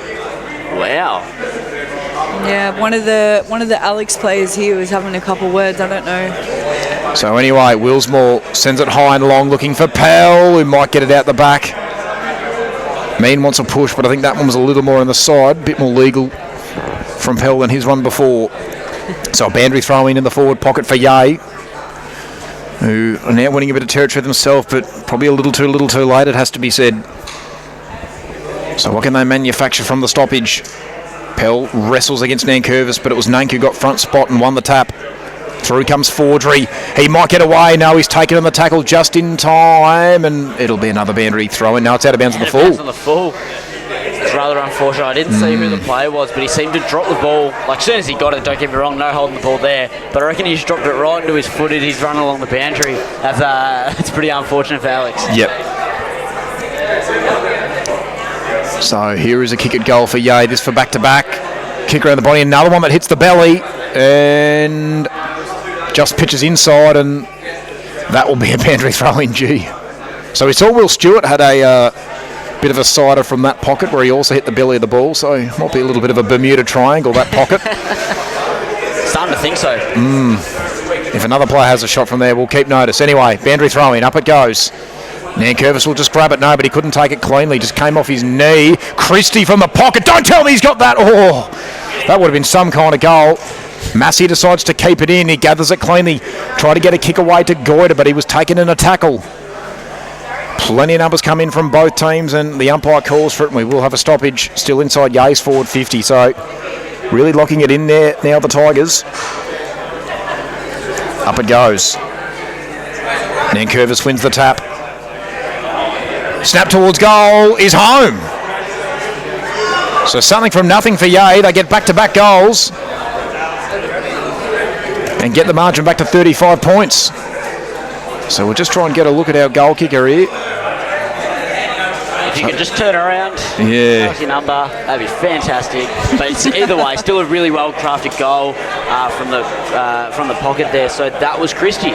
Wow. Yeah, one of the Alex players here was having a couple words. I don't know. So anyway, Willsmore sends it high and long, looking for Pell, who might get it out the back. Mean wants a push, but I think that one was a little more on the side, a bit more legal from Pell than his one before. So a boundary throw in the forward pocket for Yeh, who are now winning a bit of territory themselves, but probably a little too late, it has to be said. So what can they manufacture from the stoppage? Pell wrestles against Nankervis, but it was Nank who got front spot and won the tap. Through comes Fordry. He might get away. No, he's taken on the tackle just in time, and it'll be another boundary throw in. Now it's out of bounds on the full. It's rather unfortunate. I didn't see who the player was, but he seemed to drop the ball. Like, as soon as he got it, don't get me wrong, no holding the ball there. But I reckon he's dropped it right into his foot and he's running along the boundary. It's pretty unfortunate for Alex. Yep. So here is a kick at goal for Yeh. This for back-to-back. Kick around the body. Another one that hits the belly and just pitches inside, and that will be a boundary throw in G. So we saw Will Stewart had a bit of a sider from that pocket where he also hit the belly of the ball, so it might be a little bit of a Bermuda Triangle, that pocket. Starting to think so. If another player has a shot from there, we'll keep notice. Anyway, boundary throw in, up it goes. Nankervis will just grab it. No, but he couldn't take it cleanly. Just came off his knee. Christie from the pocket. Don't tell me he's got that. Oh, that would have been some kind of goal. Massey decides to keep it in. He gathers it cleanly. Tried to get a kick away to Goiter, but he was taken in a tackle. Plenty of numbers come in from both teams, and the umpire calls for it, and we will have a stoppage. Still inside Ye's forward 50, so really locking it in there now, the Tigers. Up it goes. Nankervis wins the tap. Snap towards goal is home. So something from nothing for Ye. They get back-to-back goals and get the margin back to 35 points. So we'll just try and get a look at our goal kicker here. If you could just turn around, yeah, your number, that'd be fantastic. But it's, either way, still a really well-crafted goal from the pocket there. So that was Christie.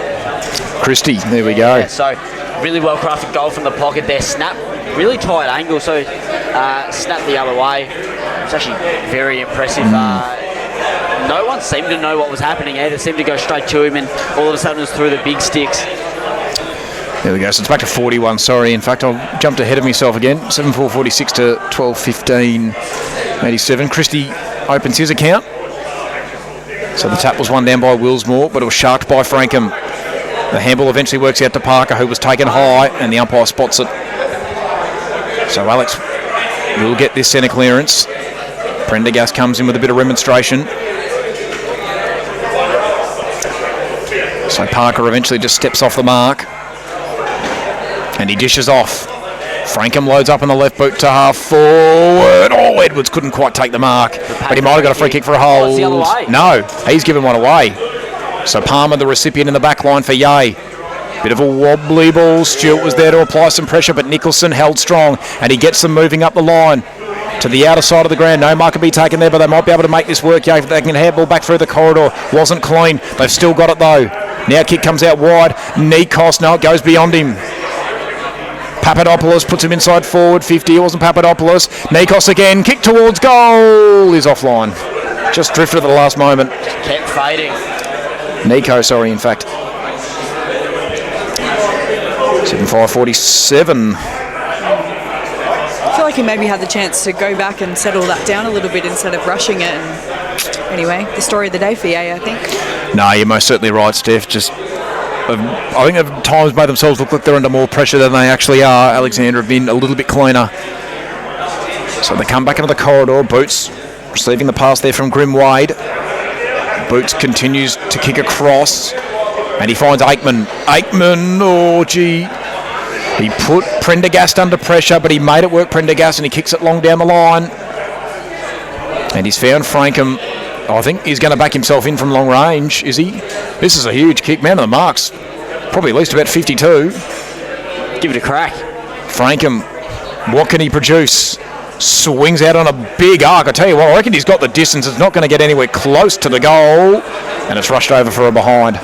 There we go. Yeah, so really well-crafted goal from the pocket there. Snap, really tight angle, so snap the other way. It's actually very impressive. No one seemed to know what was happening either. Seemed to go straight to him, and all of a sudden it was through the big sticks. There we go. So it's back to 41. Sorry. In fact, I jumped ahead of myself again. 7-4-46 to 12-15-87. Christie opens his account. So the tap was won down by Willsmore, but it was sharked by Frankham. The handball eventually works out to Parker, who was taken high, and the umpire spots it. So Alex will get this centre clearance. Prendergast comes in with a bit of remonstration. So Parker eventually just steps off the mark. And he dishes off. Frankham loads up on the left boot to half forward. Oh, Edwards couldn't quite take the mark, but he might have got a free kick for a hold. The other way. No, he's given one away. So Palmer, the recipient in the back line for Ye. Bit of a wobbly ball. Stewart was there to apply some pressure, but Nicholson held strong, and he gets them moving up the line to the outer side of the ground. No mark can be taken there, but they might be able to make this work. If they can handball back through the corridor. Wasn't clean. They've still got it though. Now kick comes out wide. Nikos, no, it goes beyond him. Papadopoulos puts him inside forward 50. It wasn't Papadopoulos. Nikos again. Kick towards goal is offline. Just drifted at the last moment. Kept fading. Nico, sorry, in fact. 7-5-47. I feel like he maybe had the chance to go back and settle that down a little bit instead of rushing it. And anyway, the story of the day for Ye, I think. No, you're most certainly right, Steph. Just, I think at times made themselves look like they're under more pressure than they actually are. Alexandra have been a little bit cleaner. So they come back into the corridor. Boots receiving the pass there from Grim Wade. Boots continues to kick across, and he finds Aikman. Oh, gee. He put Prendergast under pressure, but he made it work, Prendergast, and he kicks it long down the line. And he's found Frankham. I think he's going to back himself in from long range, is he? This is a huge kick. Man of the marks. Probably at least about 52. Give it a crack. Frankham, what can he produce? Swings out on a big arc. I tell you what, I reckon he's got the distance. It's not going to get anywhere close to the goal. And it's rushed over for a behind.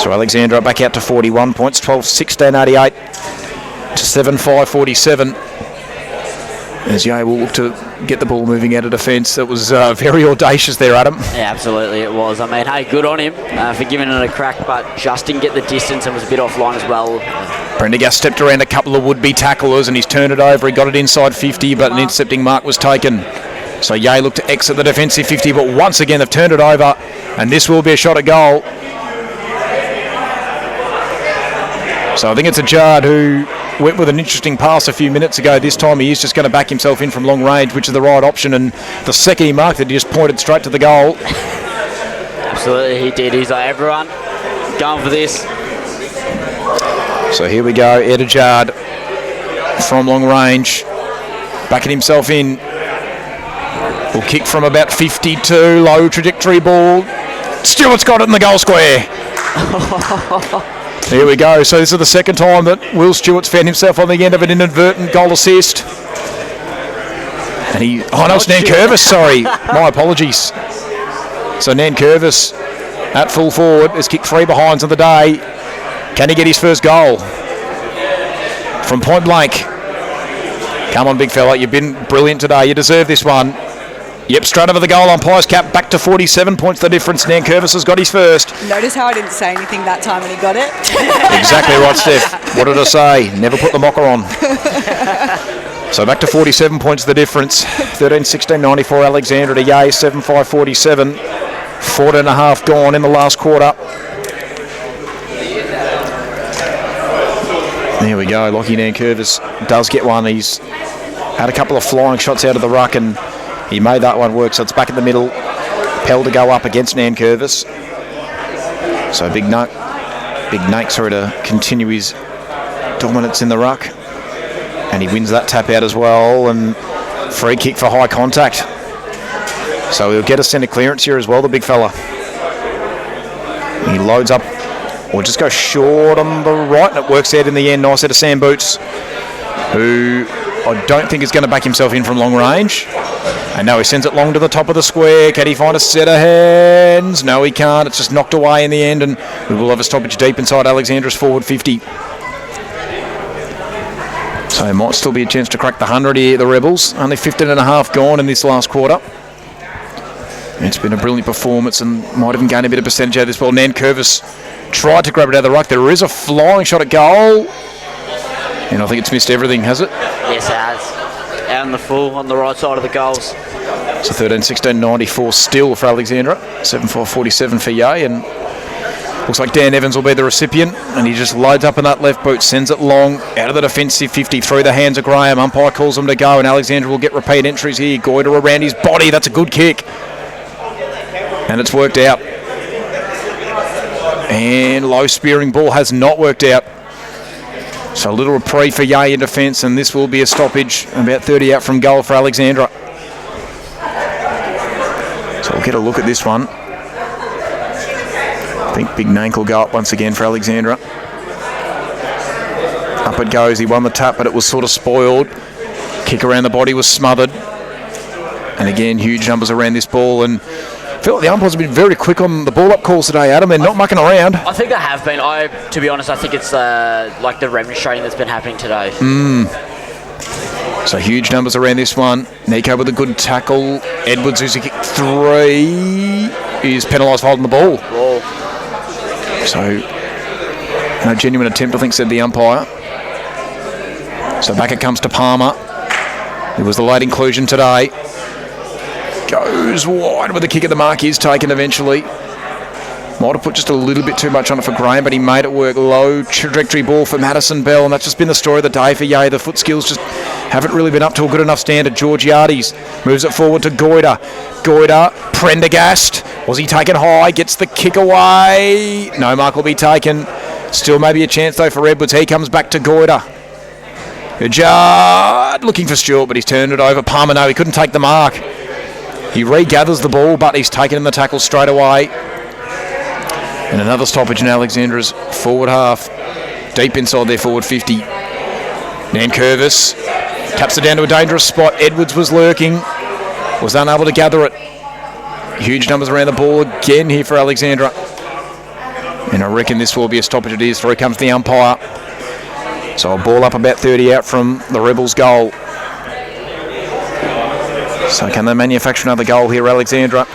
So Alexandra back out to 41 points. 12-16-88 to 7-5-47. As Ye will look to get the ball moving out of defence. That was very audacious there, Adam. Yeah, absolutely it was. I mean, hey, good on him for giving it a crack, but just didn't get the distance and was a bit offline as well. Prendergast stepped around a couple of would-be tacklers and he's turned it over. He got it inside 50, but an intercepting mark was taken. So Ye looked to exit the defensive 50, but once again they've turned it over, and this will be a shot at goal. So I think it's Ajard who went with an interesting pass a few minutes ago. This time he is just going to back himself in from long range, which is the right option, and the second he marked it, he just pointed straight to the goal. Absolutely, he did. He's like, everyone, going for this. So here we go, Ed Ajard from long range, backing himself in. Will kick from about 52, low trajectory ball. Stewart's got it in the goal square. Here we go. So this is the second time that Will Stewart's found himself on the end of an inadvertent goal assist. And he... Oh, no, it's Nankervis, sorry. My apologies. So Nankervis at full forward has kicked 3 behinds of the day. Can he get his first goal? From point blank. Come on, big fella. You've been brilliant today. You deserve this one. Yep, straight over the goal. Umpire's cap back to 47 points the difference. Nankervis has got his first. Notice how I didn't say anything that time when he got it. Exactly right, Steph. What did I say? Never put the mocker on. So back to 47 points the difference. 13-16-94 Alexandra to Ye, 7-5-47. 4.5 gone in the last quarter. There we go. Lachie Nankervis does get one. He's had a couple of flying shots out of the ruck and he made that one work. So it's back in the middle. Pell to go up against Nankervis. So Big Nate sorry to continue his dominance in the ruck. And he wins that tap out as well. And free kick for high contact. So he'll get a centre clearance here as well, the big fella. He loads up, or just goes short on the right, and it works out in the end. Nice out of Sam Boots, who I don't think is going to back himself in from long range. And now he sends it long to the top of the square. Can he find a set of hands? No, he can't. It's just knocked away in the end, and we will have a stoppage deep inside Alexandra's forward 50. So there might still be a chance to crack the 100 here, the Rebels. Only 15.5 gone in this last quarter. It's been a brilliant performance and might even gain a bit of percentage out of this ball. Nankervis tried to grab it out of the ruck. There is a flying shot at goal. And I think it's missed everything, has it? Yes, it has. Out in the full on the right side of the goals. So 13-16-94 still for Alexandra. 7-4-47 for Yay. And looks like Dan Evans will be the recipient. And he just loads up in that left boot, sends it long, out of the defensive 50, through the hands of Graham. Umpire calls him to go, and Alexandra will get repeat entries here. Goiter around his body. That's a good kick. And it's worked out. And low spearing ball has not worked out. So a little reprieve for Yay in defence, and this will be a stoppage. About 30 out from goal for Alexandra. So we'll get a look at this one. I think Big Nank will go up once again for Alexandra. Up it goes. He won the tap, but it was sort of spoiled. Kick around the body was smothered. And again, huge numbers around this ball, and I feel like the umpires have been very quick on the ball-up calls today, Adam. They're not mucking around. I think they have been. To be honest, I think it's like the remonstrating that's been happening today. So huge numbers around this one. Nico with a good tackle. Edwards, who's a kick 3, is penalised for holding the ball. Whoa. So no genuine attempt, I think, said the umpire. So back it comes to Palmer. It was the late inclusion today. Goes wide with the kick at the mark. Is taken eventually. Might have put just a little bit too much on it for Graham, but he made it work. Low trajectory ball for Madison Bell, and that's just been the story of the day for Yay. The foot skills just haven't really been up to a good enough standard. Georgiades moves it forward to Goiter. Goiter, Prendergast. Was he taken high? Gets the kick away. No mark will be taken. Still maybe a chance though for Edwards. He comes back to Goiter. Jard looking for Stewart, but he's turned it over. Palmer, no, he couldn't take the mark. He regathers the ball, but he's taken in the tackle straight away. And another stoppage in Alexandra's forward half. Deep inside their forward 50. Nankervis taps it down to a dangerous spot. Edwards was lurking. Was unable to gather it. Huge numbers around the ball again here for Alexandra. And I reckon this will be a stoppage. It is. Through comes the umpire. So a ball up about 30 out from the Rebels' goal. So can they manufacture another goal here, Alexandra?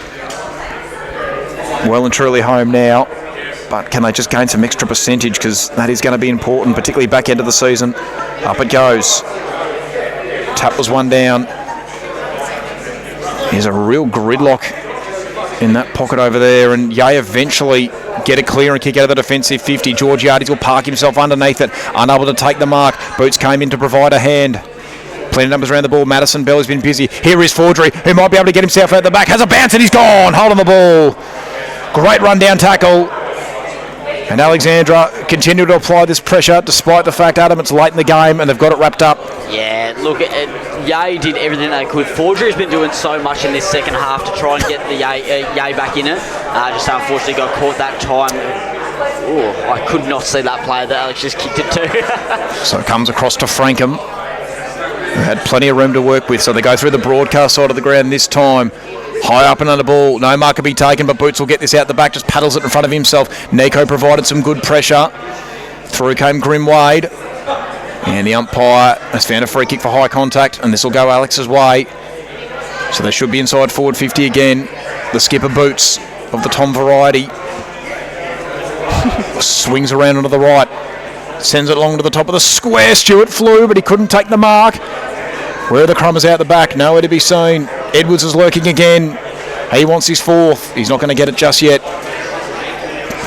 Well and truly home now. But can they just gain some extra percentage, because that is going to be important, particularly back end of the season. Up it goes. Tap was one down. There's a real gridlock in that pocket over there, and Yay eventually get a clear and kick out of the defensive 50. Georgiades will park himself underneath it, unable to take the mark. Boots came in to provide a hand. Plenty of numbers around the ball. Madison Bell has been busy. Here is Forgery, who might be able to get himself out the back. Has a bounce and he's gone. Holding the ball. Great run down tackle. And Alexandra continue to apply this pressure despite the fact, Adam, it's late in the game and they've got it wrapped up. Yeah, look, Yay did everything they could. Forgery's been doing so much in this second half to try and get the Yay back in it. Just unfortunately got caught that time. Ooh, I could not see that play that Alex just kicked it to. So it comes across to Frankham, who had plenty of room to work with. So they go through the broadcast side of the ground this time. High up and under ball. No mark can be taken, but Boots will get this out the back. Just paddles it in front of himself. Nico provided some good pressure. Through came Grim Wade. And the umpire has found a free kick for high contact, and this will go Alex's way. So they should be inside forward 50 again. The skipper Boots of the Tom variety swings around onto the right. Sends it along to the top of the square. Stewart flew, but he couldn't take the mark. Where are the crummers out the back? Nowhere to be seen. Edwards is lurking again. He wants his fourth. He's not going to get it just yet.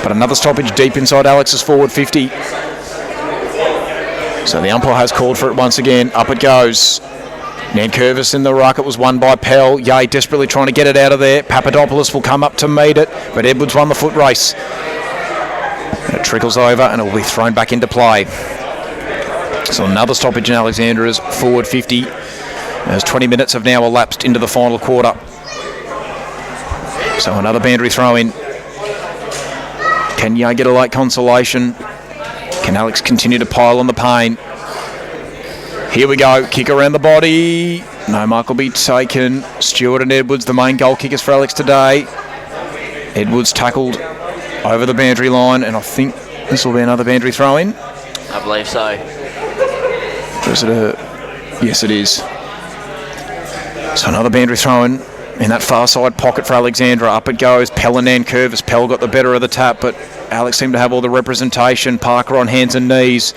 But another stoppage deep inside Alex's forward 50. So the umpire has called for it once again. Up it goes. Nankervis in the ruck. It was won by Pell. Yay desperately trying to get it out of there. Papadopoulos will come up to meet it, but Edwards won the foot race. It trickles over and it will be thrown back into play. So another stoppage in Alexandra's forward 50 as 20 minutes have now elapsed into the final quarter. So another boundary throw in. Can Yay get a late consolation? Can Alex continue to pile on the pain? Here we go. Kick around the body. No mark will be taken. Stewart and Edwards, the main goal kickers for Alex today. Edwards tackled over the boundary line, and I think this will be another boundary throw in. I believe so. Is it a... Yes, it is. So another boundary throw in that far side pocket for Alexandra. Up it goes. Pell and Nankervis. Pell got the better of the tap, but Alex seemed to have all the representation. Parker on hands and knees.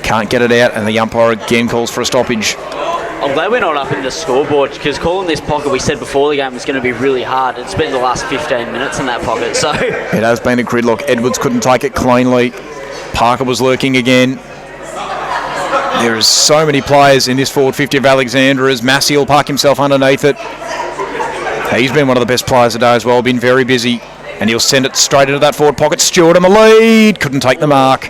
Can't get it out, and the umpire again calls for a stoppage. I'm glad we're not up in the scoreboard, because calling this pocket, we said before the game, was going to be really hard. It's been the last 15 minutes in that pocket, so... It has been a gridlock. Edwards couldn't take it cleanly. Parker was lurking again. There is so many players in this forward 50 of Alexandra's. Massey will park himself underneath it. He's been one of the best players today as well, been very busy. And he'll send it straight into that forward pocket. Stewart in the lead. Couldn't take the mark.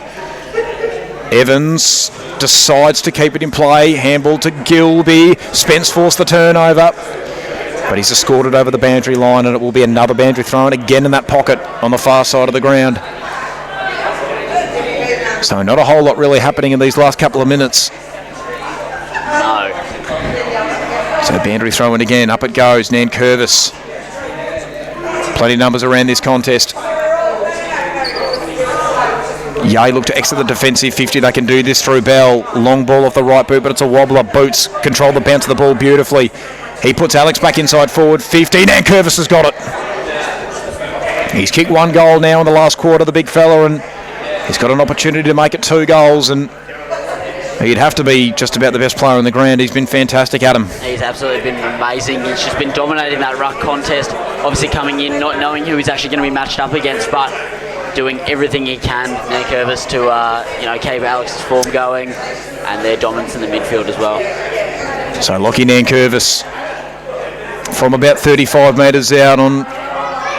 Evans decides to keep it in play. Handball to Gilby. Spence forced the turnover. But he's escorted over the boundary line, and it will be another boundary thrown again in that pocket on the far side of the ground. So not a whole lot really happening in these last couple of minutes. No. So boundary throw in again. Up it goes. Nankervis. Plenty of numbers around this contest. Yay look to exit the defensive 50. They can do this through Bell. Long ball off the right boot, but it's a wobbler. Boots control the bounce of the ball beautifully. He puts Alex back inside forward 50. Nankervis has got it. He's kicked one goal now in the last quarter, the big fella, and he's got an opportunity to make it 2 goals, and he'd have to be just about the best player on the ground. He's been fantastic, Adam. He's absolutely been amazing. He's just been dominating that ruck contest. Obviously coming in, not knowing who he's actually going to be matched up against, but doing everything he can, Nankervis, to keep Alex's form going, and their dominance in the midfield as well. So Lockie Nankervis from about 35 metres out on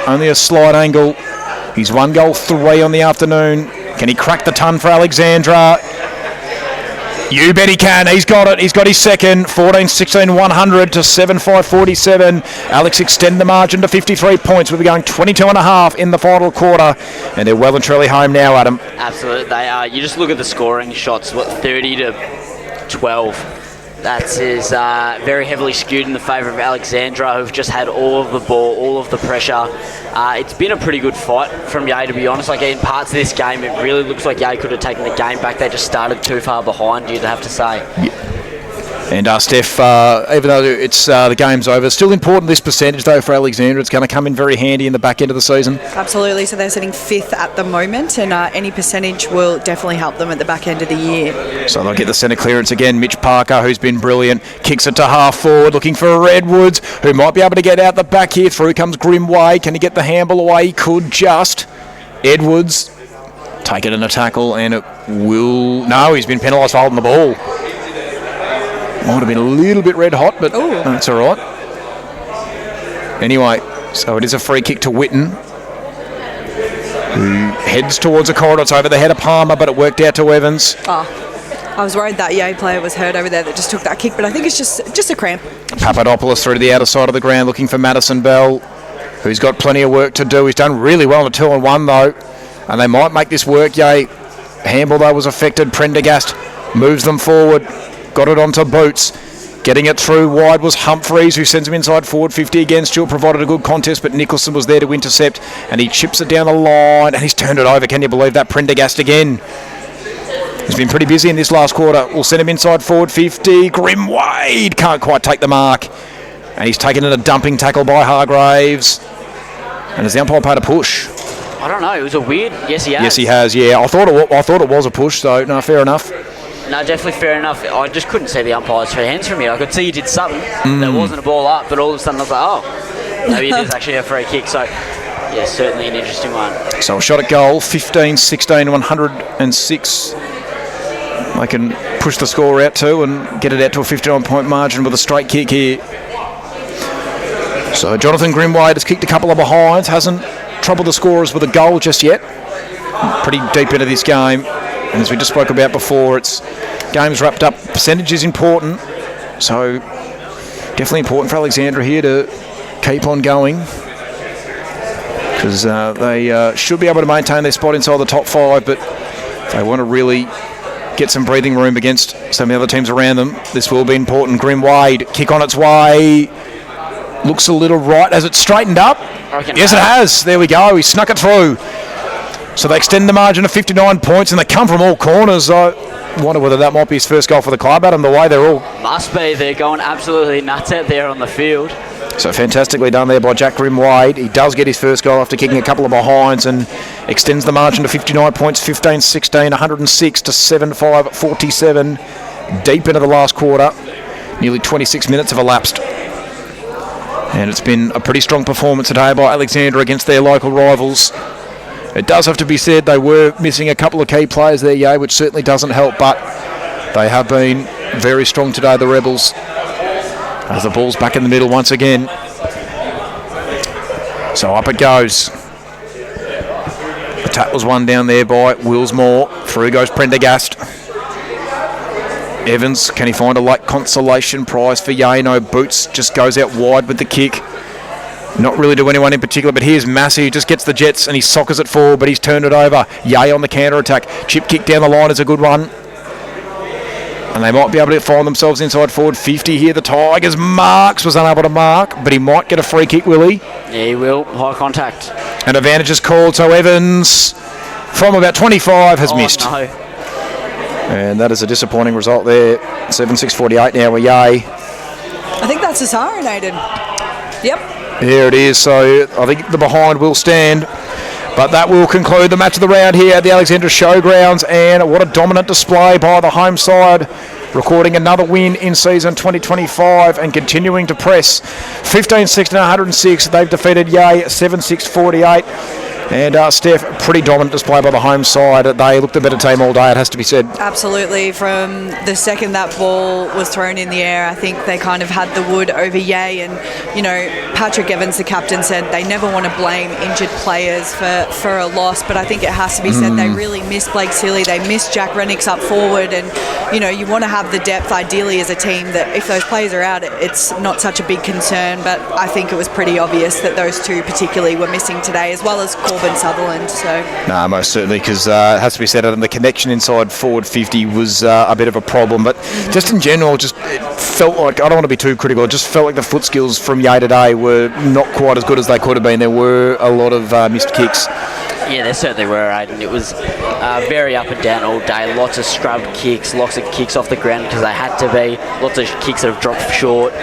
only a slight angle. He's 1 goal 3 on the afternoon. Can he crack the ton for Alexandra? You bet he can. He's got it. He's got his second. 14-16, 100 to 7-5-47. Alex extend the margin to 53 points. We'll be going 22.5 in the final quarter. And they're well and truly home now, Adam. Absolutely. They are. You just look at the scoring shots, 30 to 12. That is very heavily skewed in the favour of Alexandra, who've just had all of the ball, all of the pressure. It's been a pretty good fight from Yay, to be honest. Like, in parts of this game, it really looks like Yay could have taken the game back. They just started too far behind, you'd have to say. Yeah. And Steph, even though it's the game's over, still important this percentage though for Alexandra. It's going to come in very handy in the back end of the season. Absolutely. So they're sitting 5th at the moment, and any percentage will definitely help them at the back end of the year. So they'll get the centre clearance again. Mitch Parker, who's been brilliant, kicks it to half forward, looking for Edwards, who might be able to get out the back here. Through comes Grimway. Can he get the handball away? He could just. Edwards take it in a tackle, and it will... No, he's been penalised for holding the ball. Might have been a little bit red hot, but that's all right. Anyway, so it is a free kick to Witten, who heads towards a corridor. It's over the head of Palmer, but it worked out to Evans. I was worried that Yay player was hurt over there that just took that kick, but I think it's just a cramp. Papadopoulos through to the outer side of the ground, looking for Madison Bell, who's got plenty of work to do. He's done really well in a 2-on-1 though, and they might make this work. Yay. Handball though was affected. Prendergast moves them forward. Got it onto Boots. Getting it through wide was Humphreys, who sends him inside forward 50 again. Stewart provided a good contest, but Nicholson was there to intercept, and he chips it down the line, and he's turned it over. Can you believe that? Prendergast again. He's been pretty busy in this last quarter. We'll send him inside forward 50. Grim Wade can't quite take the mark, and he's taken in a dumping tackle by Hargraves. And has the umpire paid a push? I don't know. It was a weird... Yes, he has. Yes, he has, yeah. I thought it was a push, so no, fair enough. No, definitely fair enough. I just couldn't see the umpire's hands from here. I could see he did something. There wasn't a ball up, but all of a sudden I was like, Maybe it is actually a free kick. So, yeah, certainly an interesting one. So a shot at goal, 15-16, 106. They can push the score out too and get it out to a 59-point margin with a straight kick here. So Jonathan Grimwade has kicked a couple of behinds, hasn't troubled the scorers with a goal just yet. Pretty deep into this game. And as we just spoke about before, it's games wrapped up. Percentage is important. So definitely important for Alexandra here to keep on going, because they should be able to maintain their spot inside the top 5, but they want to really get some breathing room against some of the other teams around them. This will be important. Grimwade, kick on its way. Looks a little right as it's straightened up. Yes, it has. There we go. He snuck it through. So they extend the margin to 59 points, and they come from all corners. I wonder whether that might be his first goal for the club. Adam, the way they're all... Must be. They're going absolutely nuts out there on the field. So fantastically done there by Jack Grimwade. He does get his first goal after kicking a couple of behinds and extends the margin to 59 points, 15-16, 106 to 7-5-47. Deep into the last quarter. Nearly 26 minutes have elapsed. And it's been a pretty strong performance today by Alexandra against their local rivals. It does have to be said they were missing a couple of key players there, which certainly doesn't help, but they have been very strong today, the Rebels. As the ball's back in the middle once again. So up it goes. The tap was won down there by Willsmore. Through goes Prendergast. Evans, can he find a late consolation prize for Yay? No, Boots just goes out wide with the kick. Not really to anyone in particular, but here's Massey, who just gets the Jets and he soccers it forward, but he's turned it over. Yay on the counter-attack. Chip kick down the line is a good one. And they might be able to find themselves inside forward 50 here. The Tigers. Marks was unable to mark, but he might get a free kick, will he? Yeah, he will. High contact. An advantage is called, so Evans from about 25 has missed. No. And that is a disappointing result there. 7-6-48 now with Yay. I think that's a siren, Aiden. Yep. Here it is, so I think the behind will stand. But that will conclude the match of the round here at the Alexandra Showgrounds, and what a dominant display by the home side, recording another win in season 2025 and continuing to press. 15-16 106, they've defeated Yay 7-6-48. And Steph, pretty dominant display by the home side. They looked a better team all day, it has to be said. Absolutely. From the second that ball was thrown in the air, I think they kind of had the wood over Yay. And, you know, Patrick Evans, the captain, said they never want to blame injured players for a loss. But I think it has to be said they really missed Blake Sealy. They missed Jack Rennicks up forward. And, you know, you want to have the depth ideally as a team that if those players are out, it's not such a big concern. But I think it was pretty obvious that those two particularly were missing today, as well as Corbin Sutherland. So no, most certainly, because it has to be said, the connection inside forward 50 was a bit of a problem, but just in general, just it felt like, I don't want to be too critical, it just felt like the foot skills from Yay today were not quite as good as they could have been. There were a lot of missed kicks. Yeah, there certainly were, Aiden. It was very up and down all day. Lots of scrubbed kicks, lots of kicks off the ground because they had to be. Lots of kicks that have dropped short.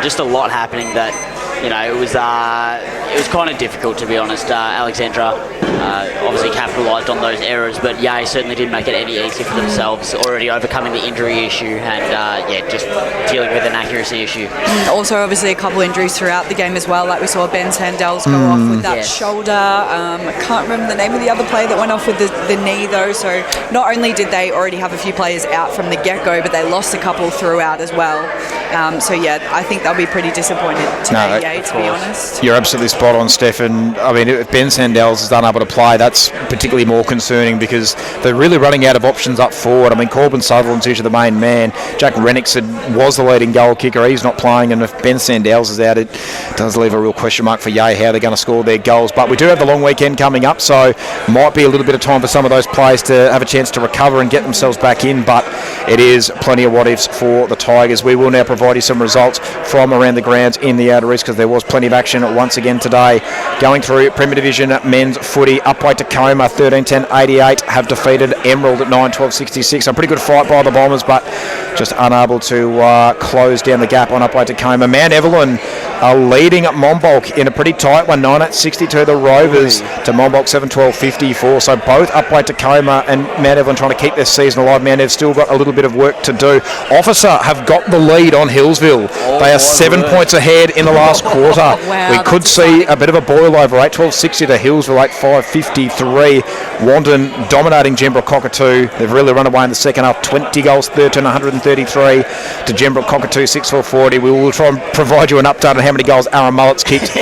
Just a lot happening that, you know, it was kind of difficult, to be honest. Alexandra obviously capitalised on those errors, but Yay certainly didn't make it any easier for themselves, already overcoming the injury issue and, just dealing with an accuracy issue. Also, obviously, a couple injuries throughout the game as well, like we saw Ben Sandels go off with that shoulder. I can't remember the name of the other player that went off with the knee, though, so not only did they already have a few players out from the get-go, but they lost a couple throughout as well. I think they'll be pretty disappointed today, Yay, to be honest. You're absolutely spot on, Stefan. I mean, if Ben Sandels is unable to play, that's particularly more concerning because they're really running out of options up forward. I mean, Corbin Sutherland's usually the main man. Jack Rennicks was the leading goal kicker. He's not playing, and if Ben Sandels is out, it does leave a real question mark for Yay how they're going to score their goals. But we do have the long weekend coming up, so might be a little bit of time for some of those players to have a chance to recover and get themselves back in, but it is plenty of what-ifs for the Tigers. We will now provide you some results from around the grounds in the outer east because there was plenty of action once again today. Going through Premier Division men's footy, Upway Tacoma 13-10-88 have defeated Emerald at 9-12-66. A pretty good fight by the Bombers, but just unable to close down the gap on Upway Tacoma. Mount Evelyn are leading at Monbulk in a pretty tight one, 9-8-62 the Rovers to Monbulk 7-12-54. So both up by Tacoma and Mount Evelyn trying to keep their season alive. Mount Ev's still got a little bit of work to do. Officer have got the lead on Hillsville. They are 7 points ahead in the last quarter. Wow, we could see a bit of a boil over, 8-12-60 to Hillsville, 8-5-53. Wanton dominating Gembrook Cockatoo. They've really run away in the second half, 20 goals, 13-133 to Gembrook Cockatoo, 6-4-40. We will try and provide you an update on how many goals Aaron Mullet's kicked.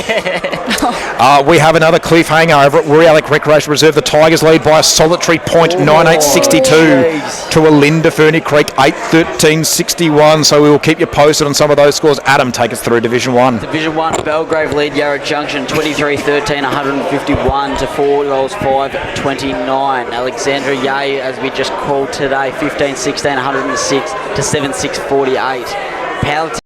We have another cliffhanger over at Wooriallic Recreation Reserve. The Tigers lead by a solitary point, 9-8-62 to Alinda Ferny Creek, 8-13-61. So we will keep you posted on some of those scores. Adam, take us through Division 1. Division 1, Belgrave lead Yarra Junction 23-13, 151 to 4 goals, 5-29. Alexandra Yay, as we just called today, 15-16, 106 to 7-6-48. Palatine